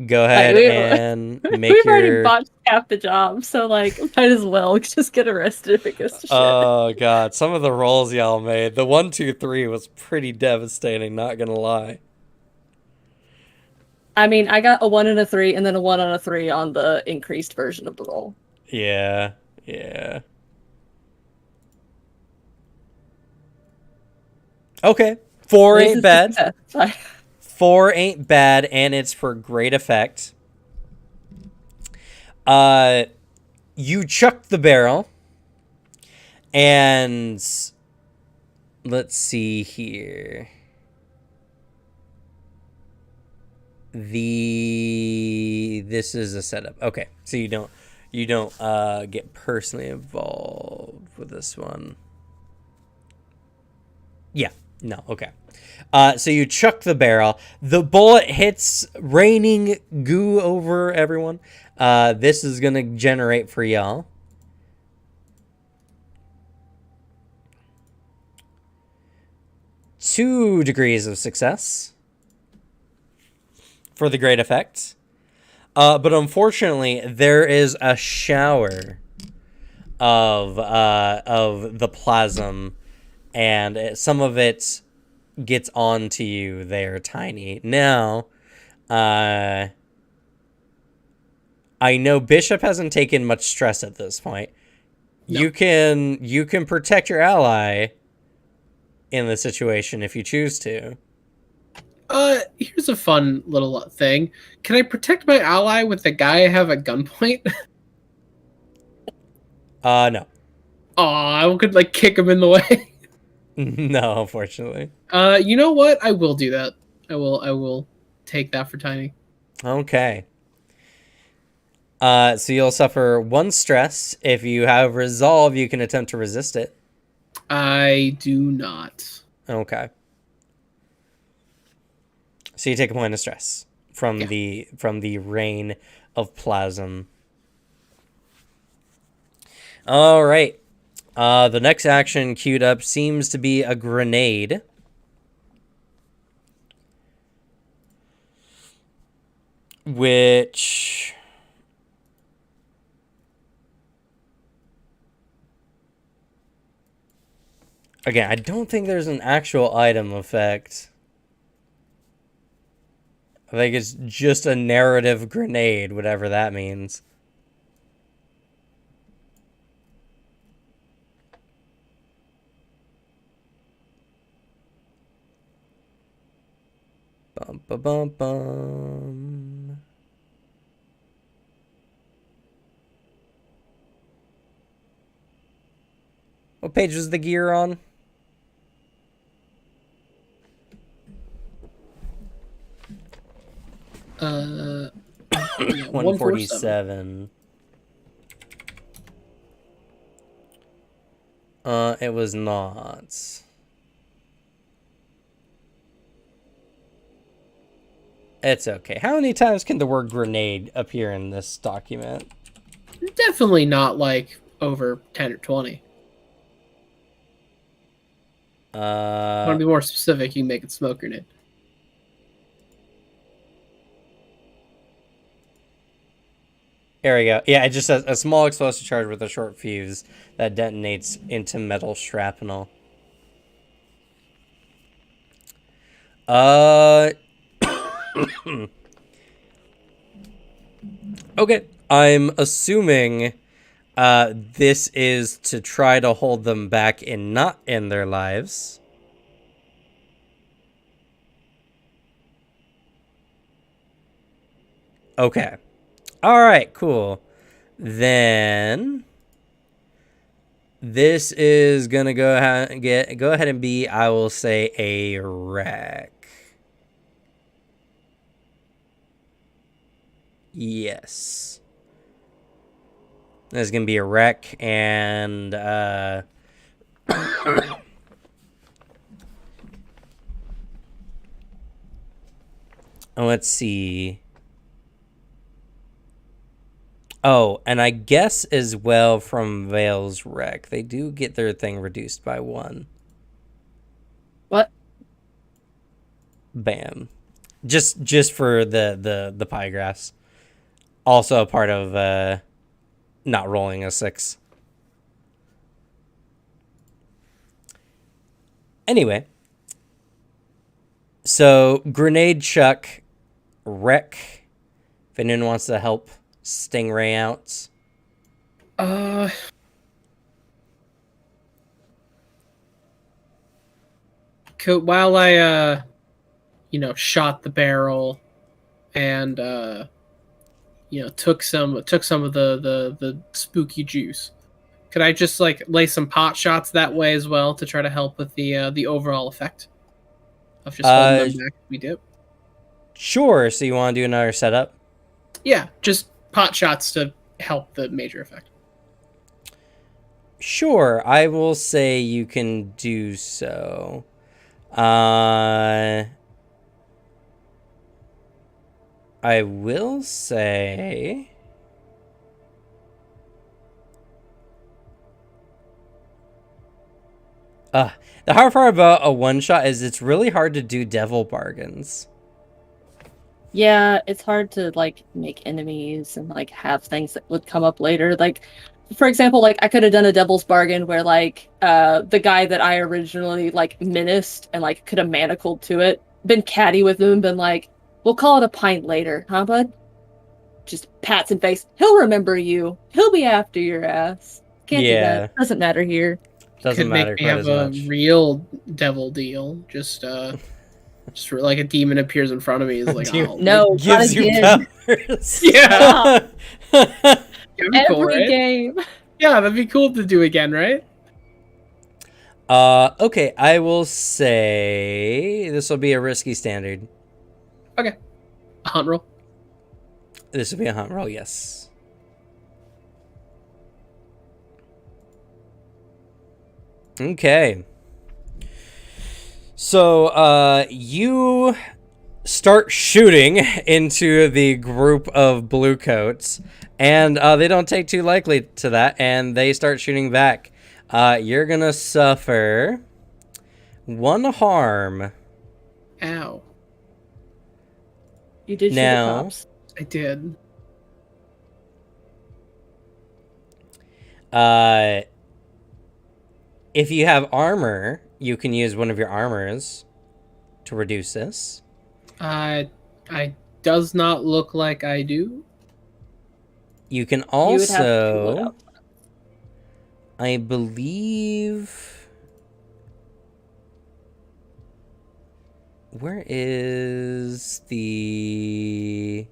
Go ahead we- and make we've already your. botched half the job. So like, might as well just get arrested if it goes to shit. Oh god, some of the rolls y'all made. The 1, 2, 3 was pretty devastating, not gonna lie. I mean, I got a 1 and a 3, and then a 1 and a 3 on the increased version of the roll. Yeah. Okay. 4 This ain't is bad. success. 4 ain't bad, and it's for great effect. You chuck the barrel, and let's see here. This is a setup. Okay, so you don't get personally involved with this one. Yeah, no, okay. So you chuck the barrel. The bullet hits, raining goo over everyone. This is gonna generate for y'all. Two degrees of success for the great effect. But unfortunately, there is a shower of the plasm, and some of it gets onto you there, Tiny. Now, I know Bishop hasn't taken much stress at this point. No. You can protect your ally in the situation if you choose to. Here's a fun little thing. Can I protect my ally with the guy I have at gunpoint? No. I could like kick him in the way. No, unfortunately. You know what? I will do that. I will take that for Tiny. Okay. So you'll suffer 1 stress. If you have resolve, you can attempt to resist it. I do not. Okay. So you take a point of stress from the rain of plasm. All right. The next action queued up seems to be a grenade. Which... Again, I don't think there's an actual item effect. I think it's just a narrative grenade, whatever that means. Bum, ba, bum, bum. What page was the gear on? 147. It was not. It's okay. How many times can the word grenade appear in this document? Definitely not like over 10 or 20. Want to be more specific, you can make it smoke grenade. There we go. Yeah, it just says a small explosive charge with a short fuse that detonates into metal shrapnel. Okay, I'm assuming this is to try to hold them back and not end their lives. Okay. All right, cool. Then this is gonna go ahead and be, I will say, a wreck. Yes. There's gonna be a wreck, and let's see. Oh, and I guess as well from Vale's wreck, they do get their thing reduced by 1. What? Bam. Just for the pie graphs. Also a part of not rolling a 6. Anyway. So, grenade chuck, wreck, if anyone wants to help Stingray out. While I shot the barrel and took some of the spooky juice, Could I just like lay some pot shots that way as well to try to help with the overall effect of just holding them back as we dip? Sure. So you want to do another setup? Yeah, just pot shots to help the major effect. Sure. I will say you can do so. I will say... the hard part about a one-shot is it's really hard to do devil bargains. Yeah, it's hard to like make enemies and like have things that would come up later. Like, for example, like I could have done a devil's bargain where like the guy that I originally like menaced and like could have manacled to it, been catty with him, been like, "We'll call it a pint later, huh, bud?" Just pats in face. He'll remember you. He'll be after your ass. Can't do Yeah. that. Doesn't matter here. Doesn't Could matter make me quite have as a much. real devil deal. Just like a demon appears in front of me. Is like, Dude, oh, No, It gives not you again. powers. Yeah. that'd be cool, Every right? game. Yeah, that'd be cool to do again, right? Okay, I will say this will be a risky standard. A hunt roll. This will be a hunt roll, yes. Okay. So, you start shooting into the group of blue coats, and they don't take too likely to that, and they start shooting back. You're gonna suffer 1 harm. Ow. You did shoot Now- the cops. I did. If you have armor, you can use one of your armors to reduce this. I does not look like I do. You can You would have to load also, up. I believe, where is the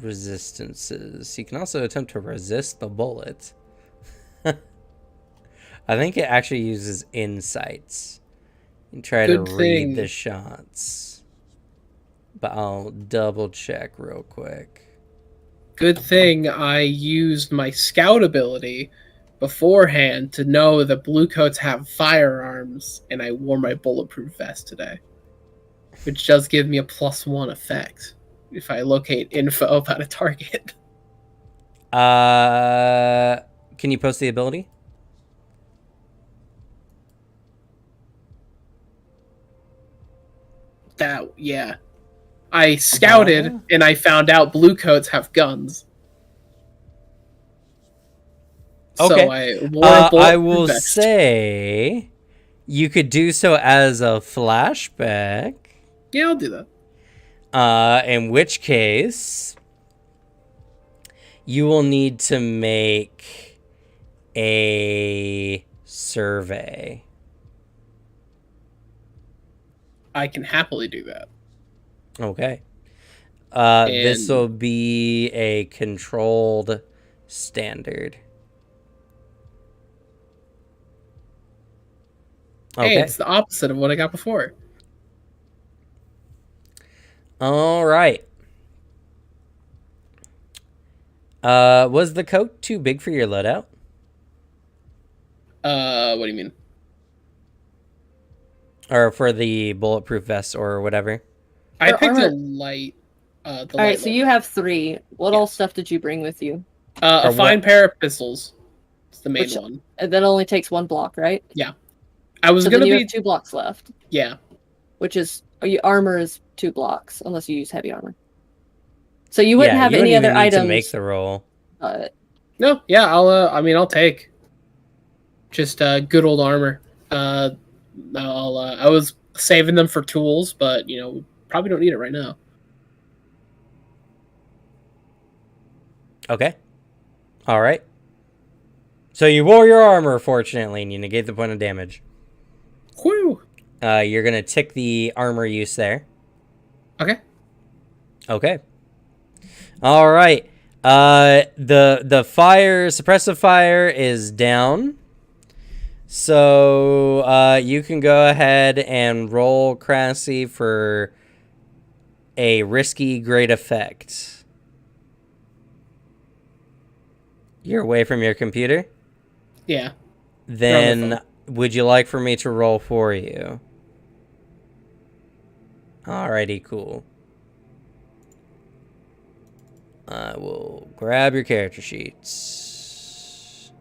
resistances? You can also attempt to resist the bullet. I think it actually uses insights. You try Good to read thing. the shots. But I'll double check real quick. Good thing I used my scout ability beforehand to know that blue coats have firearms, and I wore my bulletproof vest today, which does give me a +1 effect if I locate info about a target. Can you post the ability? Yeah. I scouted and I found out blue coats have guns. Okay. So I wore a bulletproof I will vest. say you could do so as a flashback. Yeah, I'll do that. In which case, you will need to make a survey. I can happily do that. Okay. This And- will be a controlled standard. Hey, Okay. it's the opposite of what I got before. All right. Was the coat too big for your loadout? What do you mean? Or for the bulletproof vest or whatever? I Or picked a armor- light. All right, so you have 3. What all stuff did you bring with you? a or fine what- pair of pistols. It's the main Which- one. And that only takes 1 block, right? I was So gonna then you be have 2 blocks left, yeah. which is your armor is 2 blocks unless you use heavy armor. So you wouldn't Yeah, have you any wouldn't other even need items. to make the roll. No, yeah. I'll take. Just good old armor. I was saving them for tools, but probably don't need it right now. Okay. All right. So you wore your armor, fortunately, and you negate the point of damage. Whew. You're going to tick the armor use there. Okay. Okay. All right. The fire, suppressive fire is down. So, you can go ahead and roll Crassy for a risky great effect. You're away from your computer? Yeah. Then, would you like for me to roll for you? Alrighty, cool. I will grab your character sheets.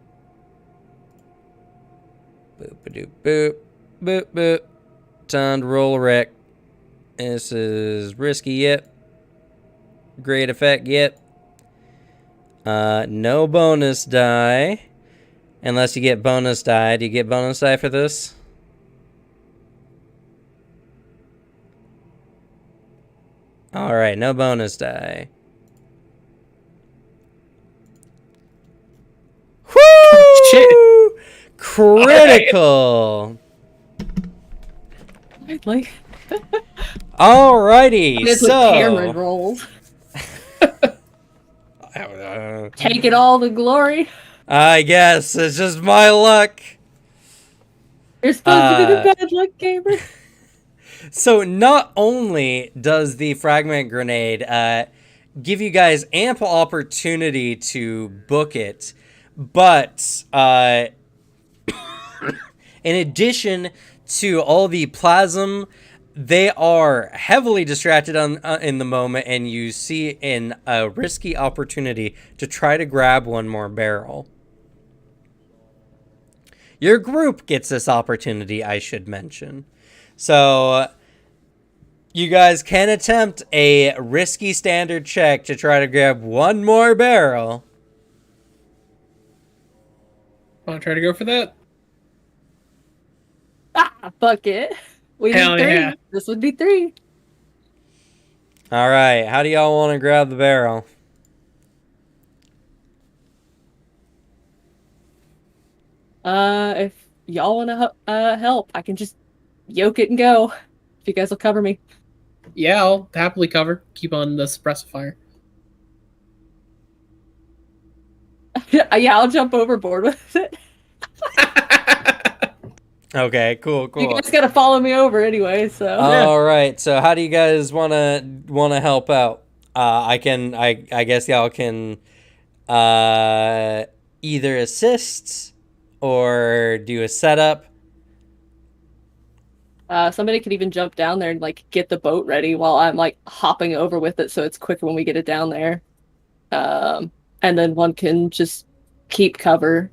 Boop a doop boop. Boop boop. Time to roll a wreck. This is risky, yep. Great effect, yep. No bonus die. Unless you get bonus die. Do you get bonus die for this? Alright, no bonus die. Woo! Shit. Critical! Like, Alrighty, it's what Cameron so... rolls. Taking all the glory. I guess it's just my luck. You're supposed to be the bad luck gamer. So not only does the fragment grenade give you guys ample opportunity to book it, but in addition to all the plasm, they are heavily distracted in the moment, and you see a risky opportunity to try to grab one more barrel. Your group gets this opportunity, I should mention. So, you guys can attempt a risky standard check to try to grab one more barrel. Want to try to go for that? Fuck it. We Hell need 3. yeah. This would be 3. All right, how do y'all want to grab the barrel? If y'all want to help, I can just yoke it and go. If you guys will cover me. Yeah, I'll happily cover. Keep on the suppressive fire. Yeah, I'll jump overboard with it. Okay, cool. You guys gotta follow me over anyway, so. All right. So, how do you guys wanna help out? I guess y'all can either assist or do a setup. Somebody could even jump down there and like get the boat ready while I'm like hopping over with it, so it's quicker when we get it down there. And then one can just keep cover.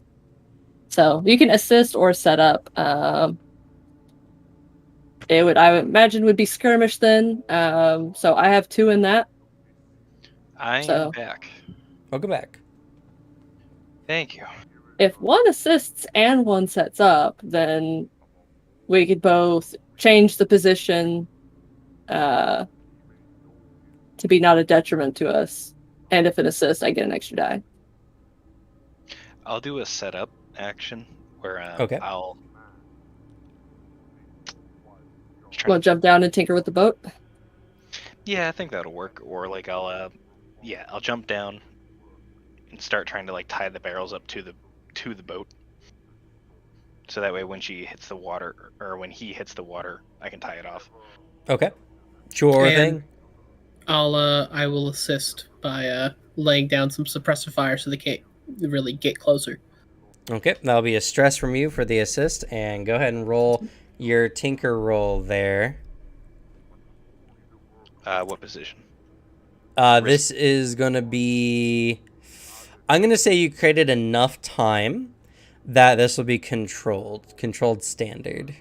So you can assist or set up. I would imagine would be skirmish then. So I have 2 in that. I'm back. Welcome back. Thank you. If one assists and one sets up, then we could both change the position to be not a detriment to us. And if an assist, I get an extra die. I'll do a setup action where Okay. I'll. Want to jump down and tinker with the boat? Yeah, I think that'll work. Or like I'll jump down and start trying to like tie the barrels up to the boat. So that way when she hits the water, or when he hits the water, I can tie it off. Okay. Sure And thing. I will assist by laying down some suppressive fire so they can't really get closer. Okay, that'll be a stress from you for the assist, and go ahead and roll your tinker roll there. What position? This is going to be... I'm going to say you created enough time that this will be controlled standard.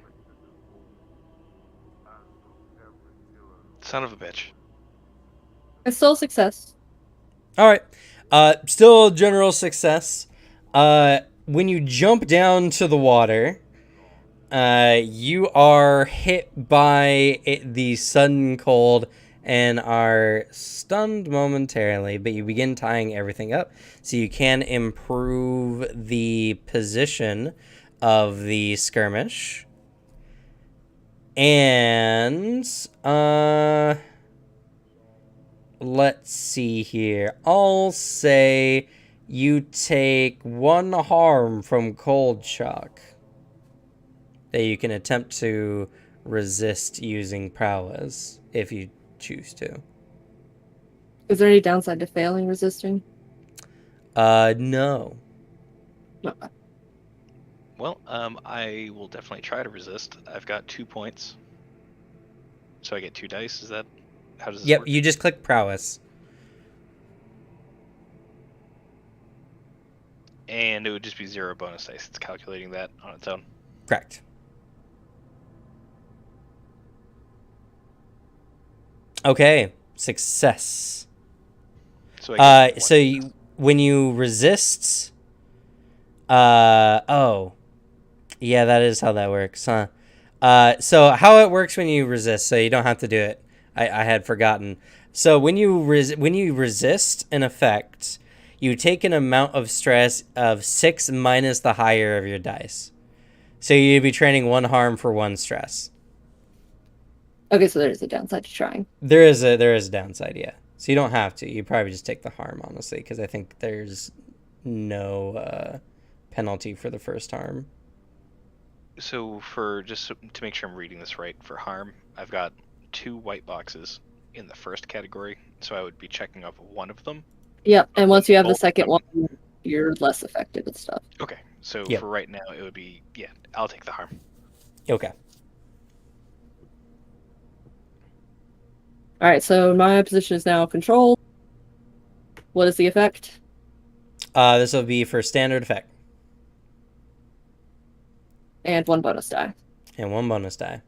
Son of a bitch. It's still a success. All right. Still general success. When you jump down to the water, you are hit by the sudden cold and are stunned momentarily, but you begin tying everything up, so you can improve the position of the skirmish. And let's see here. I'll say you take 1 harm from cold shock that you can attempt to resist using prowess if you choose to. Is there any downside to failing resisting? No. Okay. Well, I will definitely try to resist. I've got 2 points. So I get 2 dice, is that... How does this Yep, work? you just click prowess. And it would just be 0 bonus dice. It's calculating that on its own. Correct. Okay, success. So I get So one. when you resist, oh, yeah, that is how that works, huh? So how it works when you resist, so you don't have to do it. I had forgotten. So when you resist an effect, you take an amount of stress of 6 minus the higher of your dice. So you'd be training 1 harm for 1 stress. Okay, so there's a downside to trying. There is a downside, yeah. So you don't have to. You probably just take the harm, honestly, because I think there's no penalty for the first harm. So for just to make sure I'm reading this right, for harm, I've got 2 white boxes in the first category, so I would be checking off one of them. Yep, and once you have the Both second of one, them. you're less affected with stuff. Okay, so Yep. for right now, it would be, yeah, I'll take the harm. Okay. Alright, so my position is now controlled. What is the effect? This will be for standard effect. And 1 bonus die. And 1 bonus die.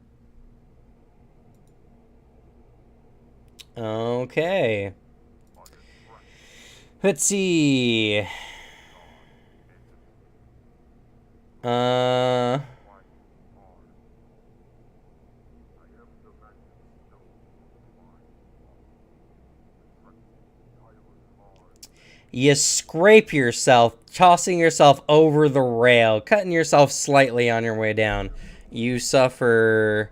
Okay. Let's see. You scrape yourself, tossing yourself over the rail, cutting yourself slightly on your way down. You suffer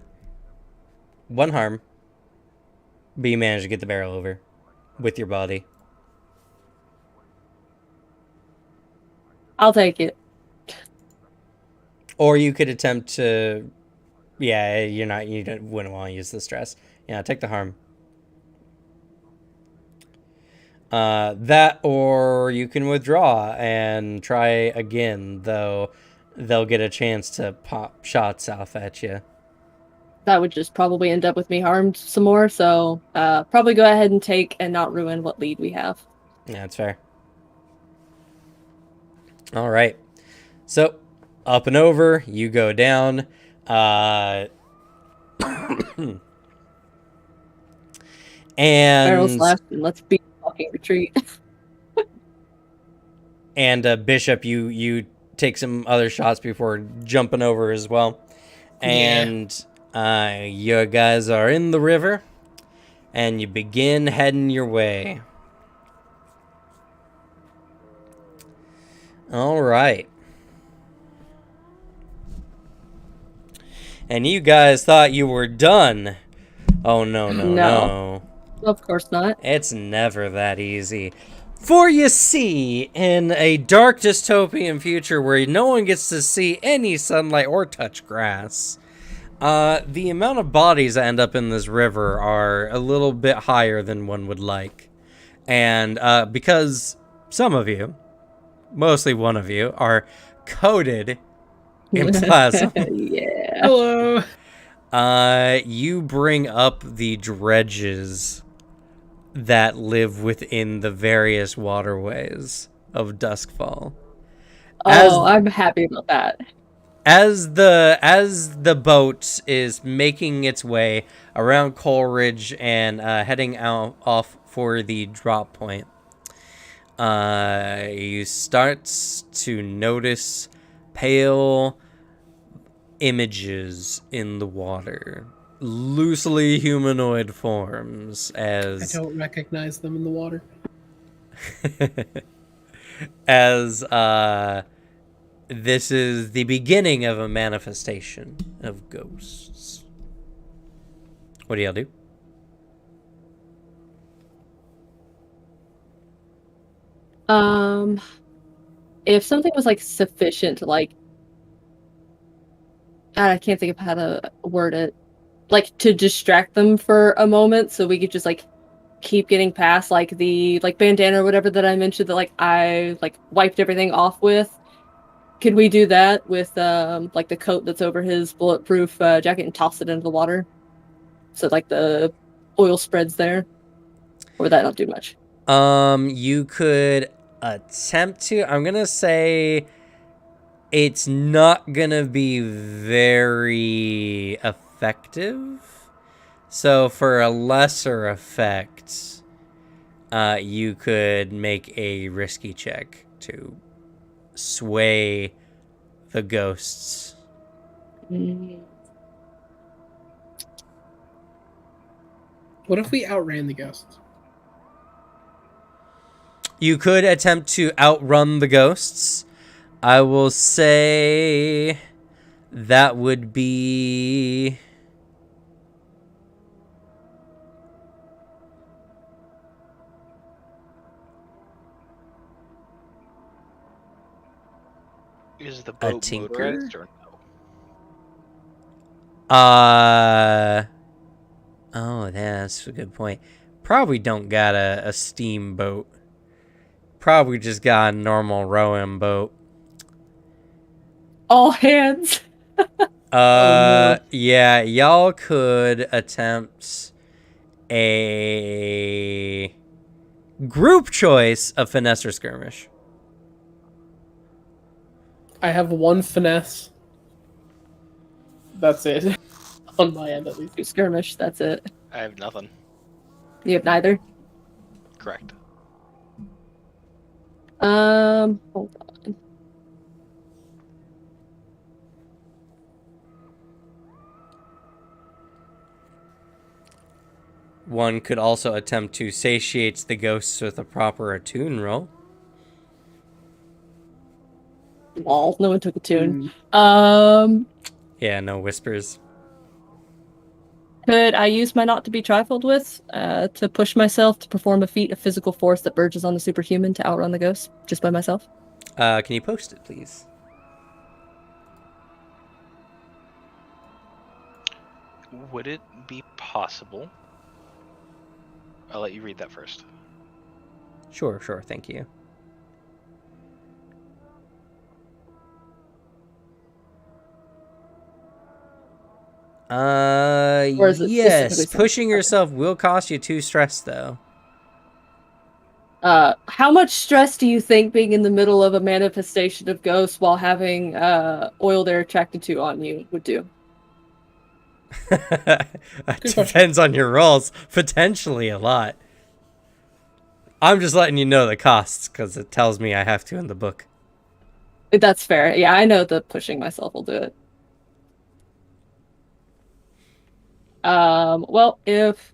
1 harm, but you manage to get the barrel over with your body. I'll take it. Or you could attempt to... Yeah, wouldn't want to use the stress. Yeah, take the harm. That, or you can withdraw and try again, though they'll get a chance to pop shots off at you. That would just probably end up with me harmed some more, so probably go ahead and take and not ruin what lead we have. Yeah, that's fair. All right. So, up and over, you go down. Barrel And slash and let's be fucking retreat. and Bishop, you take some other shots before jumping over as well. And you guys are in the river, and you begin heading your way. All right. And you guys thought you were done. Oh, no. No. Of course not. It's never that easy. For you see, in a dark dystopian future where no one gets to see any sunlight or touch grass, the amount of bodies that end up in this river are a little bit higher than one would like. And because some of you, mostly one of you, are coated in plasma, Yeah. Hello. you bring up the dredges that live within the various waterways of Duskfall. Oh, I'm happy about that. As the boat is making its way around Coleridge and heading off for the drop point, you start to notice pale images in the water, loosely humanoid forms. I As don't recognize them in the water. as this is the beginning of a manifestation of ghosts. What do y'all do? If something was like sufficient to like, I can't think of how to word it, like to distract them for a moment, so we could just like keep getting past like the like bandana or whatever that I mentioned that like I like wiped everything off with. Could we do that with like the coat that's over his bulletproof jacket and toss it into the water, so like the oil spreads there, or would that not do much? You could attempt to. I'm gonna say it's not gonna be very effective. So for a lesser effect, you could make a risky check to sway the ghosts. What if we outran the ghosts? You could attempt to outrun the ghosts. I will say that would be... Is the boat tinker? motorized or no? Oh, that's a good point. Probably don't got a steamboat. Probably just got a normal rowing boat. All hands. No. Yeah, y'all could attempt a group choice of finesse or skirmish. I have one finesse. That's it. On my end, at least. Skirmish, that's it. I have nothing. You have neither? Correct. Hold on. One could also attempt to satiate the ghosts with a proper attune roll. Lol, no one took a tune. Yeah, no whispers. Could I use my not to be trifled with to push myself to perform a feat of physical force that verges on the superhuman to outrun the ghost just by myself? Can you post it, please? Would it be possible? I'll let you read that first. Sure, thank you. Or is it Yes, specifically pushing something? yourself will cost you 2 stress, though. How much stress do you think being in the middle of a manifestation of ghosts while having oil they're attracted to on you would do? It depends on your rolls. Potentially a lot. I'm just letting you know the costs because it tells me I have to in the book. That's fair. Yeah, I know the pushing myself will do it. Well, if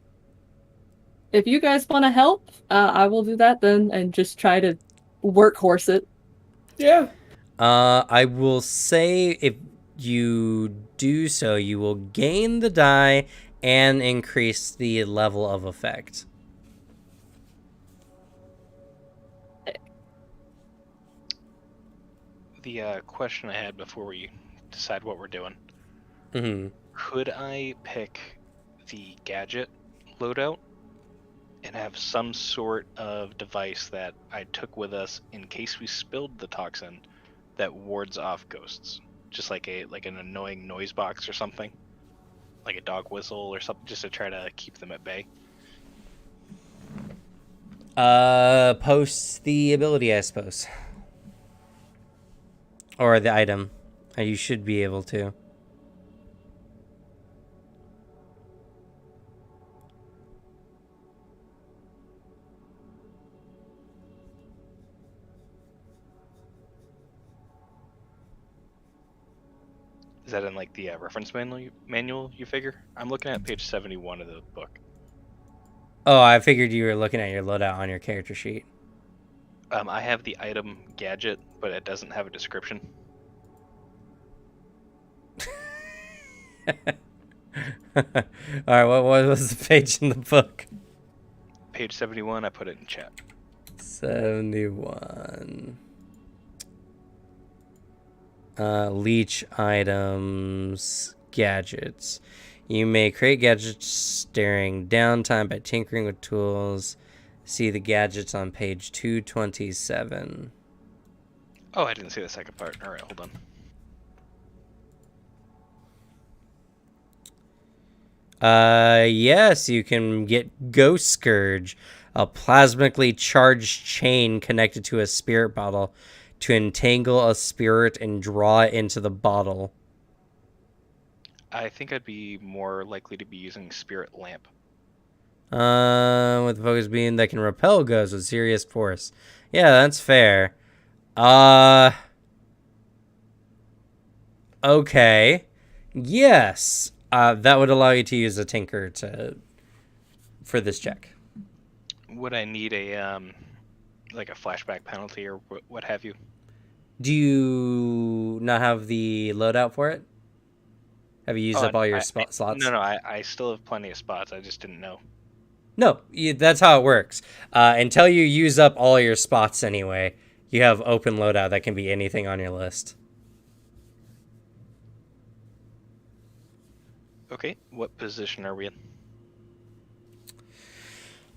you guys want to help, I will do that then and just try to workhorse it. Yeah. I will say if you do so, you will gain the die and increase the level of effect. The question I had before we decide what we're doing. Mm-hmm. Could I pick the gadget loadout and have some sort of device that I took with us in case we spilled the toxin that wards off ghosts? Just like an annoying noise box or something? Like a dog whistle or something, just to try to keep them at bay? Post the ability, I suppose. Or the item. You should be able to. Is that in like the reference manual you figure? I'm looking at page 71 of the book. Oh, I figured you were looking at your loadout on your character sheet. I have the item gadget, but it doesn't have a description. Alright, what was the page in the book? Page 71, I put it in chat. 71. Leech items, gadgets. You may create gadgets during downtime by tinkering with tools. See the gadgets on page 227. Oh, I didn't see the second part. All right, hold on. Yes, you can get Ghost Scourge, a plasmically charged chain connected to a spirit bottle to entangle a spirit and draw it into the bottle. I think I'd be more likely to be using Spirit Lamp. With the focus beam that can repel ghosts with serious force. Yeah, that's fair. Okay. Yes. That would allow you to use a tinker for this check. Would I need a like a flashback penalty or what have you? Do you not have the loadout for it? Have you used up all your slots? No, I still have plenty of spots. I just didn't know. No, that's how it works. Until you use up all your spots anyway, you have open loadout that can be anything on your list. Okay, what position are we in?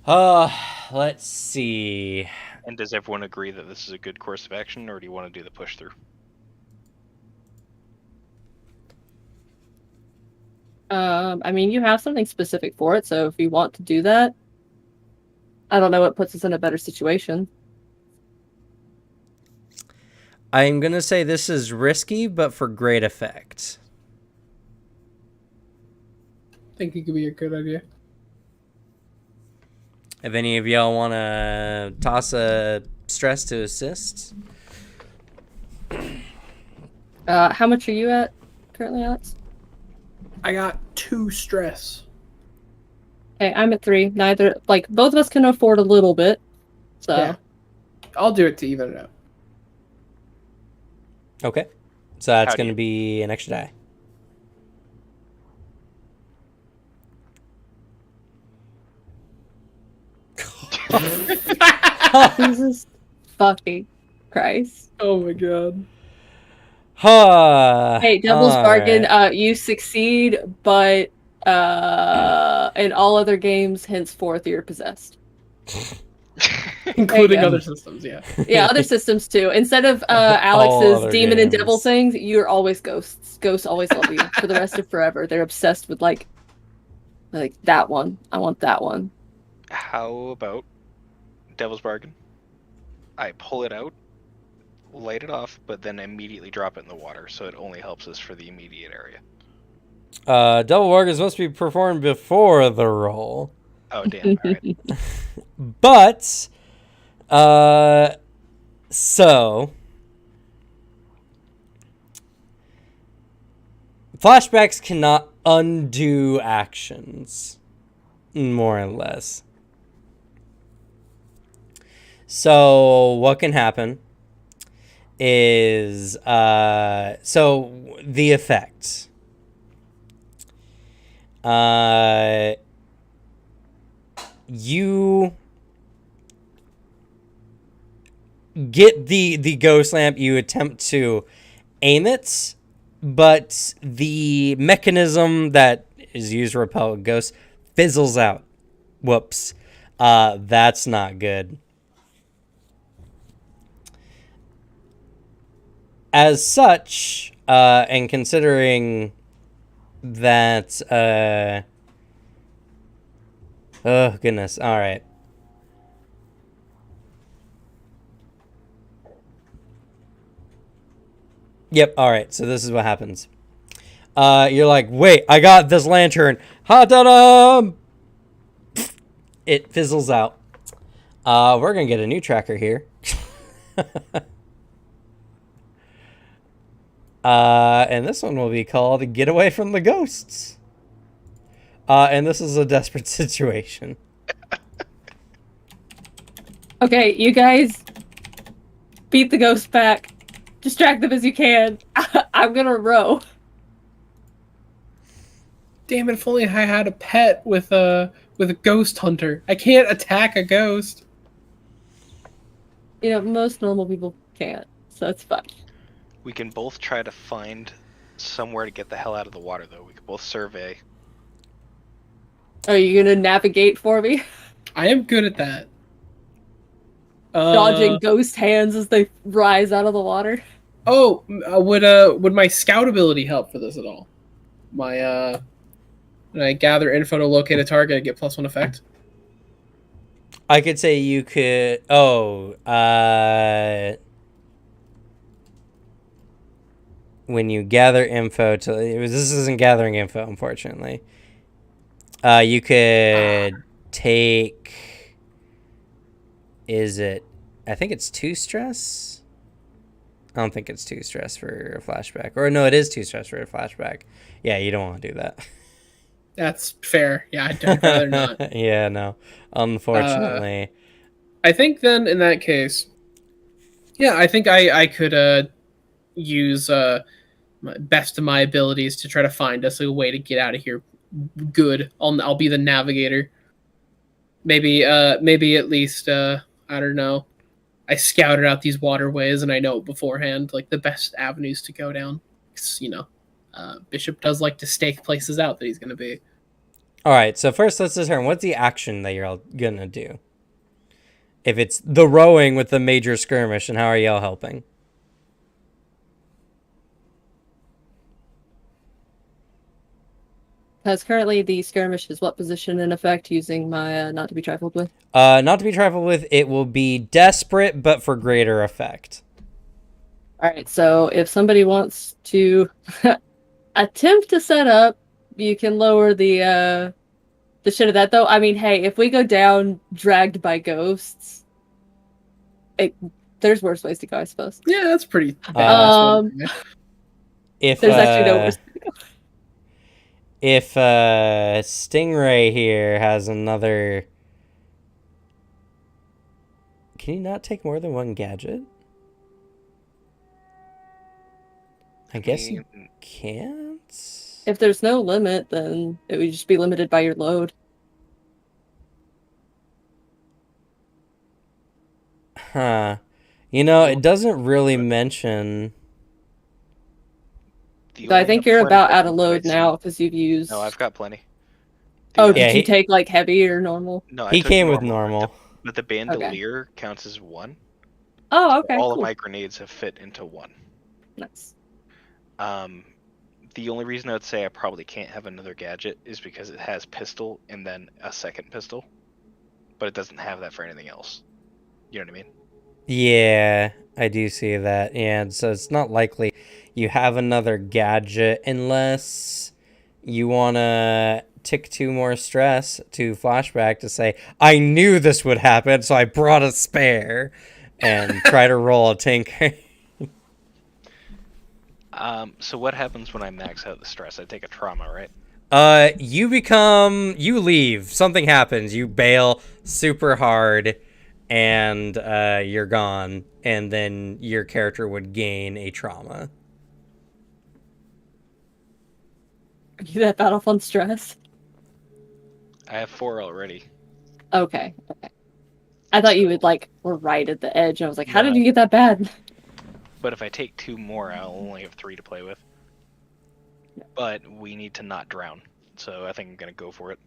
Let's see. And does everyone agree that this is a good course of action, or do you want to do the push through? I mean, you have something specific for it, so if you want to do that, I don't know what puts us in a better situation. I'm gonna say this is risky, but for great effect. I think it could be a good idea. If any of y'all want to toss a stress to assist. How much are you at currently, Alex? I got 2 stress. Okay, I'm at 3. Neither, like, both of us can afford a little bit. So, Yeah. I'll do it to even it out. Okay. So that's How do going to you- be an extra die. Jesus fucking Christ. Oh my god. Hey, Devil's All Bargain, right. you succeed, but in all other games, henceforth, you're possessed. Including go. other systems, yeah. Yeah, other systems too. Instead of All Alex's other demon and games. devil things, you're always ghosts. Ghosts always love you for the rest of forever. They're obsessed with like that one. I want that one. How about Devil's Bargain? I pull it out, light it off, but then immediately drop it in the water, so it only helps us for the immediate area. Double bargains must be performed before the roll. Oh, damn. All right. But, so, flashbacks cannot undo actions, more or less. So, what can happen is, so, the effect. You get the ghost lamp, you attempt to aim it, but the mechanism that is used to repel ghosts fizzles out. Whoops. That's not good. As such, and considering that, oh goodness, all right. Yep, all right, so this is what happens. You're like, wait, I got this lantern. Ha-da-dum! It fizzles out. We're gonna get a new tracker here. And this one will be called Get Away from the Ghosts. And this is a desperate situation. Okay, you guys beat the ghost back. Distract them as you can. I'm gonna row. Damn it, if only I had a pet with a ghost hunter. I can't attack a ghost. most normal people can't, so it's fine. We can both try to find somewhere to get the hell out of the water, though. We can both survey. Are you gonna navigate for me? I am good at that. Dodging ghost hands as they rise out of the water? Oh, would my scout ability help for this at all? My when I gather info to locate a target, I get +1 effect. I could say you could. When you gather info this isn't gathering info, unfortunately. You could take. Is it? I think it's 2 stress. I don't think it's 2 stress for a flashback. Or no, it is 2 stress for a flashback. Yeah, you don't want to do that. That's fair. Yeah, I'd rather not. Yeah, no. Unfortunately. I think then in that case, yeah, I think I could use best of my abilities to try to find us a way to get out of here. Good. I'll be the navigator. Maybe at least I don't know. I scouted out these waterways and I know beforehand like the best avenues to go down. 'Cause, Bishop does like to stake places out that he's going to be. All right, so first let's determine what's the action that you're all going to do. If it's the rowing with the major skirmish, and how are y'all helping? Because currently the skirmish is what position in effect using my not to be trifled with? Not to be trifled with, it will be desperate, but for greater effect. Alright, so if somebody wants to attempt to set up, you can lower the shit of that, though. I mean, hey, if we go down dragged by ghosts, there's worse ways to go, I suppose. Yeah, that's pretty bad. If There's actually no worse way to go. If Stingray here has another... Can you not take more than 1 gadget? I guess you can't? If there's no limit, then it would just be limited by your load. Huh. It doesn't really mention... So I think you're about out of load now because you've used... No, I've got plenty. Did you take like heavy or normal? No, he came with normal. But the bandolier counts as 1. Oh, okay. All of my grenades have fit into 1. Nice. The only reason I would say I probably can't have another gadget is because it has pistol and then a second pistol, but it doesn't have that for anything else. You know what I mean? Yeah, I do see that. And so it's not likely you have another gadget unless you want to tick 2 more stress to flashback to say, I knew this would happen, so I brought a spare, and try to roll a tinker. So what happens when I max out the stress? I take a trauma, right? You leave. Something happens. You bail super hard, and you're gone, and then your character would gain a trauma. Are you that Battlefront stress? I have 4 already. Okay. I thought you would were right at the edge. I was like, how did you get that bad? But if I take 2 more, I'll only have 3 to play with. Yeah. But we need to not drown, so I think I'm gonna go for it.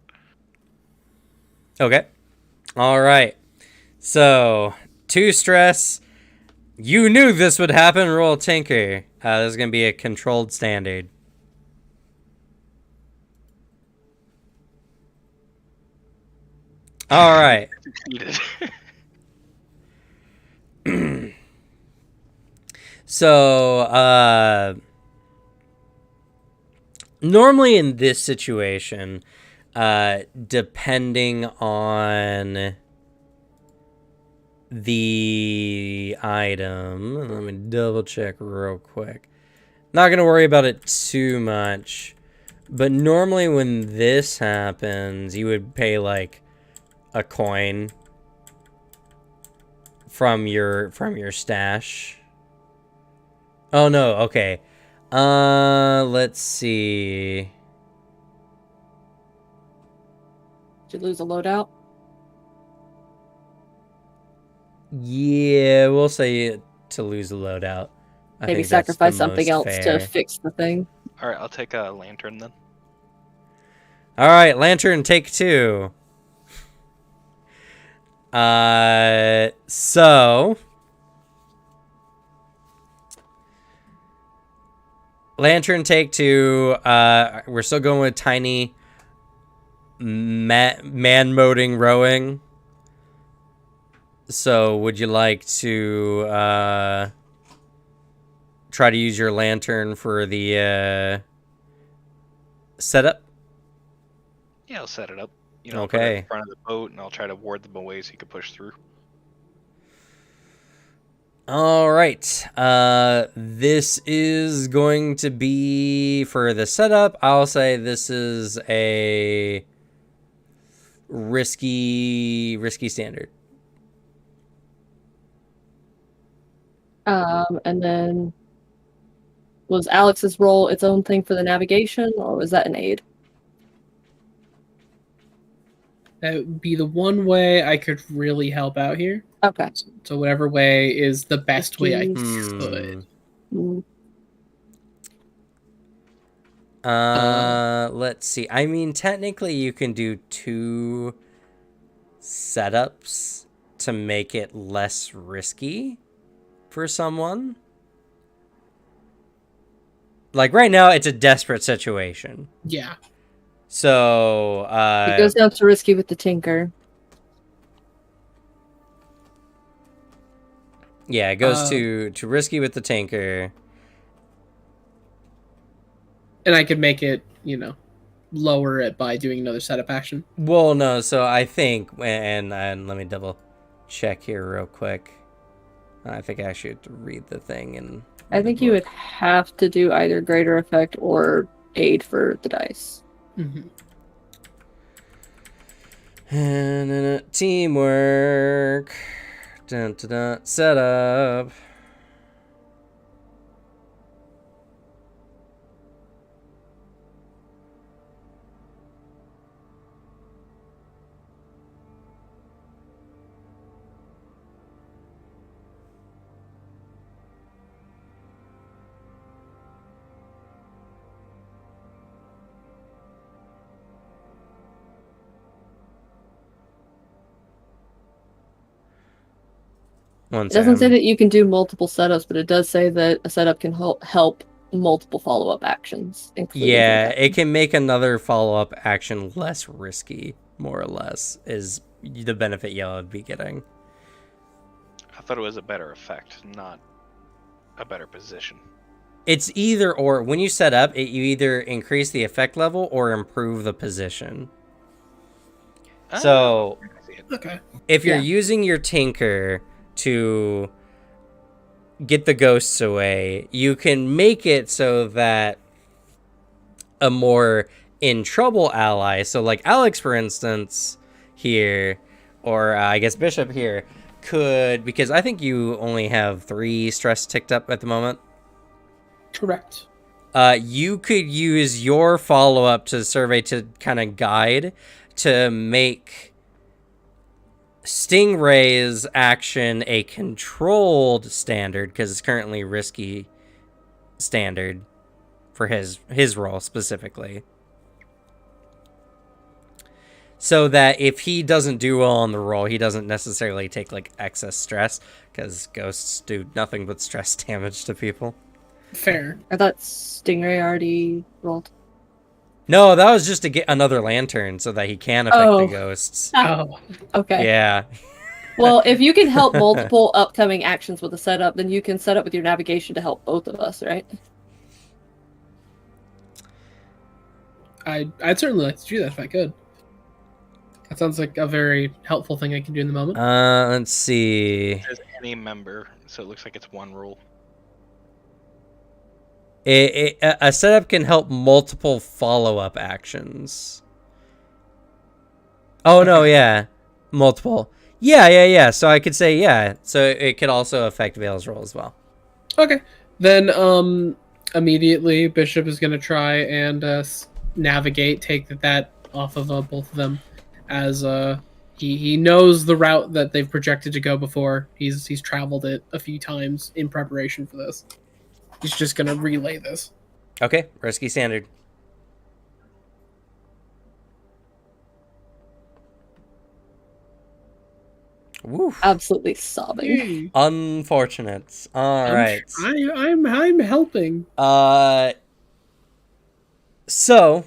Okay. All right. So 2 stress. You knew this would happen. Roll tinker. This is gonna be a controlled standard. All right. So, normally in this situation, depending on the item, let me double check real quick. Not going to worry about it too much, but normally when this happens, you would pay like a coin from your stash. Oh no, okay. Let's see. Did you lose a loadout? Yeah, we'll say to lose a loadout. I Maybe think that's the sacrifice something most else fair. to fix the thing. All right, I'll take a lantern then. All right, lantern, take 2. So lantern, take 2. We're still going with tiny man moding rowing. So would you like to try to use your lantern for the setup? Yeah, I'll set it up. You know, I'll put it Okay. in front of the boat, and I'll try to ward them away so you can push through. All right. This is going to be for the setup. I'll say this is a risky standard. And then was Alex's role its own thing for the navigation, or was that an aid? That would be the one way I could really help out here. Okay. So whatever way is the best way I Hmm. could. Mm. Let's see. I mean, technically, you can do 2 setups to make it less risky for someone. Like right now, it's a desperate situation. Yeah. So It goes down to risky with the tinker. yeah, it goes to risky with the tinker. And I could make it, lower it by doing another setup action. Well, no. So I think, and let me double check here real quick. I think I actually have to read the thing and. I think you would have to do either greater effect or aid for the dice. Mm-hmm. And teamwork. Dun, dun, dun. Setup. It doesn't say that you can do multiple setups, but it does say that a setup can help multiple follow-up actions. Yeah, it can make another follow-up action less risky, more or less, is the benefit Yellow would be getting. I thought it was a better effect, not a better position. It's either or. When you set up, you either increase the effect level or improve the position. So, Okay. if you're using your Tinker to get the ghosts away, you can make it so that a more in trouble ally, so like Alex, for instance, here, or I guess Bishop here, could, because I think you only have 3 stress ticked up at the moment. Correct. You could use your follow-up to survey to kind of guide to make Stingray's action a controlled standard, because it's currently risky standard for his role specifically. So that if he doesn't do well on the roll, he doesn't necessarily take like excess stress, because ghosts do nothing but stress damage to people. Fair. I thought Stingray already rolled. No, that was just to get another lantern so that he can affect the ghosts. Oh. Okay. Yeah. Well, if you can help multiple upcoming actions with a setup, then you can set up with your navigation to help both of us, right? I'd certainly like to do that if I could. That sounds like a very helpful thing I can do in the moment. Let's see. It says any member, so it looks like it's one rule. A setup can help multiple follow-up actions. Oh, no, yeah. Multiple. Yeah. So I could say, yeah. So it could also affect Vale's roll as well. Okay. Then immediately Bishop is going to try and navigate, take that off of both of them as He knows the route that they've projected to go before. He's traveled it a few times in preparation for this. He's just gonna relay this. Okay, risky standard. Woo. Absolutely sobbing. Unfortunate. All right. I'm helping. So,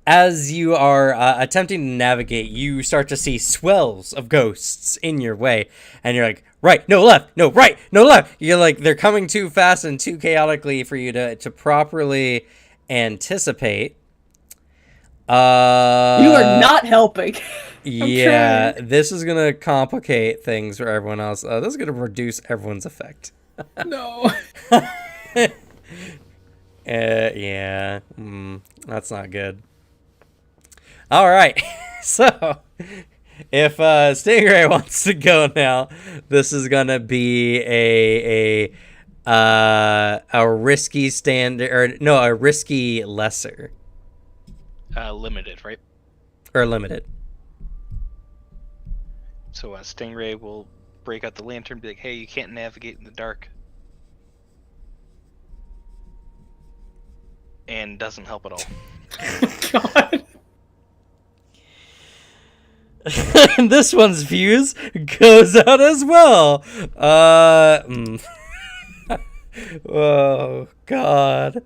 as you are attempting to navigate, you start to see swells of ghosts in your way, and you're like, right, no left, no right, no left. You're like, they're coming too fast and too chaotically for you to properly anticipate. You are not helping. Yeah, this is gonna complicate things for everyone else. This is gonna reduce everyone's effect. No. Yeah, that's not good. All right, so if Stingray wants to go now, this is gonna be a risky standard, or no, a risky lesser Limited, right? or limited. So Stingray will break out the lantern, be like, "Hey, you can't navigate in the dark," and doesn't help at all. God. And this one's fuse goes out as well. Oh God.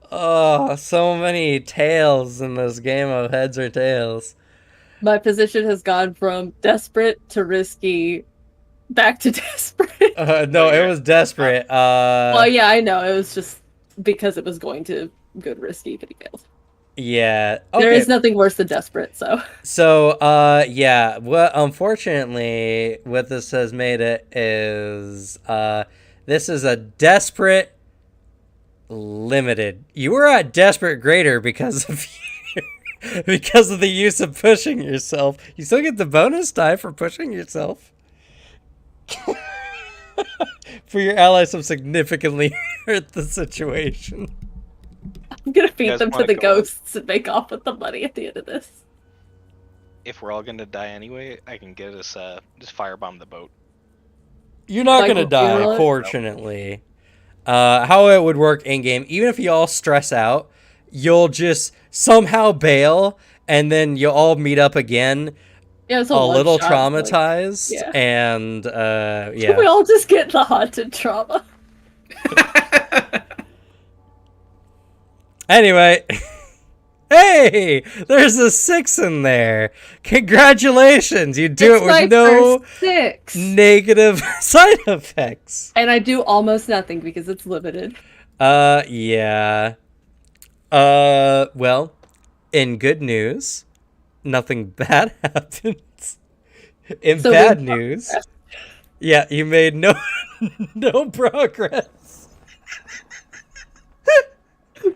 Oh, so many tails in this game of heads or tails. My position has gone from desperate to risky, back to desperate. No, it was desperate. Well, yeah, I know. It was just because it was going to go to risky, but he failed. Yeah. There Okay. is nothing worse than desperate, so. So, yeah. What unfortunately, what this has made it is, this is a desperate limited. You were at desperate greater because of because of the use of pushing yourself. You still get the bonus die for pushing yourself. For your allies have significantly hurt the situation. I'm gonna feed guys them to wanna the go on? ghosts and make off with the money at the end of this. If we're all gonna die anyway, I can get us just firebomb the boat. You're not Like gonna a die, hero? fortunately. How it would work in game, even if you all stress out, you'll just somehow bail, and then you'll all meet up again, Yeah, it's a little one-shot, traumatized, yeah. and Like, yeah. we all just get the haunted trauma. Anyway, hey, there's a 6 in there. Congratulations, you do It's it my with no first 6. negative side effects. And I do almost nothing because it's limited. Yeah. Well, in good news, nothing bad happens. In So bad we- news, yeah, you made no progress.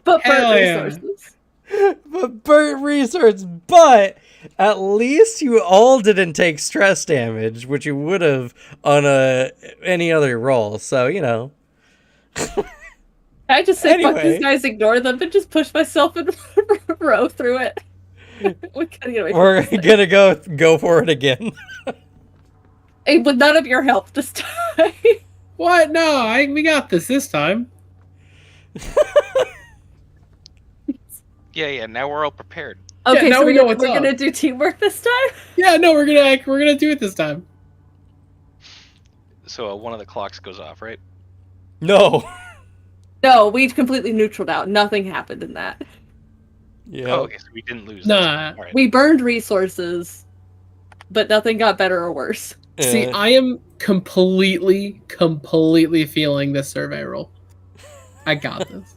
But for Hell yeah. resources. But burnt resource, but at least you all didn't take stress damage, which you would have on any other roll. So, you know. I just say, fuck Anyway. these guys, ignore them, and just push myself and row through it. We gotta get away from We're this thing. gonna go for it again. Hey, with none of your help this time. What? No, we got this time. Yeah, now we're all prepared. Okay, now so we know what's we're up. gonna do teamwork this time? Yeah, no, we're gonna do it this time. So one of the clocks goes off, right? No. No, we've completely neutraled out. Nothing happened in that. Yeah. Oh, okay, so we didn't lose. Nah. All right. We burned resources, but nothing got better or worse. See, I am completely feeling this survey roll. I got this.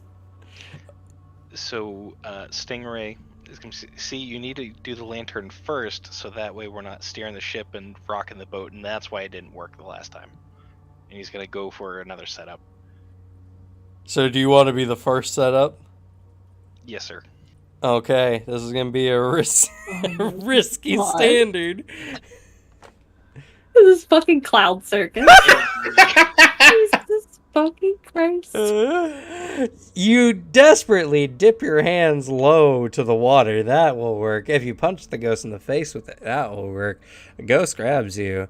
So Stingray is going to see you need to do the lantern first, so that way we're not steering the ship and rocking the boat, and that's why it didn't work the last time. And he's going to go for another setup. So do you want to be the first setup? Yes, sir. Okay, this is gonna be a risky God. standard. This is fucking clown circus. Jesus fucking Christ. You desperately dip your hands low to the water. That will work. If you punch the ghost in the face with it, that will work. The ghost grabs you.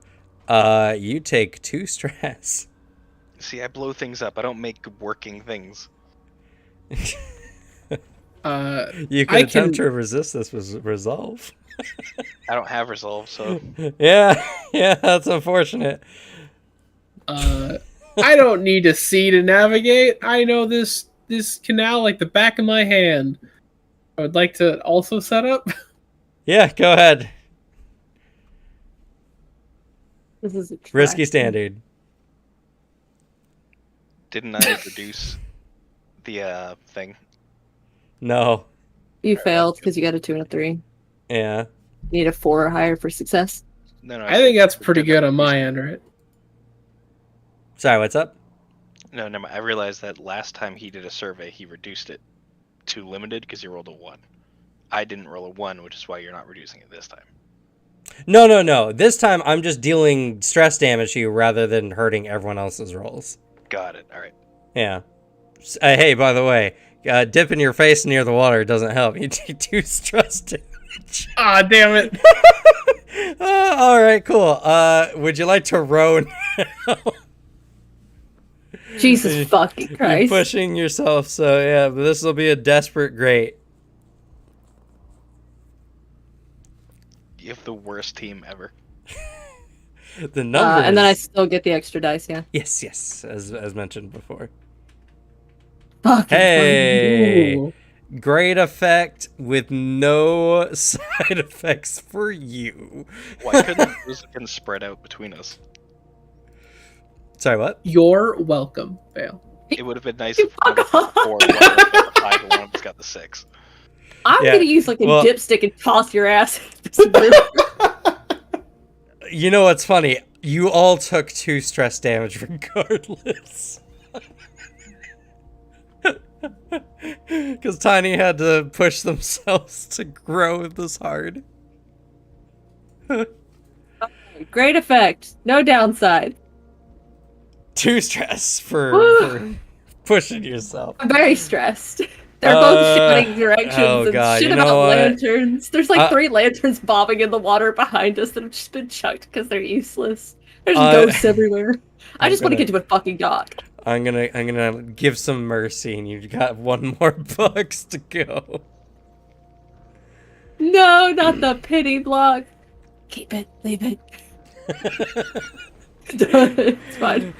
You take 2 stress. See, I blow things up. I don't make working things. You I can attempt can- to resist this with resolve. I don't have resolve, so Yeah, that's unfortunate. I don't need a sea to navigate. I know this canal like the back of my hand. I would like to also set up. Yeah, go ahead. This is a Risky track. standard. didn't I reduce the thing? No. You failed because you got a 2 and a 3. Yeah. You need a 4 or higher for success. No, I think that's pretty good on my end, right? Sorry, what's up? No, never mind. I realized that last time he did a survey, he reduced it to limited because he rolled a 1. I didn't roll a 1, which is why you're not reducing it this time. No. This time I'm just dealing stress damage to you rather than hurting everyone else's rolls. Got it. All right. Yeah. Hey, by the way, dipping your face near the water doesn't help. You take 2 stress damage. Ah, damn it. All right, cool. Would you like to row now? Jesus fucking You're Christ. pushing yourself, so yeah, but this will be a desperate great. You have the worst team ever. The numbers. And then I still get the extra dice, yeah. Yes, as mentioned before. Fucking Hey, Ooh. great effect with no side effects for you. Why couldn't those have been spread out between us? Sorry, what? You're welcome, Vale. It would have been nice You if one of us fuck got the 4, one of us got the 5, and one of us got the 6. I'm Yeah, gonna use like a well- dipstick and toss your ass. You know what's funny? You all took 2 stress damage regardless. Because Tiny had to push themselves to grow this hard. Great effect. No downside. 2 stress for pushing yourself. I'm very stressed. They're both shouting directions oh and God, shit you know about what? lanterns. There's like 3 lanterns bobbing in the water behind us that have just been chucked because they're useless. There's ghosts everywhere. I I'm just want to gonna- get to a fucking dock. I'm gonna give some mercy, and you got 1 more box to go. No, not the pity block. Keep it. Leave it. It's fine.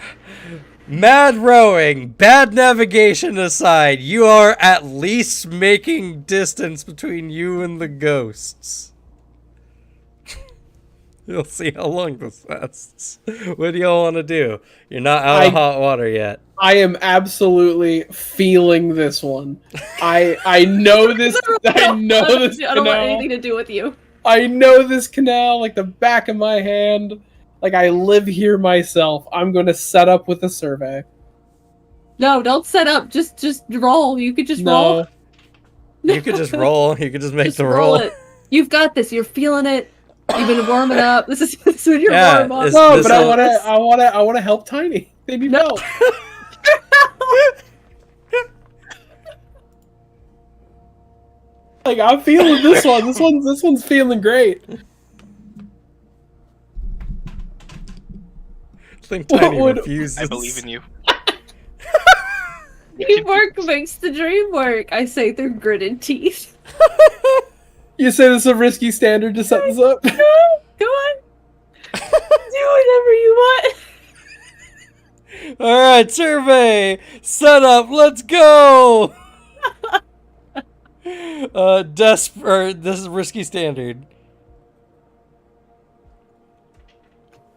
Mad rowing, bad navigation aside, you are at least making distance between you and the ghosts. You'll see how long this lasts. What do y'all want to do? You're not out of hot water yet. I am absolutely feeling this one. I know this. I know this I don't want canal. anything to do with you. I know this canal like the back of my hand. Like I live here myself. I'm going to set up with a survey. No, don't set up. Just roll. You could just roll. No, You could just roll. You could just make Just the roll roll. it. You've got this. You're feeling it. You've been warming up. This is when you're Yeah, warm up. it's- no, this but I will- want to help Tiny. They need No. help. Like I'm feeling this one. This one's feeling great. I think Tiny would- refuses. I believe in you. Teamwork makes the dream work. I say through gritted teeth. You say this is a risky standard to set this up? Go on. Do whatever you want. All right, survey set up. Let's go. This is risky standard.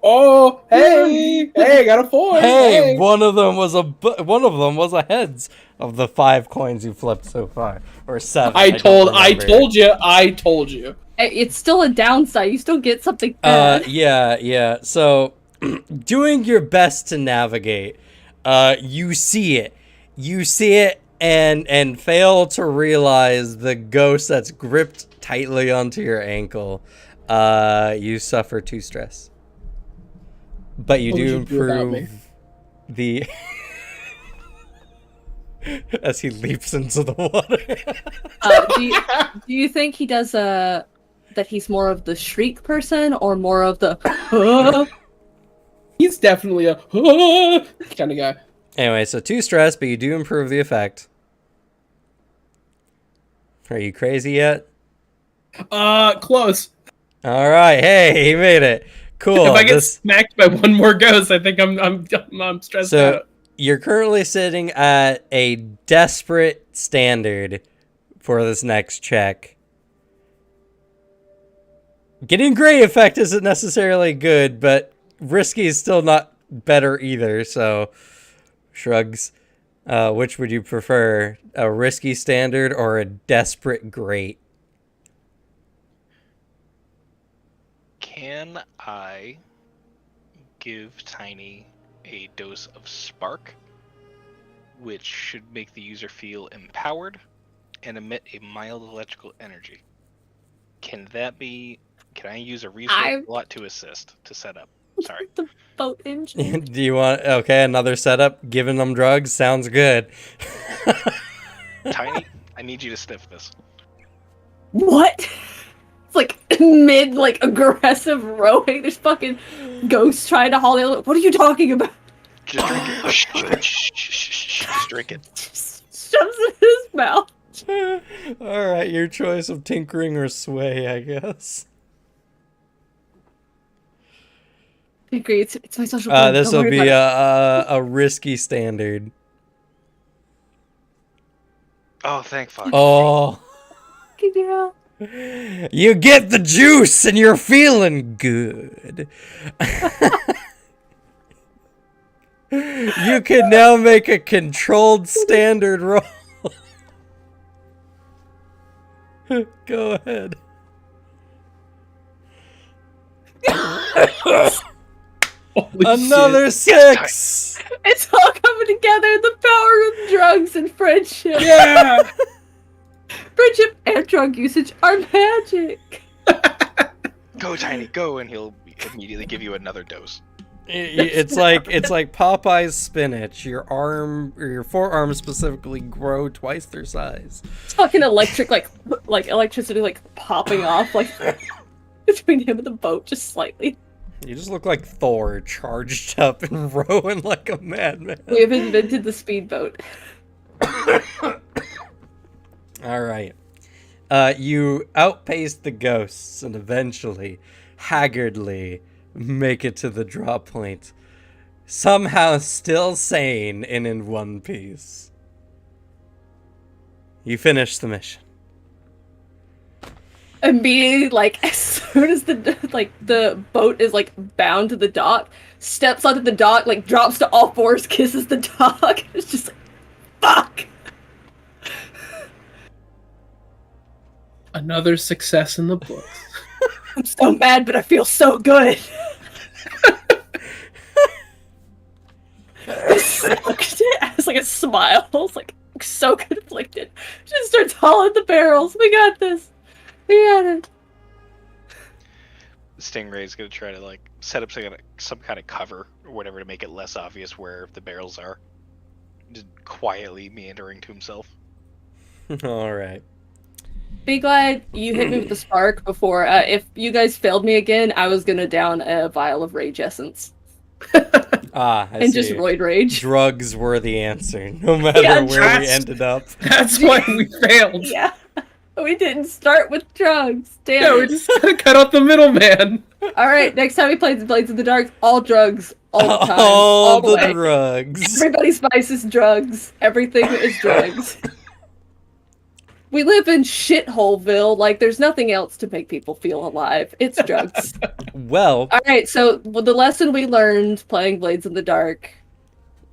Oh, hey, I got a 4. Hey, one of them was a heads of the 5 coins you flipped so far, or 7. I don't remember. told you. It's still a downside. You still get something bad. Yeah. So, doing your best to navigate, you see it, and fail to realize the ghost that's gripped tightly onto your ankle. You suffer 2 stress, but you What do would you do without me? improve the. as he leaps into the water. Do you think he does that he's more of the shriek person or more of the He's definitely a kind of guy. Anyway, so 2 stress, but you do improve the effect. Are you crazy yet? Close. All right, hey, he made it. Cool. If I get smacked by one more ghost, I think I'm stressed out. You're currently sitting at a desperate standard for this next check. Getting great effect isn't necessarily good, but risky is still not better either, so shrugs. Which would you prefer, a risky standard or a desperate great? Can I give Tiny a dose of Spark, which should make the user feel empowered and emit a mild electrical energy? Can I use a resource slot to assist to set up? Sorry. the boat engine? Do you want, okay, another setup? Giving them drugs? Sounds good. Tiny, I need you to sniff this. What? It's like mid aggressive rowing. There's fucking ghosts trying to haul it. What are you talking about? Just drink it. Just drink it. Just shoves it in his mouth. All right, your choice of tinkering or sway, I guess. Agree. It's my social. Bond. This Don't will worry be about a risky standard. Oh, thank fuck. Oh, it. Yeah. you get the juice and you're feeling good. You can now make a controlled standard roll. Go ahead. Holy Another shit. 6. It's all coming together. The power of drugs and friendship. Yeah. Friendship and drug usage are magic. Go, Tiny, go, and he'll immediately give you another dose. It's like Popeye's spinach. Your arm or your forearms specifically grow twice their size. It's fucking electric, like electricity, popping off, between him and the boat, just slightly. You just look like Thor, charged up and rowing like a madman. We have invented the speedboat. All right. You outpace the ghosts and eventually, haggardly, make it to the drop point. Somehow still sane and in one piece. You finish the mission. Immediately, as soon as the boat is bound to the dock, steps onto the dock, drops to all fours, kisses the dock. It's just fuck. Another success in the books. I'm so mad, but I feel so good. It's like a smile. It's so conflicted. She just starts hauling the barrels. We got this. We got it. Stingray's gonna try to set up some kind of cover or whatever to make it less obvious where the barrels are. Just quietly meandering to himself. All right. Be glad you hit me with the spark before. If you guys failed me again, I was gonna down a vial of rage essence. I and see. just roid rage. Drugs were the answer, no matter where we ended up. That's why we failed. Yeah. We didn't start with drugs. Damn. Yeah, we're just gonna cut out the middleman. Alright, next time we play the Blades of the Dark, all drugs, all the time. All the way. drugs. Everybody's vice is drugs. Everything is drugs. We live in shitholeville. There's nothing else to make people feel alive. It's drugs. Well. Alright, so the lesson we learned playing Blades in the Dark,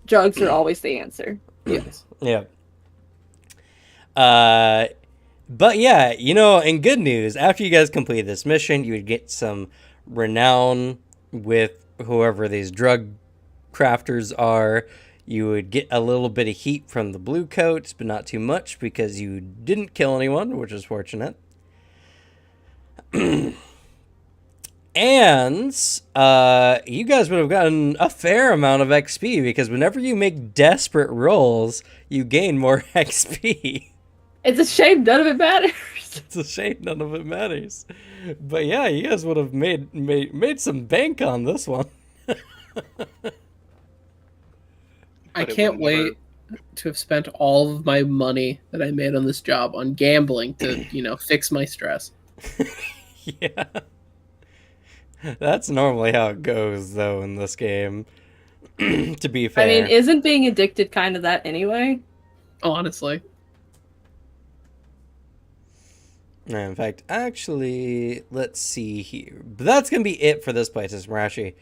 drugs are always the answer. Yes. Yeah. But yeah, in good news, after you guys complete this mission, you would get some renown with whoever these drug crafters are. You would get a little bit of heat from the blue coats, but not too much because you didn't kill anyone, which is fortunate. And you guys would have gotten a fair amount of XP because whenever you make desperate rolls, you gain more XP. It's a shame none of it matters. It's a shame none of it matters. But yeah, you guys would have made some bank on this one. I But it can't would never- wait to have spent all of my money that I made on this job on gambling to, fix my stress. Yeah. That's normally how it goes, though, in this game. To be fair. I mean, isn't being addicted kind of that anyway? Honestly. In fact, actually, let's see here. But that's going to be it for this playtest. We're actually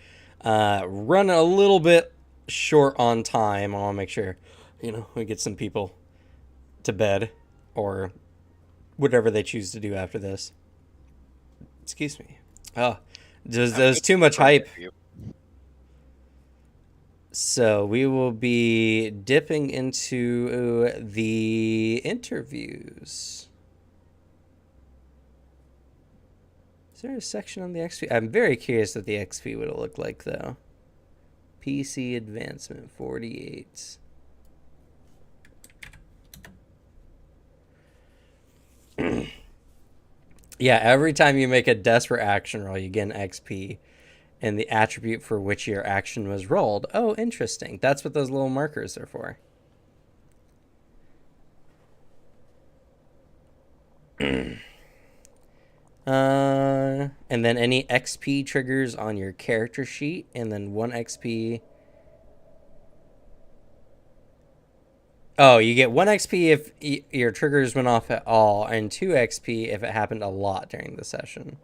running a little bit short on time. I want to make sure, we get some people to bed or whatever they choose to do after this. Excuse me. Oh, there's too much hype. So we will be dipping into the interviews. Is there a section on the XP? I'm very curious what the XP would look like, though. PC advancement 48. Yeah, every time you make a desperate action roll, you get an XP. And the attribute for which your action was rolled. Oh, interesting. That's what those little markers are for. And then any XP triggers on your character sheet, and then 1 XP. Oh, you get 1 XP if your triggers went off at all, and 2 XP if it happened a lot during the session.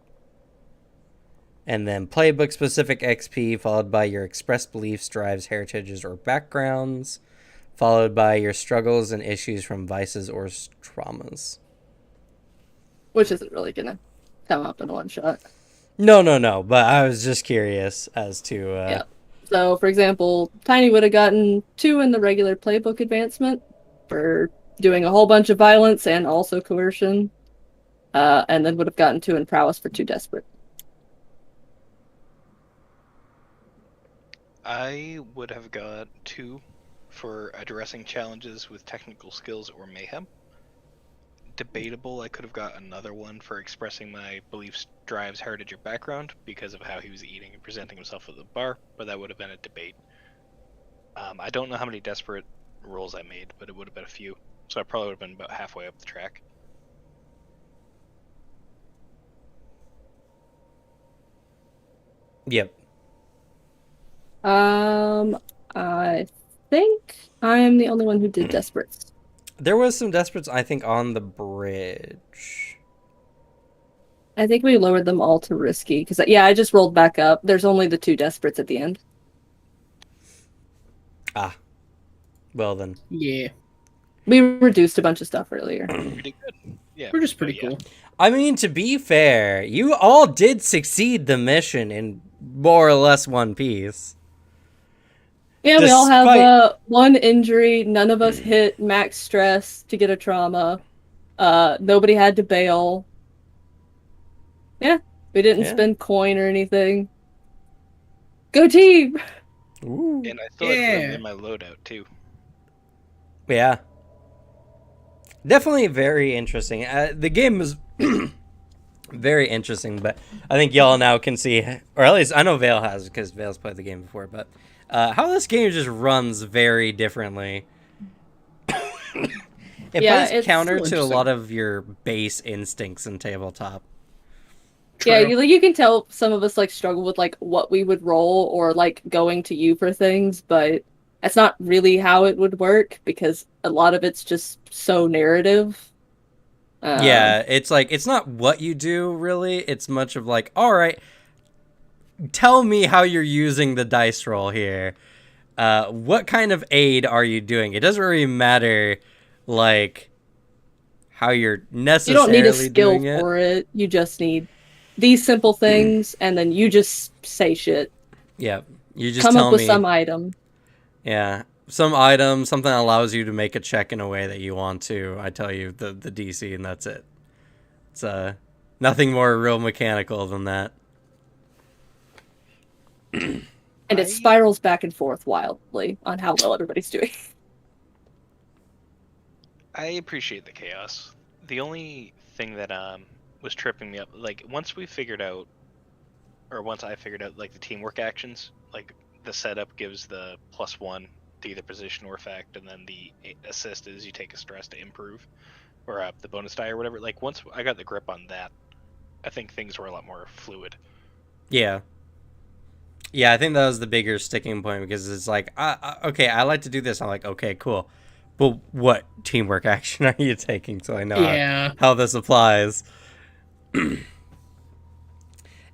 And then playbook specific XP, followed by your expressed beliefs, drives, heritages, or backgrounds, followed by your struggles and issues from vices or traumas. Which isn't really gonna come up in one shot. No. But I was just curious as to. Yeah. So, for example, Tiny would have gotten 2 in the regular playbook advancement for doing a whole bunch of violence and also coercion, and then would have gotten 2 in prowess for 2 desperate. I would have got 2 for addressing challenges with technical skills or mayhem. Debatable, I could have got another one for expressing my beliefs, drives, heritage, or background because of how he was eating and presenting himself at the bar, but that would have been a debate. I don't know how many desperate rolls I made, but it would have been a few, so I probably would have been about halfway up the track. Yep. I think I am the only one who did desperates. There was some desperates, I think, on the bridge. I think we lowered them all to risky because I just rolled back up. There's only the 2 desperates at the end. Ah. Well then. Yeah. We reduced a bunch of stuff earlier. Pretty good. Yeah, We're just but pretty yeah. cool. I mean, to be fair, you all did succeed the mission in more or less one piece. Yeah, we all Despite- have 1 injury. None of us hit max stress to get a trauma. Nobody had to bail. Yeah, we didn't Yeah. spend coin or anything. Go team! Ooh. And I still had Yeah. room in my loadout, too. Yeah. Definitely very interesting. The game is very interesting, but I think y'all now can see, or at least I know Vale has because Vale's played the game before, but how this game just runs very differently. It Yeah, plays it's counter so to a interesting. lot of your base instincts in tabletop. Yeah, True. you can tell some of us struggle with what we would roll or going to you for things, but that's not really how it would work because a lot of it's just so narrative. Yeah, it's it's not what you do really. It's much of all right, tell me how you're using the dice roll here. What kind of aid are you doing? It doesn't really matter, how you're You necessarily don't need a skill doing it. for it. You just need these simple things, and then you just say shit. Yeah, you just Come tell up with me. some item. Yeah, some item, something that allows you to make a check in a way that you want to. I tell you the DC, and that's it. It's nothing more real mechanical than that. And it spirals back and forth wildly on how well everybody's doing. I appreciate the chaos. The only thing that was tripping me up, like once I figured out like the teamwork actions, like the setup gives the +1 to either position or effect, and then the assist is you take a stress to improve, or the bonus die or whatever. Like once I got the grip on that, I think things were a lot more fluid. Yeah. Yeah, I think that was the bigger sticking point because it's like, okay, I like to do this. I'm like, okay, cool. But what teamwork action are you taking so I know Yeah. how this applies?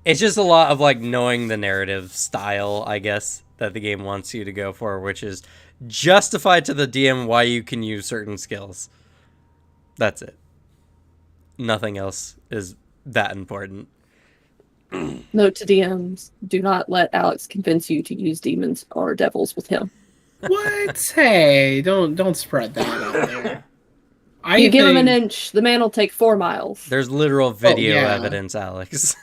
It's just a lot of like knowing the narrative style, I guess, that the game wants you to go for, which is justify to the DM why you can use certain skills. That's it. Nothing else is that important. Note to DMs: do not let Alex convince you to use demons or devils with him. What? Hey, don't spread that out there. You give him an inch, the man will take 4 miles. There's literal video yeah. evidence, Alex.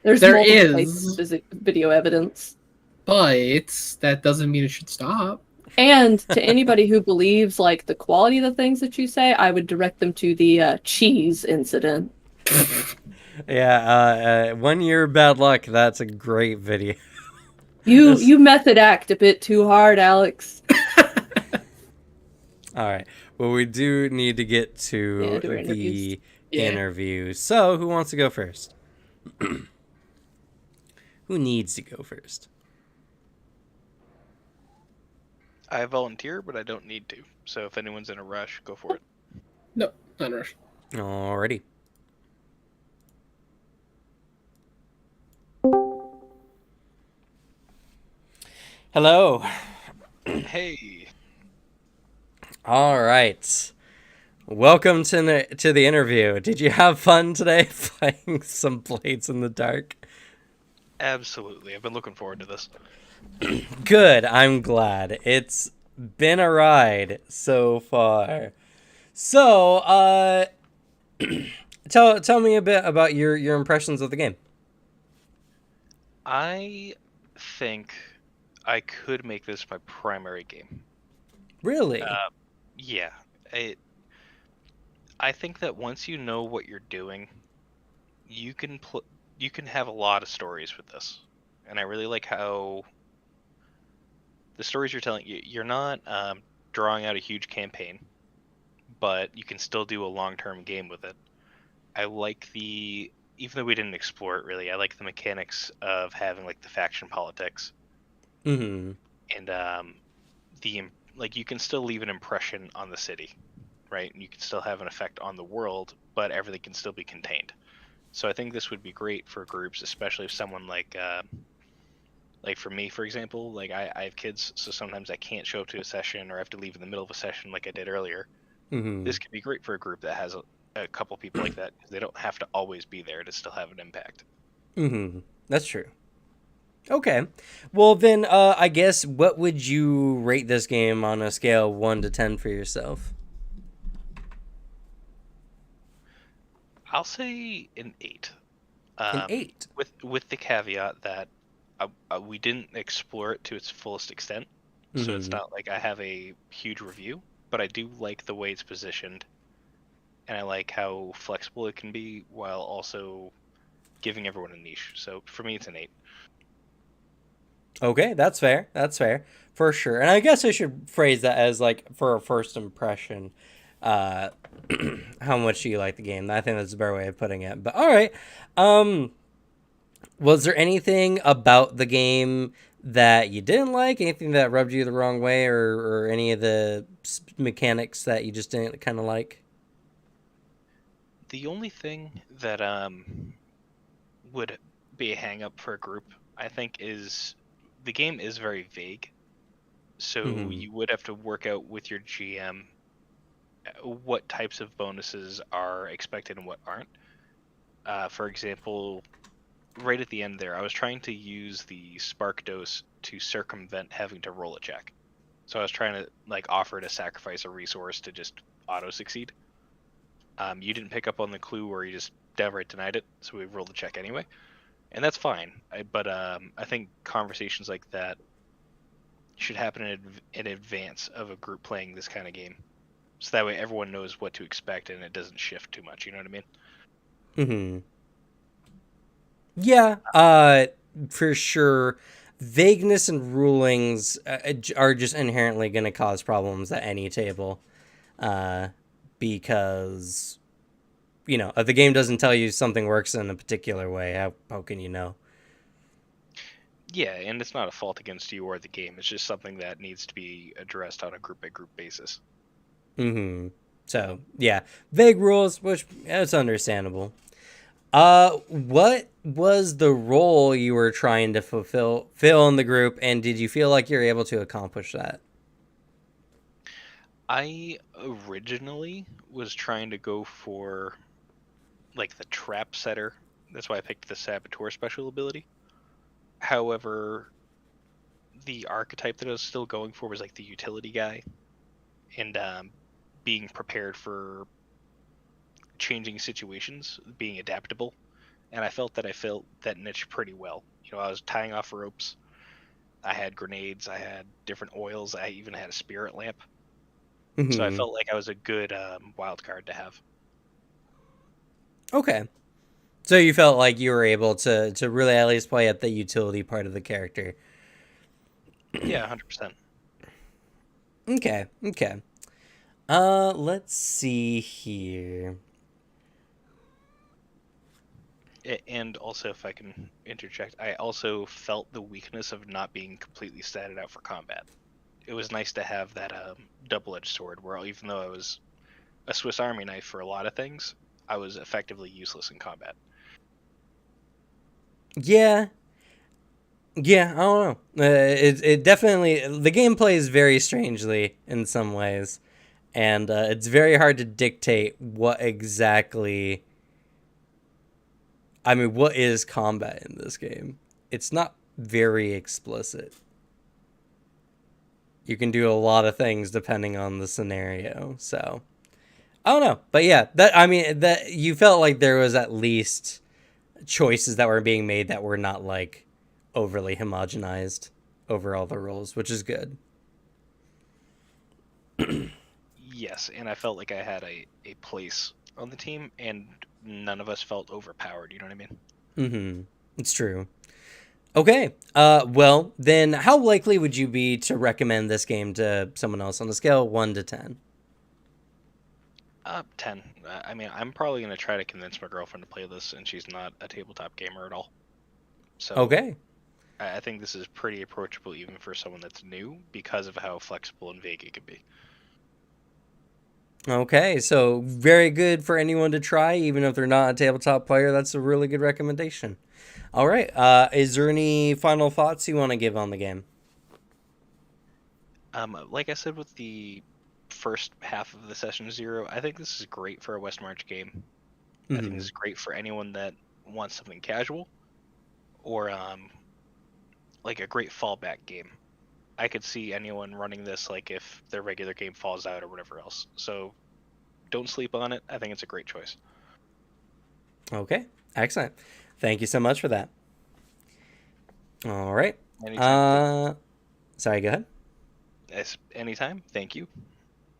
There is places of video evidence. But that doesn't mean it should stop. And to anybody who believes like the quality of the things that you say, I would direct them to the cheese incident. Yeah, 1 year bad luck. That's a great video. You method act a bit too hard, Alex. All right. Well, we do need to get to the interview. So, who wants to go first? Who needs to go first? I volunteer, but I don't need to. So if anyone's in a rush, go for it. No, not in a rush. Alrighty. Hello. Hey. All right. Welcome to the interview. Did you have fun today playing some Blades in the Dark? Absolutely. I've been looking forward to this. Good. I'm glad. It's been a ride so far. So, tell me a bit about your impressions of the game. I think I could make this my primary game. Really? Yeah. I think that once you know what you're doing, you can have a lot of stories with this, and I really like how the stories you're telling. You're not drawing out a huge campaign, but you can still do a long-term game with it. I like even though we didn't explore it really, I like the mechanics of having like the faction politics. Mm-hmm. And you can still leave an impression on the city, right? And you can still have an effect on the world, but everything can still be contained. So I think this would be great for groups, especially if someone like for me, for example, like I have kids, so sometimes I can't show up to a session or I have to leave in the middle of a session like I did earlier. Mm-hmm. This could be great for a group that has a couple people like that. They don't have to always be there to still have an impact. Mm-hmm. That's true. Okay. Well, then, I guess, what would you rate this game on a scale of 1 to 10 for yourself? I'll say an 8. An 8? With the caveat that we didn't explore it to its fullest extent. Mm-hmm. So it's not like I have a huge review, but I do like the way it's positioned. And I like how flexible it can be while also giving everyone a niche. So for me, it's an 8. Okay, that's fair. That's fair. For sure. And I guess I should phrase that as, like, for a first impression, how much do you like the game? I think that's a better way of putting it. But, all right. Was there anything about the game that you didn't like? Anything that rubbed you the wrong way? Or any of the mechanics that you just didn't kind of like? The only thing that would be a hang-up for a group, I think, is the game is very vague. So you would have to work out with your GM what types of bonuses are expected and what aren't. For example, right at the end there, I was trying to use the spark dose to circumvent having to roll a check. So I was trying to offer to sacrifice a resource to just auto-succeed. You didn't pick up on the clue where you just downright denied it, so we rolled the check anyway. and that's fine. But I think conversations like that should happen in advance of a group playing this kind of game, so that way everyone knows what to expect and it doesn't shift too much. You know what I mean? Mm-hmm. Yeah, for sure. Vagueness and rulings are just inherently going to cause problems at any table, because if the game doesn't tell you something works in a particular way, how can you know? Yeah, and it's not a fault against you or the game. It's just something that needs to be addressed on a group by group basis. Mm-hmm. So yeah, vague rules, which it's understandable. What was the role you were trying to fill in the group, and did you feel like you're able to accomplish that? I originally was trying to go for like the trap setter. That's why I picked the saboteur special ability. However, the archetype that I was still going for was like the utility guy, and being prepared for changing situations, being adaptable. And I felt that I filled that niche pretty well. I was tying off ropes. I had grenades. I had different oils. I even had a spirit lamp. So I Mm-hmm. felt like I was a good wild card to have. Okay. So you felt like you were able to really at least play at the utility part of the character. Yeah, 100%. Okay. Okay. Let's see here. And also, if I can interject, I also felt the weakness of not being completely statted out for combat. It was nice to have that double-edged sword, where even though I was a Swiss Army knife for a lot of things, I was effectively useless in combat. Yeah. Yeah, I don't know. It definitely, the game plays very strangely in some ways, and it's very hard to dictate what exactly. I mean, what is combat in this game? It's not very explicit. You can do a lot of things depending on the scenario. So I don't know, but yeah, that you felt like there was at least choices that were being made that were not like overly homogenized over all the roles, which is good. Yes, and I felt like I had a place on the team, and none of us felt overpowered. You know what I mean? Mm-hmm. It's true. Okay. Well, then how likely would you be to recommend this game to someone else on a scale of 1 to 10? 10. I mean, I'm probably gonna try to convince my girlfriend to play this, and she's not a tabletop gamer at all. So Okay. I think this is pretty approachable even for someone that's new because of how flexible and vague it can be. Okay, so very good for anyone to try, even if they're not a tabletop player. That's a really good recommendation. All right. Is there any final thoughts you want to give on the game? Like I said with the first half of the session 0, I think this is great for a West March game. I think this is great for anyone that wants something casual or like a great fallback game. I could see anyone running this like if their regular game falls out or whatever else. So don't sleep on it. I think it's a great choice. Okay, excellent. Thank you so much for that. All right. Anytime. Sorry, go ahead. Anytime. Thank you.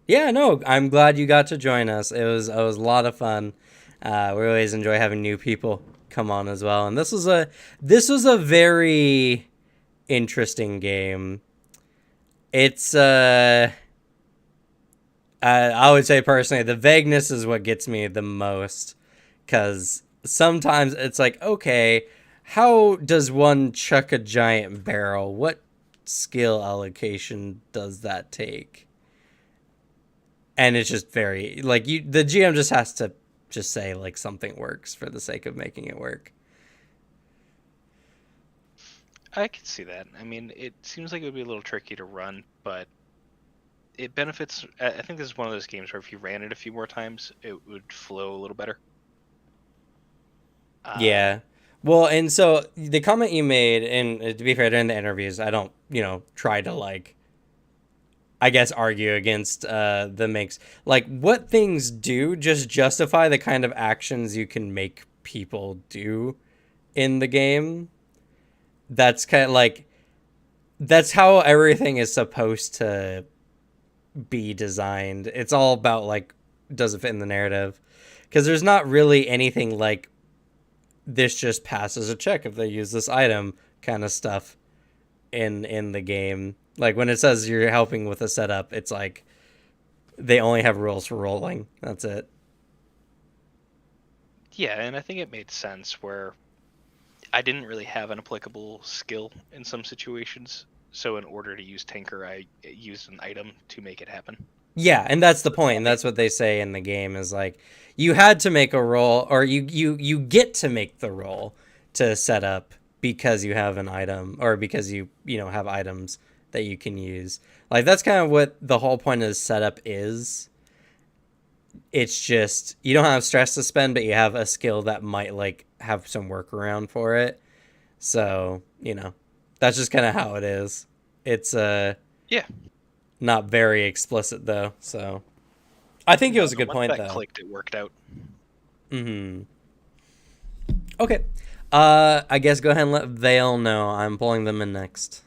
Yeah, no, I'm glad you got to join us. It was a lot of fun. We always enjoy having new people come on as well, and this was a very interesting game. It's I would say personally, the vagueness is what gets me the most, because sometimes it's like, okay, how does one chuck a giant barrel? What skill allocation does that take? And it's just very like the GM just has to just say like something works for the sake of making it work. I can see that. I mean, it seems like it would be a little tricky to run, but it benefits. I think this is one of those games where if you ran it a few more times, it would flow a little better. Yeah. Well, and so the comment you made, and to be fair, during the interviews, I don't, try to like, I guess, argue against the mix. Like, what things do just justify the kind of actions you can make people do in the game. That's kind of like, that's how everything is supposed to be designed. It's all about like, does it fit in the narrative? Because there's not really anything like this just passes a check if they use this item kind of stuff in the game. Like when it says you're helping with a setup, it's like they only have rules for rolling. That's it. Yeah, and I think it made sense where I didn't really have an applicable skill in some situations. So in order to use Tinker, I used an item to make it happen. Yeah, and that's the point. And that's what they say in the game is like you had to make a roll, or you get to make the roll to set up because you have an item, or because you have items that you can use. Like that's kind of what the whole point of the setup is. It's just you don't have stress to spend, but you have a skill that might like have some workaround for it. So, that's just kind of how it is. It's Yeah. not very explicit though, so I think it was a good Once point that though. clicked, it worked out. Mm-hmm. Okay. I guess go ahead and let Vale know. I'm pulling them in next.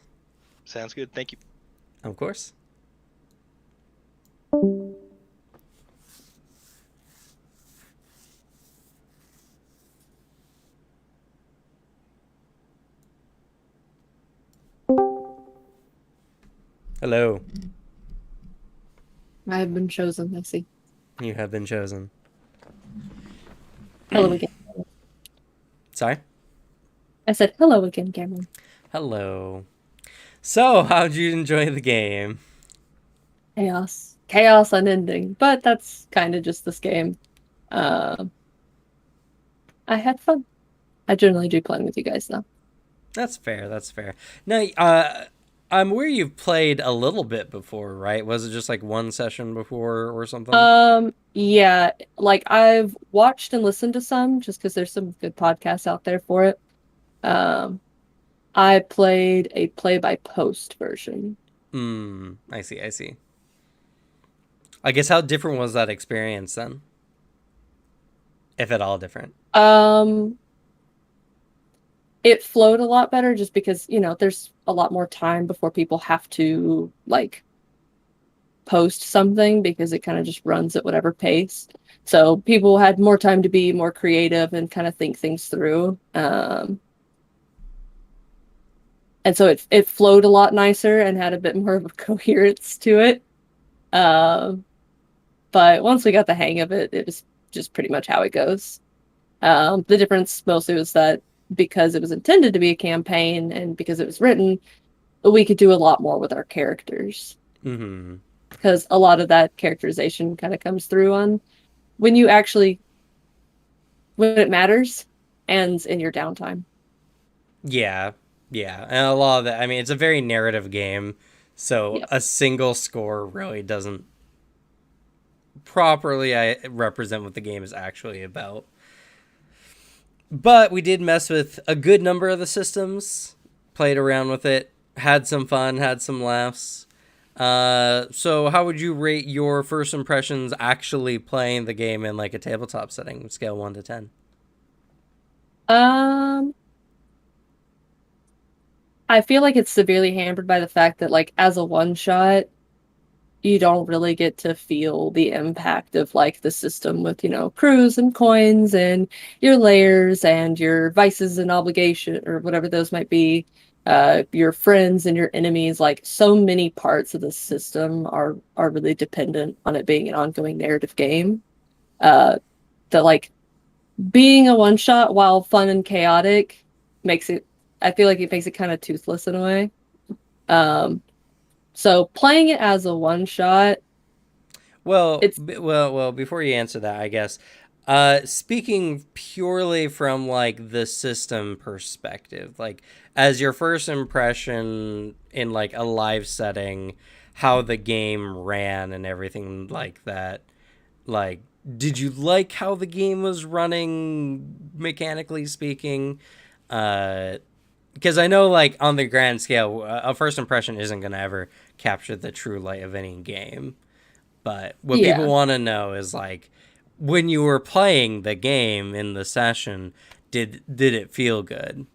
Sounds good. Thank you. Of course. Hello. I have been chosen, I see. You have been chosen. Hello again. Sorry? I said hello again, Cameron. Hello. So, how'd you enjoy the game? Chaos. Chaos unending. But that's kind of just this game. I had fun. I generally do playing with you guys, though. That's fair. That's fair. Now, I'm aware you've played a little bit before, right? Was it just like one session before or something? Yeah, like I've watched and listened to some just because there's some good podcasts out there for it. I played a play-by-post version. I see. I guess how different was that experience then? If at all different. It flowed a lot better just because, there's a lot more time before people have to like post something because it kind of just runs at whatever pace. So people had more time to be more creative and kind of think things through. And so it flowed a lot nicer and had a bit more of a coherence to it. But once we got the hang of it, it was just pretty much how it goes. The difference mostly was that because it was intended to be a campaign and because it was written, we could do a lot more with our characters. Mm-hmm. Because a lot of that characterization kind of comes through on when it matters and in your downtime. Yeah. And a lot of that, I mean, it's a very narrative game, so Yep. a single score really doesn't properly represent what the game is actually about. But we did mess with a good number of the systems, played around with it, had some fun, had some laughs. So how would you rate your first impressions actually playing the game in like a tabletop setting, scale 1 to 10? I feel like it's severely hampered by the fact that like as a one shot, you don't really get to feel the impact of like the system with, crews and coins and your layers and your vices and obligation or whatever those might be, your friends and your enemies. Like so many parts of the system are really dependent on it being an ongoing narrative game. That like being a one shot while fun and chaotic I feel like it makes it kind of toothless in a way. So playing it as a one shot. Well, before you answer that, I guess, speaking purely from like the system perspective, like as your first impression in like a live setting, how the game ran and everything like that, like, did you like how the game was running mechanically speaking? Because I know, like, on the grand scale, a first impression isn't going to ever capture the true light of any game. But what people want to know is, like, when you were playing the game in the session, did it feel good?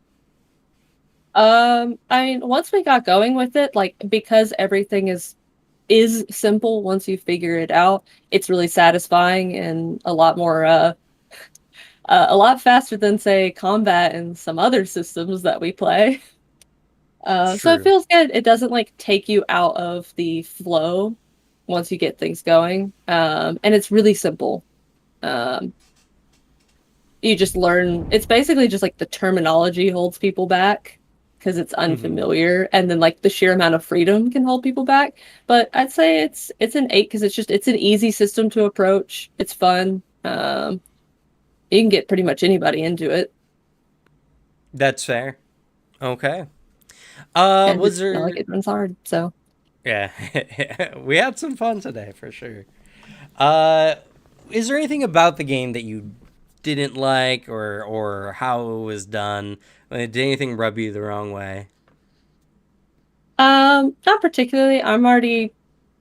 I mean, once we got going with it, like because everything is simple once you figure it out, it's really satisfying and a lot more a lot faster than say combat and some other systems that we play. So it True. feels good. It doesn't like take you out of the flow once you get things going. And it's really simple. Um, you just learn. It's basically just like the terminology holds people back because it's unfamiliar, and then like the sheer amount of freedom can hold people back. But I'd say it's an 8 because it's an easy system to approach. It's fun. You can get pretty much anybody into it, That's fair. Okay. and Was it's not like there? it runs hard. So. Yeah, we had some fun today for sure. Uh, is there anything about the game that you didn't like, or how it was done? Did anything rub you the wrong way? Not particularly. I'm already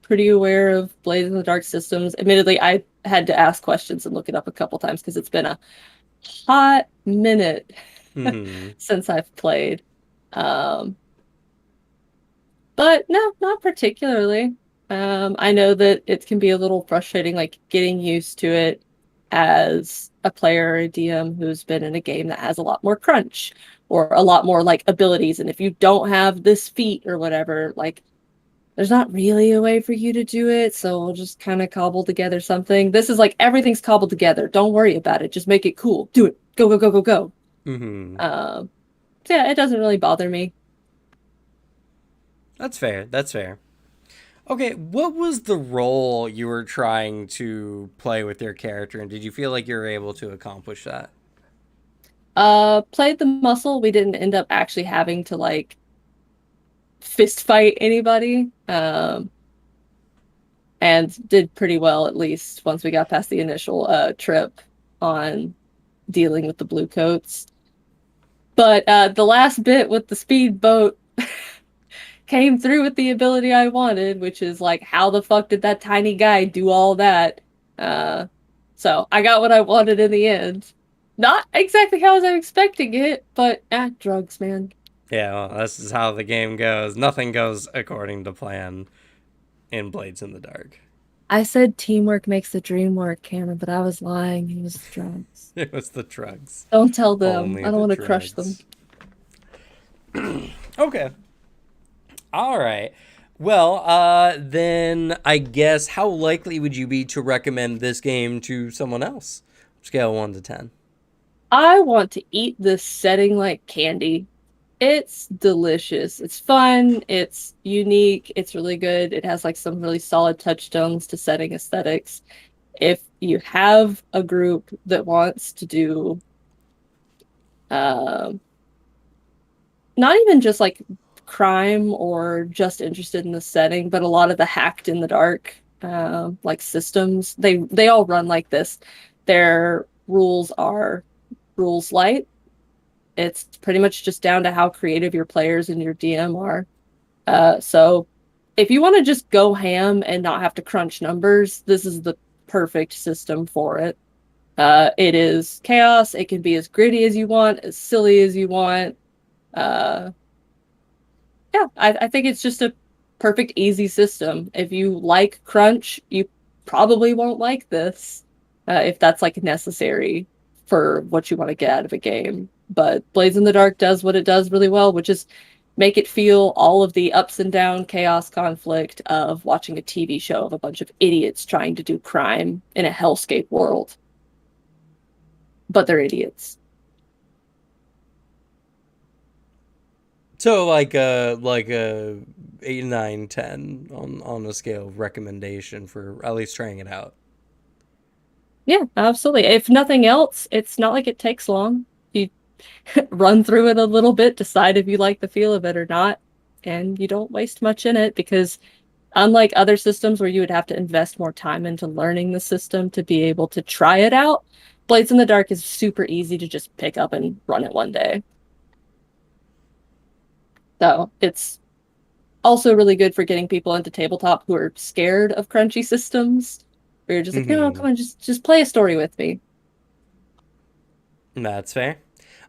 pretty aware of Blades in the Dark systems. Admittedly, I had to ask questions and look it up a couple times because it's been a hot minute Hmm. since I've played. Um, but no, not particularly. I know that it can be a little frustrating, like getting used to it as a player or a DM who's been in a game that has a lot more crunch or a lot more like abilities. And if you don't have this feat or whatever, like there's not really a way for you to do it, so we'll just kind of cobble together something. This is like everything's cobbled together. Don't worry about it. Just make it cool. Do it. Go, go, go, go, go. Hmm. Um, so yeah, it doesn't really bother me. That's fair. That's fair. Okay, what was the role you were trying to play with your character, and did you feel like you were able to accomplish that? Played the muscle. We didn't end up actually having to like fist fight anybody. And did pretty well at least once we got past the initial trip on dealing with the blue coats. But the last bit with the speedboat came through with the ability I wanted, which is like, how the fuck did that tiny guy do all that? Uh, so I got what I wanted in the end. Not exactly how I was expecting it, but drugs, man. Yeah, well, this is how the game goes. Nothing goes according to plan in Blades in the Dark. I said teamwork makes the dream work, Cameron, but I was lying. It was drugs. It was the drugs. Don't tell them. Only I don't the want to crush them. drugs. Okay. All right. Well, then I guess how likely would you be to recommend this game to someone else? Scale 1 to 10. I want to eat this setting like candy. It's delicious. It's fun. It's unique. It's really good. It has like some really solid touchstones to setting aesthetics. If you have a group that wants to do, um, not even just like crime or just interested in the setting, but a lot of the hacked in the dark, like systems, they all run like this. Their rules are rules light. It's pretty much just down to how creative your players and your DM are. So if you want to just go ham and not have to crunch numbers, this is the perfect system for it. It is chaos. It can be as gritty as you want, as silly as you want. Uh, yeah, I think it's just a perfect, easy system. If you like crunch, you probably won't like this, if that's like necessary for what you want to get out of a game. But Blades in the Dark does what it does really well, which is make it feel all of the ups and down chaos conflict of watching a TV show of a bunch of idiots trying to do crime in a hellscape world. But they're idiots. So like a 8, 9, 10 on a scale of recommendation for at least trying it out. Yeah, absolutely. If nothing else, it's not like it takes long. You run through it a little bit, decide if you like the feel of it or not, and you don't waste much in it because unlike other systems where you would have to invest more time into learning the system to be able to try it out, Blades in the Dark is super easy to just pick up and run it one day. So it's also really good for getting people into tabletop who are scared of crunchy systems. Where you're just like, no, Hmm. come on, just play a story with me. That's fair.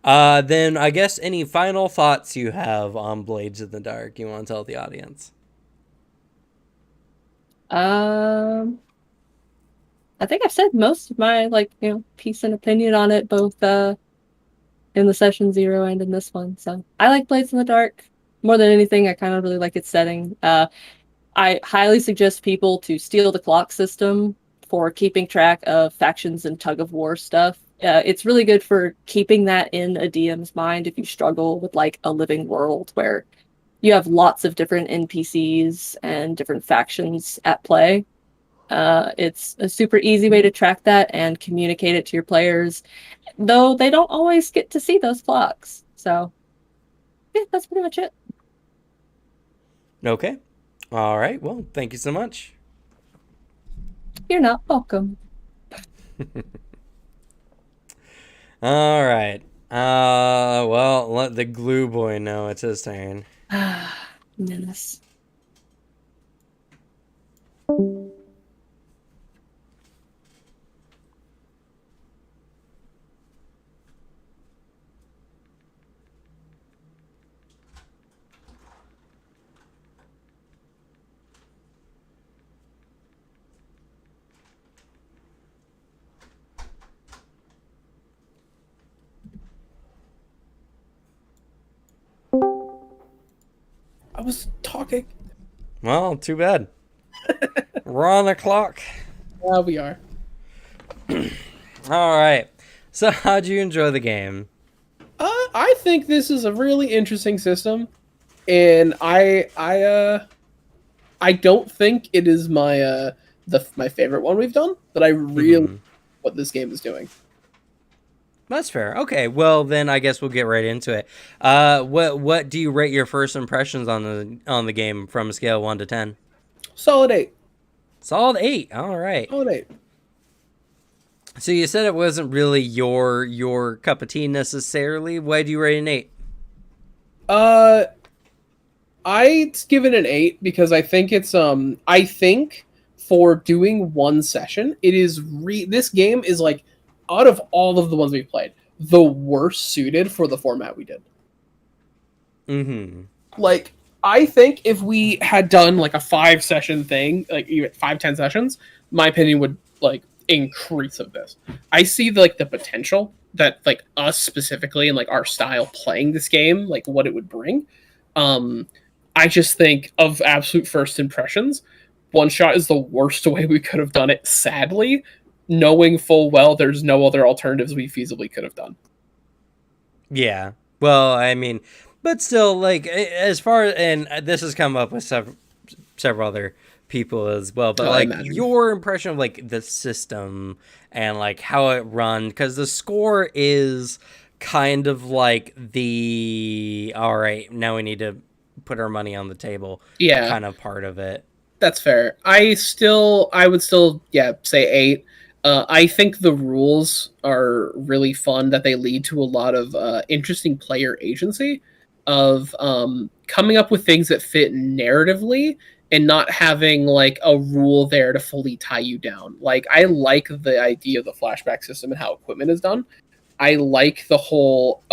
Then I guess any final thoughts you have on Blades in the Dark you want to tell the audience? I think I've said most of my piece and opinion on it, both in the session 0 and in this one. So I like Blades in the Dark more than anything. I kind of really like its setting. I highly suggest people to steal the clock system for keeping track of factions and tug of war stuff. It's really good for keeping that in a DM's mind if you struggle with like a living world where you have lots of different NPCs and different factions at play. It's a super easy way to track that and communicate it to your players, though they don't always get to see those clocks. So, yeah, that's pretty much it. Okay. All right. Well, thank you so much. You're not welcome. All right. Well, let the glue boy know it's his turn. Menace. I was talking. Well, too bad. We're on the clock. Yeah, we are. All right. So, how'd you enjoy the game? I think this is a really interesting system, and I don't think it is my my favorite one we've done, but I really what this game is doing. That's fair. Okay, well then I guess we'll get right into it. What do you rate your first impressions on the game from a scale of 1 to 10? Solid 8. Solid 8. All right. Solid 8. So you said it wasn't really your cup of tea necessarily. Why do you rate an 8? I'd give it an 8 because I think it's I think for doing one session, it is this game is like, out of all of the ones we've played, the worst suited for the format we did. Mm-hmm. Like, I think if we had done like a 5-session thing, like even 5-10 sessions, my opinion would like increase of this. I see the potential that like us specifically and like our style playing this game, like what it would bring. I just think of absolute first impressions, one shot is the worst way we could have done it, sadly, knowing full well there's no other alternatives we feasibly could have done. Yeah. Well, I mean, but still, like, as far, and this has come up with several other people as well, but like your impression of like the system and like how it runs, because the score is kind of like the, all right, now we need to put our money on the table, kind of part of it. That's fair. I would still say 8. I think the rules are really fun, that they lead to a lot of interesting player agency of coming up with things that fit narratively and not having like a rule there to fully tie you down. Like, I like the idea of the flashback system and how equipment is done. I like the whole,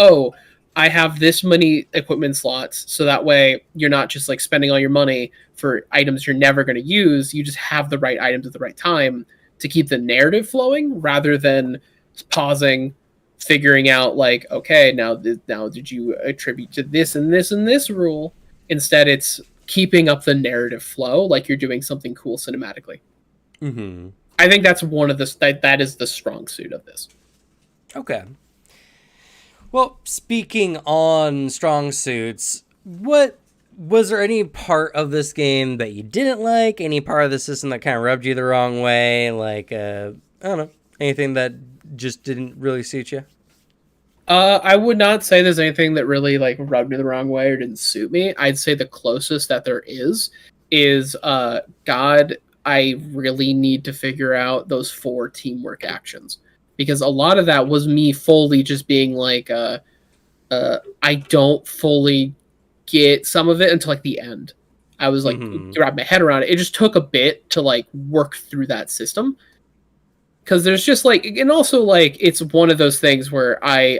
I have this many equipment slots, so that way you're not just like spending all your money for items you're never going to use. You just have the right items at the right time to keep the narrative flowing, rather than pausing, figuring out like, okay, now did you attribute to this and this and this rule? Instead, it's keeping up the narrative flow like you're doing something cool cinematically. Mm-hmm. I think that's one of that is the strong suit of this. Okay. Well, speaking on strong suits, what was there any part of this game that you didn't like? Any part of the system that kind of rubbed you the wrong way? Like, I don't know, anything that just didn't really suit you? I would not say there's anything that really like rubbed me the wrong way or didn't suit me. I'd say the closest that there is God, I really need to figure out those 4 teamwork actions, because a lot of that was me fully just being like, I don't fully get some of it until like the end. I was like, wrap my head around it. It just took a bit to like work through that system, because there's just like, and also like it's one of those things where I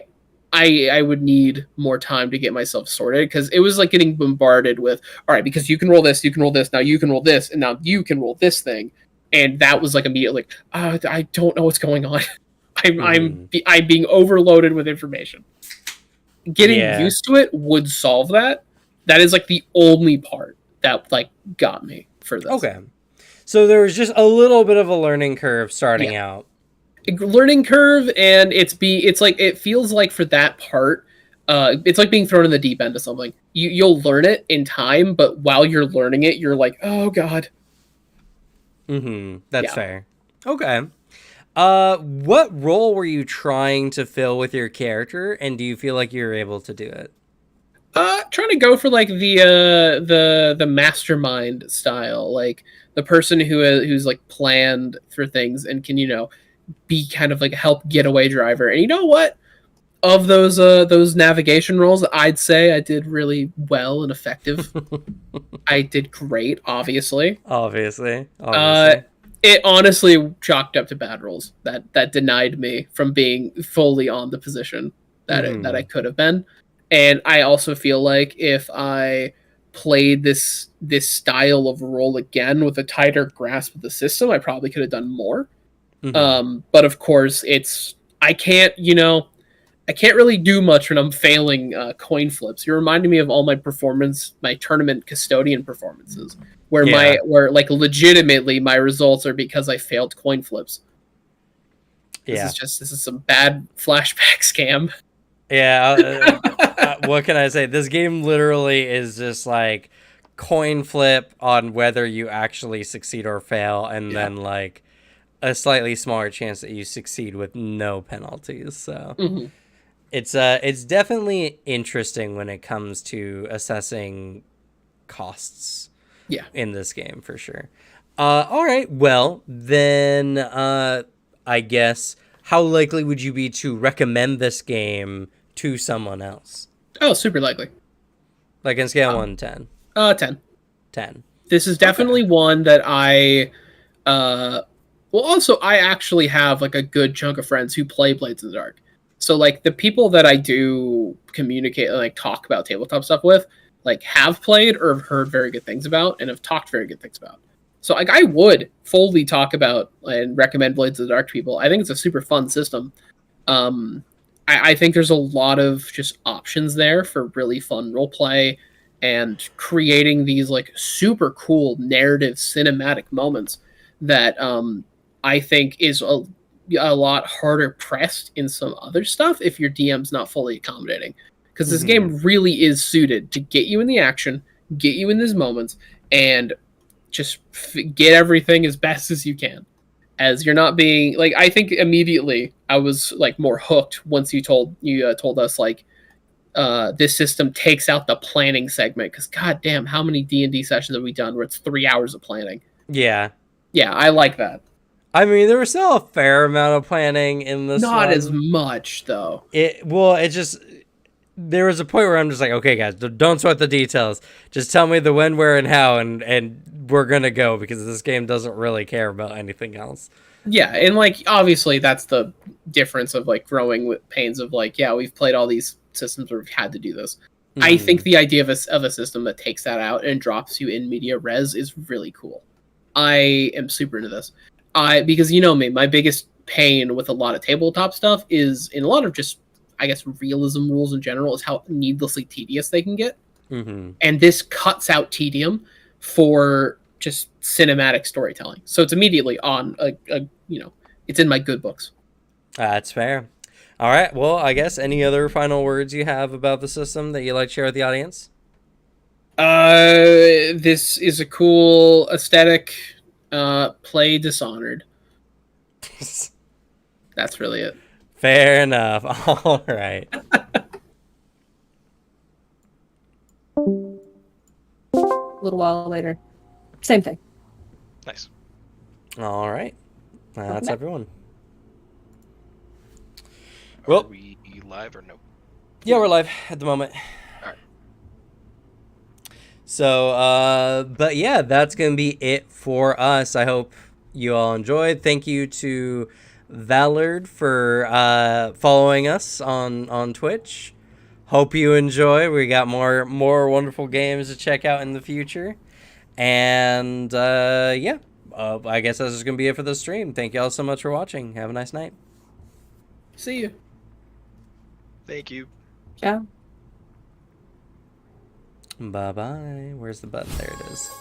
I would need more time to get myself sorted, because it was like getting bombarded with, all right, because you can roll this, now you can roll this, and now you can roll this thing, and that was like immediately like, I don't know what's going on. I'm being overloaded with information. Getting used to it would solve that. That is like the only part that like got me for this. Okay, so there was just a little bit of a learning curve starting out. Learning curve, and it's like, it feels like for that part, it's like being thrown in the deep end of something. You'll learn it in time, but while you're learning it, you're like, oh god. That's fair. Okay. What role were you trying to fill with your character, and do you feel like you're able to do it? Trying to go for like the mastermind style, like the person who's like planned for things and can, be kind of like a help getaway driver. And you know what? Of those navigation roles, I'd say I did really well and effective. I did great, obviously. Obviously. It honestly chalked up to bad rolls that denied me from being fully on the position that I could have been. And I also feel like if I played this style of role again with a tighter grasp of the system, I probably could have done more. But of course, I can't really do much when I'm failing coin flips. You're reminding me of all my tournament custodian performances, where like legitimately my results are because I failed coin flips. This is some bad flashback scam. Yeah. What can I say? This game literally is just like coin flip on whether you actually succeed or fail, and then like a slightly smaller chance that you succeed with no penalties. So it's definitely interesting when it comes to assessing costs in this game, for sure. All right, well then I guess, how likely would you be to recommend this game to someone else? Oh, super likely. Like in scale 1 to 10? 10. This is definitely one that I also, I actually have like a good chunk of friends who play Blades in the Dark. So like the people that I do communicate and like talk about tabletop stuff with, like have played or have heard very good things about and have talked very good things about. So like I would fully talk about and recommend Blades of the Dark to people. I think it's a super fun system. I think there's a lot of just options there for really fun role play and creating these like super cool narrative cinematic moments that I think is a lot harder pressed in some other stuff if your DM's not fully accommodating. Because this game really is suited to get you in the action, get you in these moments, and just get everything as best as you can. As you're not being like, I think immediately I was like more hooked once you told us like this system takes out the planning segment, because goddamn, how many D&D sessions have we done where it's 3 hours of planning? Yeah, I like that. I mean, there was still a fair amount of planning in this. Not as much though. There was a point where I'm just like, okay, guys, don't sweat the details. Just tell me the when, where, and how, and we're gonna go, because this game doesn't really care about anything else. Yeah, and like obviously that's the difference of like growing with pains of like, we've played all these systems where we've had to do this. I think the idea of a system that takes that out and drops you in media res is really cool. I am super into this. Because you know me, my biggest pain with a lot of tabletop stuff is in a lot of just, I guess, realism rules in general, is how needlessly tedious they can get. And this cuts out tedium for just cinematic storytelling. So it's immediately on it's in my good books. That's fair. All right. Well, I guess any other final words you have about the system that you'd like to share with the audience? This is a cool aesthetic. Play Dishonored. That's really it. Fair enough. All right. A little while later. Same thing. Nice. All right. That's everyone. Are we live or no? Yeah, we're live at the moment. All right. So, but yeah, that's going to be it for us. I hope you all enjoyed. Thank you to Valard for following us on Twitch. Hope you enjoy. We got more wonderful games to check out in the future. And yeah, I guess that's just gonna be it for the stream. Thank you all so much for watching. Have a nice night. See you. Thank you. Yeah. Bye bye. Where's the button? There it is.